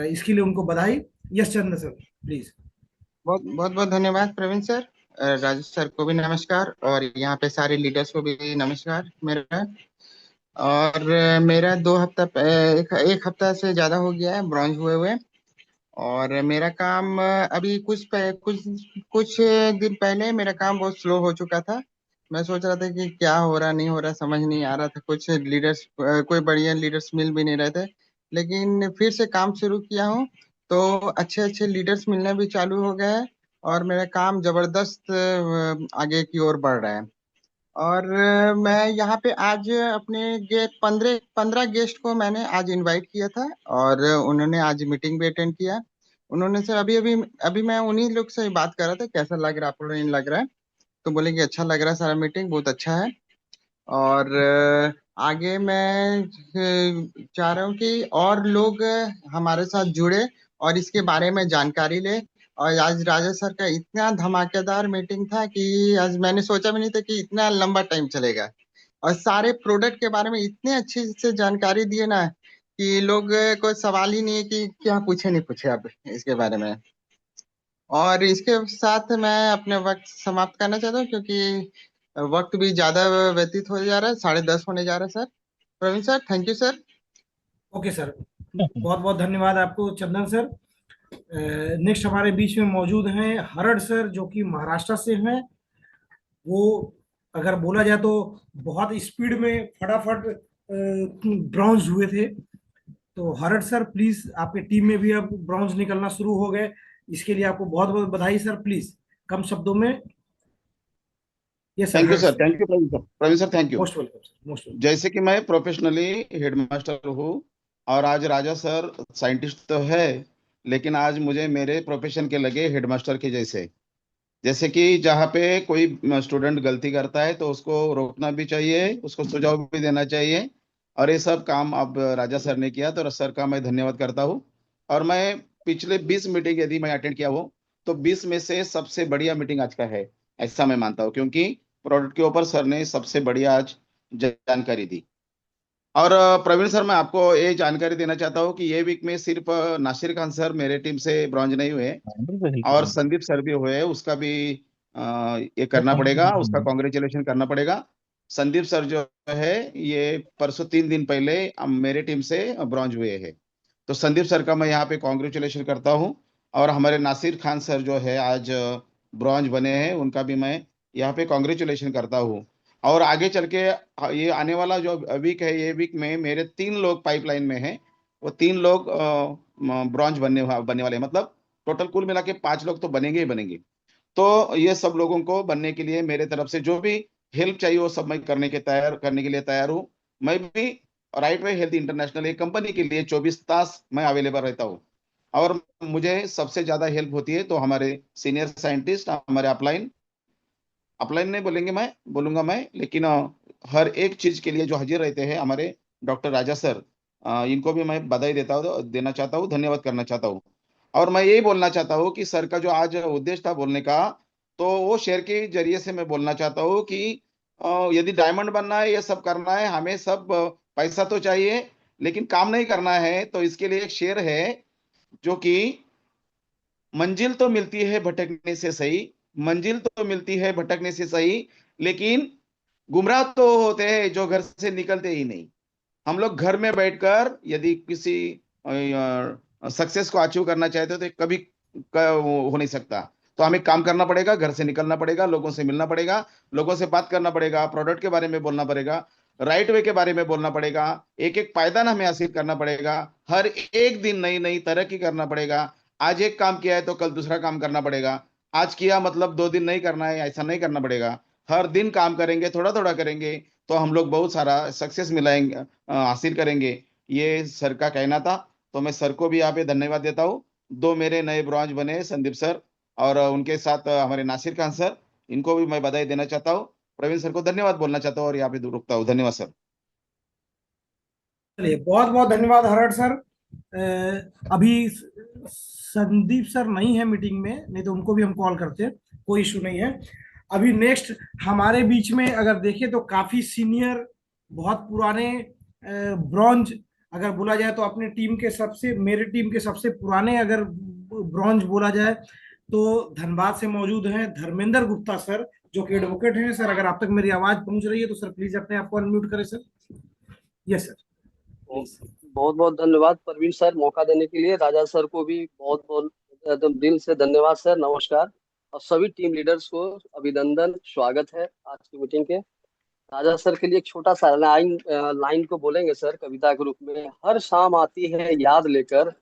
इसके लिए उनको बधाई। Yes Chandan sir, please. बहुत बहुत बहुत धन्यवाद प्रवीण सर। राजेश सर को भी नमस्कार, और यहाँ पे सारे लीडर्स को भी नमस्कार मेरा। और मेरा 2 हफ्ता एक हफ्ता से ज्यादा हो गया है ब्रॉन्ज हुए हुए। और मेरा काम अभी कुछ दिन पहले मेरा काम बहुत स्लो हो चुका था। मैं सोच रहा था कि क्या हो रहा नहीं हो रहा, समझ नहीं आ रहा था। कुछ लीडर्स कोई बढ़िया लीडर्स मिल भी नहीं रहे थे। लेकिन फिर से काम शुरू किया हूँ, तो अच्छे अच्छे लीडर्स मिलने भी चालू हो गए हैं। और मेरा काम जबरदस्त आगे की ओर बढ़ रहा है। और मैं यहाँ पे आज अपने 15 गेस्ट को मैंने आज इनवाइट किया था, और उन्होंने आज मीटिंग भी अटेंड किया। उन्होंने से अभी अभी अभी मैं उन्हीं लोग से बात कर रहा था, कैसा लग रहा है, आप लोगों को लग रहा है? तो बोले कि अच्छा लग रहा है, सारा मीटिंग बहुत अच्छा है। और आगे मैं चाह रहा हूँ कि और लोग हमारे साथ जुड़े और इसके बारे में जानकारी ले। और आज राजा सर का इतना धमाकेदार मीटिंग था कि आज मैंने सोचा भी नहीं था कि इतना लंबा टाइम चलेगा। और सारे प्रोडक्ट के बारे में इतने अच्छे से जानकारी दिए ना, कि लोग को सवाल ही नहीं है कि क्या पूछे नहीं पूछे अब इसके बारे में। और इसके साथ मैं अपने वक्त समाप्त करना चाहता हूँ, क्योंकि वक्त भी ज्यादा व्यतीत हो जा रहा है, 10:30 होने जा रहा है sir. Praveen sir, thank you sir. Okay sir, बहुत बहुत धन्यवाद आपको चंदन सर। नेक्स्ट हमारे बीच में मौजूद हैं हरड़ सर, जो कि महाराष्ट्र से हैं। वो अगर बोला जाए तो बहुत स्पीड में फटाफट ब्रॉन्ज हुए थे। तो हरड़ सर प्लीज, आपके टीम में भी अब ब्रॉन्ज निकलना शुरू हो गए, इसके लिए आपको बहुत बहुत बधाई सर। प्लीज कम शब्दों में। ये सर थैंक यू हरड़ sir, sir. Thank you Praveen sir. Praveen sir, thank you. Most welcome sir, most welcome. जैसे कि मैं प्रोफेशनली हेडमास्टर हूँ, और आज राजा सर साइंटिस्ट तो है, लेकिन आज मुझे मेरे प्रोफेशन के लगे हेडमास्टर के जैसे। जैसे कि जहाँ पे कोई स्टूडेंट गलती करता है तो उसको रोकना भी चाहिए, उसको सुझाव भी देना चाहिए। और ये सब काम अब राजा सर ने किया, तो सर का मैं धन्यवाद करता हूँ। और मैं पिछले 20 मीटिंग यदि मैं अटेंड किया हूँ, तो 20 में से सबसे बढ़िया मीटिंग आज का है, ऐसा मैं मानता हूँ। क्योंकि प्रोडक्ट के ऊपर सर ने सबसे बढ़िया आज जानकारी दी। और प्रवीण सर, मैं आपको ये जानकारी देना चाहता हूँ कि ये वीक में सिर्फ नासिर खान सर मेरे टीम से ब्रॉन्ज नहीं हुए, बिल्कुल हेल्प और करेंगे। संदीप सर भी हुए। उसका भी ये करना पड़ेगा, उसका कॉन्ग्रेचुलेशन करना पड़ेगा। संदीप सर जो है, ये परसों 3 दिन पहले मेरे टीम से ब्रॉन्ज हुए हैं। तो संदीप सर का मैं यहाँ पे कॉन्ग्रेचुलेशन करता हूँ। और हमारे नासिर खान सर जो है आज ब्रॉन्ज बने हैं, उनका भी मैं यहाँ पे कॉन्ग्रेचुलेशन करता हूँ। और आगे चल के ये आने वाला जो वीक है, ये वीक में मेरे 3 लोग पाइपलाइन में हैं। वो 3 लोग ब्रॉन्ज बनने वाले हैं। मतलब टोटल कुल मिला के 5 लोग तो बनेंगे ही बनेंगे। तो ये सब लोगों को बनने के लिए मेरे तरफ से जो भी हेल्प चाहिए वो सब मैं करने के लिए तैयार हूँ। मैं भी राइट वे हेल्थ इंटरनेशनल एक कंपनी के लिए 24 तास मैं अवेलेबल रहता हूँ। और मुझे सबसे ज्यादा हेल्प होती है तो हमारे सीनियर साइंटिस्ट, हमारे अपलाइन अपलाइन नहीं बोलेंगे, मैं बोलूंगा मैं, लेकिन हर एक चीज के लिए जो हाजिर रहते हैं हमारे डॉक्टर राजा सर, इनको भी मैं बधाई देना चाहता हूँ, धन्यवाद करना चाहता हूँ। और मैं यही बोलना चाहता हूँ कि सर का जो आज उद्देश्य था बोलने का, तो वो शेयर के जरिए से मैं बोलना चाहता हूँ कि यदि डायमंड बनना है, ये सब करना है, हमें सब पैसा तो चाहिए, लेकिन काम नहीं करना है। तो इसके लिए एक शेर है, जो कि मंजिल तो मिलती है भटकने से सही, मंजिल तो मिलती है भटकने से सही, लेकिन गुमराह तो होते हैं जो घर से निकलते ही नहीं। हम लोग घर में बैठकर यदि किसी सक्सेस को अचीव करना चाहते हो तो कभी वो हो नहीं सकता। तो हमें काम करना पड़ेगा, घर से निकलना पड़ेगा, लोगों से मिलना पड़ेगा, लोगों से बात करना पड़ेगा, प्रोडक्ट के बारे में बोलना पड़ेगा, राइट वे के बारे में बोलना पड़ेगा, एक एक पायदान हमें हासिल करना पड़ेगा, हर एक दिन नई नई तरक्की करना पड़ेगा। आज एक काम किया है तो कल दूसरा काम करना पड़ेगा। आज किया मतलब 2 दिन नहीं करना है, ऐसा नहीं करना पड़ेगा। हर दिन काम करेंगे, थोड़ा थोड़ा करेंगे, तो हम लोग बहुत सारा सक्सेस मिलाएंगे, हासिल करेंगे। ये सर का कहना था। तो मैं सर को भी यहाँ पे धन्यवाद देता हूँ। 2 मेरे नए ब्रॉन्ज बने हैं, संदीप सर और उनके साथ हमारे नासिर खान सर, इनको भी मैं बधाई देना चाहता हूँ। प्रवीण सर को धन्यवाद बोलना चाहता हूँ और यहाँ पे रुकता हूँ। धन्यवाद सर। चलिए, बहुत बहुत धन्यवाद हरड़ सर। अभी संदीप सर नहीं है मीटिंग में, नहीं तो उनको भी हम कॉल करते, कोई इशू नहीं है। अभी नेक्स्ट हमारे बीच में अगर देखें तो काफी सीनियर, बहुत पुराने ब्रॉन्ज अगर बोला जाए तो अपने टीम के सबसे, मेरे टीम के सबसे पुराने अगर ब्रॉन्ज बोला जाए तो धनबाद से मौजूद हैं धर्मेंद्र गुप्ता सर, जो कि एडवोकेट हैं। सर, अगर आप तक मेरी आवाज पहुंच रही है तो सर प्लीज अपने आप को अनम्यूट करें सर। Yes sir, please. बहुत बहुत धन्यवाद प्रवीण सर, मौका देने के लिए। राजा सर को भी बहुत बहुत एकदम दिल से धन्यवाद सर, नमस्कार। और सभी टीम लीडर्स को अभिनंदन, स्वागत है आज की मीटिंग के। राजा सर के लिए एक छोटा सा लाइन लाइन को बोलेंगे सर, कविता के रूप में। हर शाम आती है याद लेकर,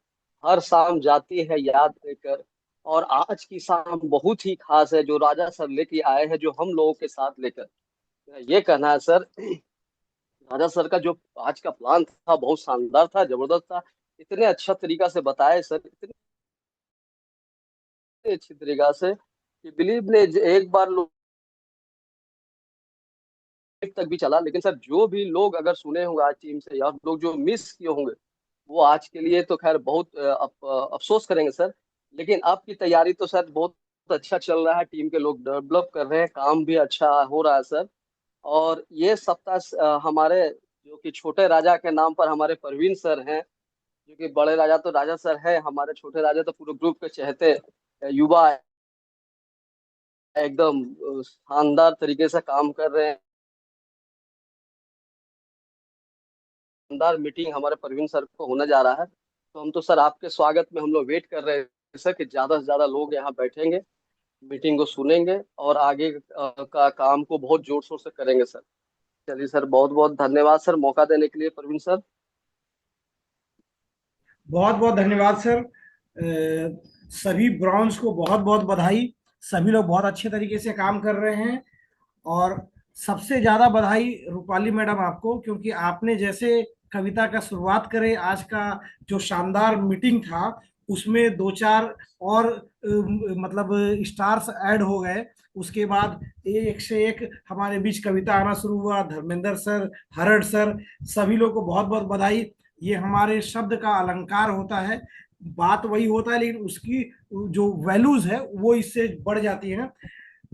हर शाम जाती है याद लेकर, और आज की शाम बहुत ही खास है जो राजा सर लेके आए हैं, जो हम लोगों के साथ लेकर। ये कहना है सर, राजा सर का जो आज का प्लान था बहुत शानदार था, जबरदस्त था। इतने अच्छा तरीका से बताए सर, इतनी अच्छी तरीका से कि बिलीव ने एक बार लोग तक भी चला। लेकिन सर जो भी लोग अगर सुने होंगे आज टीम से, या लोग जो मिस किए होंगे, वो आज के लिए तो खैर बहुत अफसोस करेंगे सर। लेकिन आपकी तैयारी तो सर बहुत अच्छा चल रहा है, टीम के लोग डेवलप कर रहे हैं, काम भी अच्छा हो रहा है सर। और ये सप्ताह हमारे जो कि छोटे राजा के नाम पर हमारे परवीन सर हैं, जो कि बड़े राजा तो राजा सर है, हमारे छोटे राजा तो पूरे ग्रुप के चहेते युवा एकदम शानदार तरीके से काम कर रहे हैं। शानदार मीटिंग हमारे परवीन सर को होने जा रहा है। तो हम तो सर आपके स्वागत में हम लोग वेट कर रहे हैं सर, कि ज्यादा से ज्यादा लोग यहाँ बैठेंगे, मीटिंग को सुनेंगे, और आगे का काम को बहुत जोर शोर से करेंगे सर। चलिए सर, बहुत बहुत धन्यवाद सर मौका देने के लिए परवीन सर। बहुत बहुत धन्यवाद सर। सभी ब्राउन्स को बहुत बहुत बधाई। सभी लोग बहुत अच्छे तरीके से काम कर रहे हैं। और सबसे ज्यादा बधाई रूपाली मैडम आपको, क्योंकि आपने जैसे कविता का शुरुआत करे, आज का जो शानदार मीटिंग था उसमें दो चार और मतलब स्टार्स ऐड हो गए। उसके बाद एक से एक हमारे बीच कविता आना शुरू हुआ, धर्मेंद्र सर, हरड़ सर, सभी लोग को बहुत बहुत बधाई। ये हमारे शब्द का अलंकार होता है, बात वही होता है लेकिन उसकी जो वैल्यूज है वो इससे बढ़ जाती है।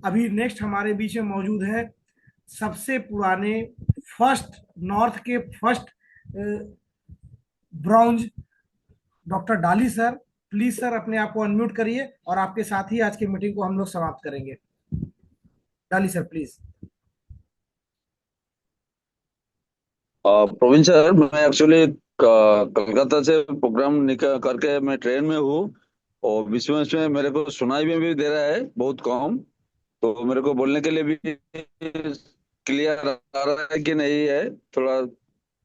अभी नेक्स्ट हमारे बीच में मौजूद है सबसे पुराने फर्स्ट नॉर्थ के फर्स्ट ब्रॉन्ज डॉक्टर डाली सर। प्लीज सर अपने आप को अनम्यूट करिए और आपके साथ ही आज की मीटिंग को हम लोग समाप्त करेंगे। डाली सर प्लीज। प्रवीण सर, मैं एक्चुअली कलकत्ता से प्रोग्राम निकल करके मैं ट्रेन में हूँ, और बीच में मेरे को सुनाई में भी दे रहा है बहुत कम। तो मेरे को बोलने के लिए भी क्लियर आ रहा है कि नहीं है? थोड़ा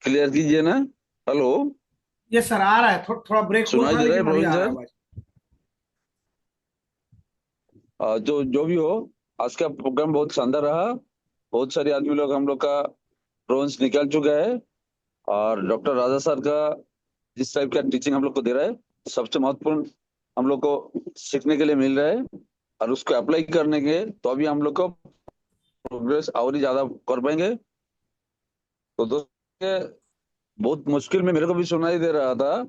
क्लियर कीजिए ना। हेलो, ये सर आ रहा है, थोड़ा ब्रेक हुआ सुनाई था दे रहा है लेकिन अभी प्रवीण आ रहा है सर? आवाज। जो जो भी हो, आज का प्रोग्राम बहुत शानदार रहा। बहुत सारे आदमी लोग हम लोग का ब्रॉन्ज निकल चुका है, और डॉक्टर राजा सर का जिस टाइप का टीचिंग हम लोग को दे रहा है, सबसे महत्वपूर्ण हम लोग को सीखने के लिए मिल रहा है। और उसको अप्लाई करने के तो अभी हम लोग को प्रोग्रेस और ही ज्यादा कर पाएंगे। तो दोस्तों, बहुत मुश्किल में मेरे को भी सुनाई दे रहा था।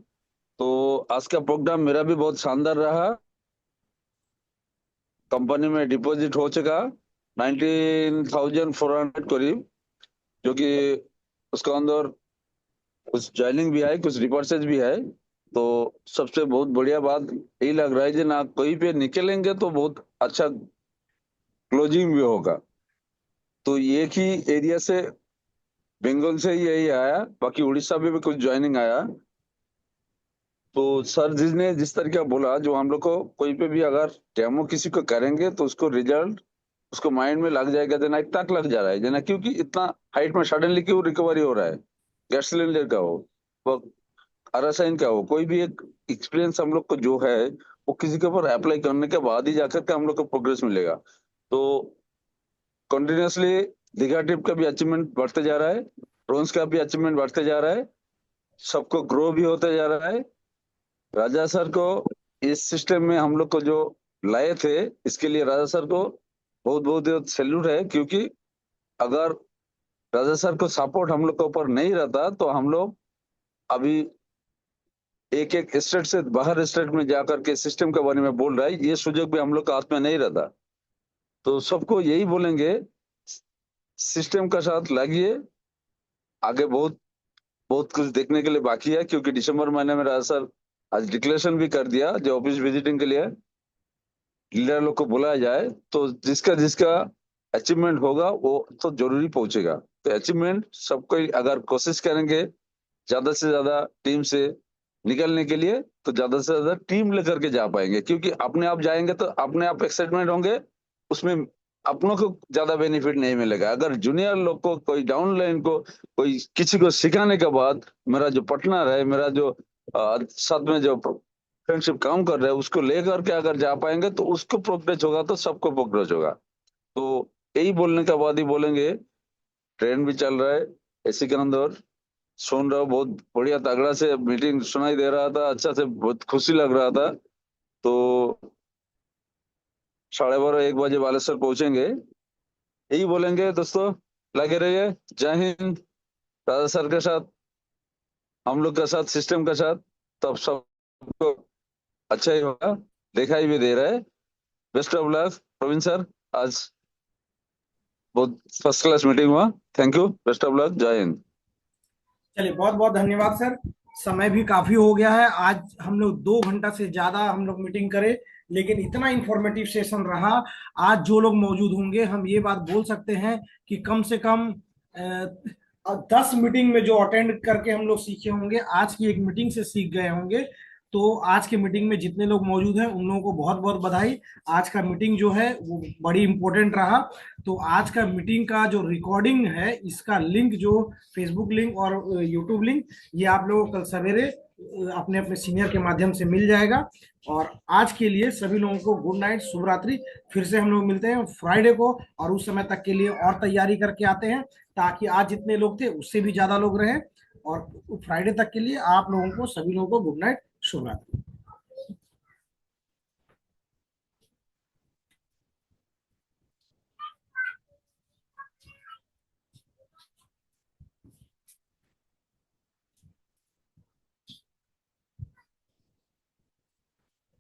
तो आज का प्रोग्राम मेरा भी बहुत शानदार रहा। कंपनी में डिपॉजिट हो चुका 19,400 करीब, जो कि उसके अंदर कुछ ज्वाइनिंग भी है, कुछ रिपर्चेज भी है। तो सबसे बहुत बढ़िया बात यही लग रहा है कि ना कहीं पे निकलेंगे तो बहुत अच्छा क्लोजिंग भी होगा। तो एक ही एरिया से, बंगाल से ही यही आया, बाकी उड़ीसा में भी कुछ ज्वाइनिंग आया। तो सर जिसने जिस तरीके का बोला, जो हम लोग को कोई पे भी अगर डेमो किसी को करेंगे तो उसको रिजल्ट उसको माइंड में लग जाएगा, जना एक तक लग जा रहा है, जना क्योंकि इतना हाइट में सडनली क्यों रिकवरी हो रहा है। गैस सिलेंडर का हो, वो अरासाइन का हो, कोई भी एक एक्सपीरियंस हम लोग को जो है वो किसी के ऊपर अप्लाई करने के बाद ही जाकर के हम लोग को प्रोग्रेस मिलेगा। तो कंटिन्यूअसली दीघा ट्रिप का भी अचीवमेंट बढ़ते जा रहा है, ब्रोंज का भी अचीवमेंट बढ़ते जा रहा है, सबको ग्रो भी होते जा रहा है। राजा सर को इस सिस्टम में हम लोग को जो लाए थे, इसके लिए राजा सर को बहुत बहुत सैल्यूट है। क्योंकि अगर राजा सर को सपोर्ट हम लोग के ऊपर नहीं रहता तो हम लोग अभी एक एक स्टेट से बाहर स्टेट में जाकर के सिस्टम के बारे में बोल रहा है, ये सुजग भी हम लोग का हाथ में नहीं रहता। तो सबको यही बोलेंगे, सिस्टम का साथ लागिए। आगे बहुत बहुत कुछ देखने के लिए बाकी है, क्योंकि दिसंबर महीने में राजा सर आज डिक्लेरेशन भी कर दिया जो ऑफिस विजिटिंग के लिए। लीडर लोग को बुलाया जाए, तो जिसका जिसका अचीवमेंट होगा वो तो जरूरी पहुंचेगा। तो अचीवमेंट सबको अगर कोशिश करेंगे ज्यादा से ज्यादा टीम से निकलने के लिए, तो ज्यादा से ज्यादा टीम लेकर के जा पाएंगे। क्योंकि अपने आप जाएंगे तो अपने आप एक्साइटमेंट होंगे, उसमें अपनों को ज्यादा बेनिफिट नहीं मिलेगा। अगर जूनियर लोग को, कोई डाउन लाइन को, कोई किसी को सिखाने के बाद मेरा जो पार्टनर है, मेरा जो साथ में जो फ्रेंडशिप काम कर रहे हैं, उसको लेकर के अगर जा पाएंगे तो उसको प्रोग्रेस होगा, तो सबको प्रोग्रेस होगा। तो यही बोलने के बाद ही बोलेंगे, ट्रेन भी चल रहा है, एसी के अंदर सुन रहा हूँ, बहुत बढ़िया तगड़ा से मीटिंग सुनाई दे रहा था, अच्छा से बहुत खुशी लग रहा था। तो 12:30-1 बजे बालेश्वर पहुंचेंगे, यही बोलेंगे दोस्तों, लगे रहिए। जय हिंद। राजा सर के साथ, हम लोग के साथ, सिस्टम के साथ, तब सबको अच्छा ही होगा, दिखाई भी दे रहा है। Best of luck Praveen sir, आज बहुत फर्स्ट क्लास मीटिंग हुआ। Thank you, best of luck, जय हिंद। चलिए, बहुत बहुत धन्यवाद सर। समय भी काफी हो गया है, आज हम लोग 2 घंटा से ज्यादा हम लोग मीटिंग करे, लेकिन इतना इंफॉर्मेटिव सेशन रहा। आज जो लोग मौजूद होंगे, हम ये बात बोल सकते हैं कि कम से कम 10 मीटिंग में जो अटेंड करके हम लोग सीखे होंगे, आज की एक मीटिंग से सीख गए होंगे। तो आज के मीटिंग में जितने लोग मौजूद हैं उन लोगों को बहुत बहुत बधाई। आज का मीटिंग जो है वो बड़ी इंपॉर्टेंट रहा। तो आज का मीटिंग का जो रिकॉर्डिंग है, इसका लिंक, जो फेसबुक लिंक और यूट्यूब लिंक, ये आप लोगों को कल सवेरे अपने अपने सीनियर के माध्यम से मिल जाएगा। और आज के लिए सभी लोगों को गुड नाइट, शुभ रात्रि। फिर से हम लोग मिलते हैं फ्राइडे को, और उस समय तक के लिए और तैयारी करके आते हैं, ताकि आज जितने लोग थे उससे भी ज्यादा लोग रहें। और फ्राइडे तक के लिए आप लोगों को, सभी लोगों को गुड नाइट, शुभ रात्रि।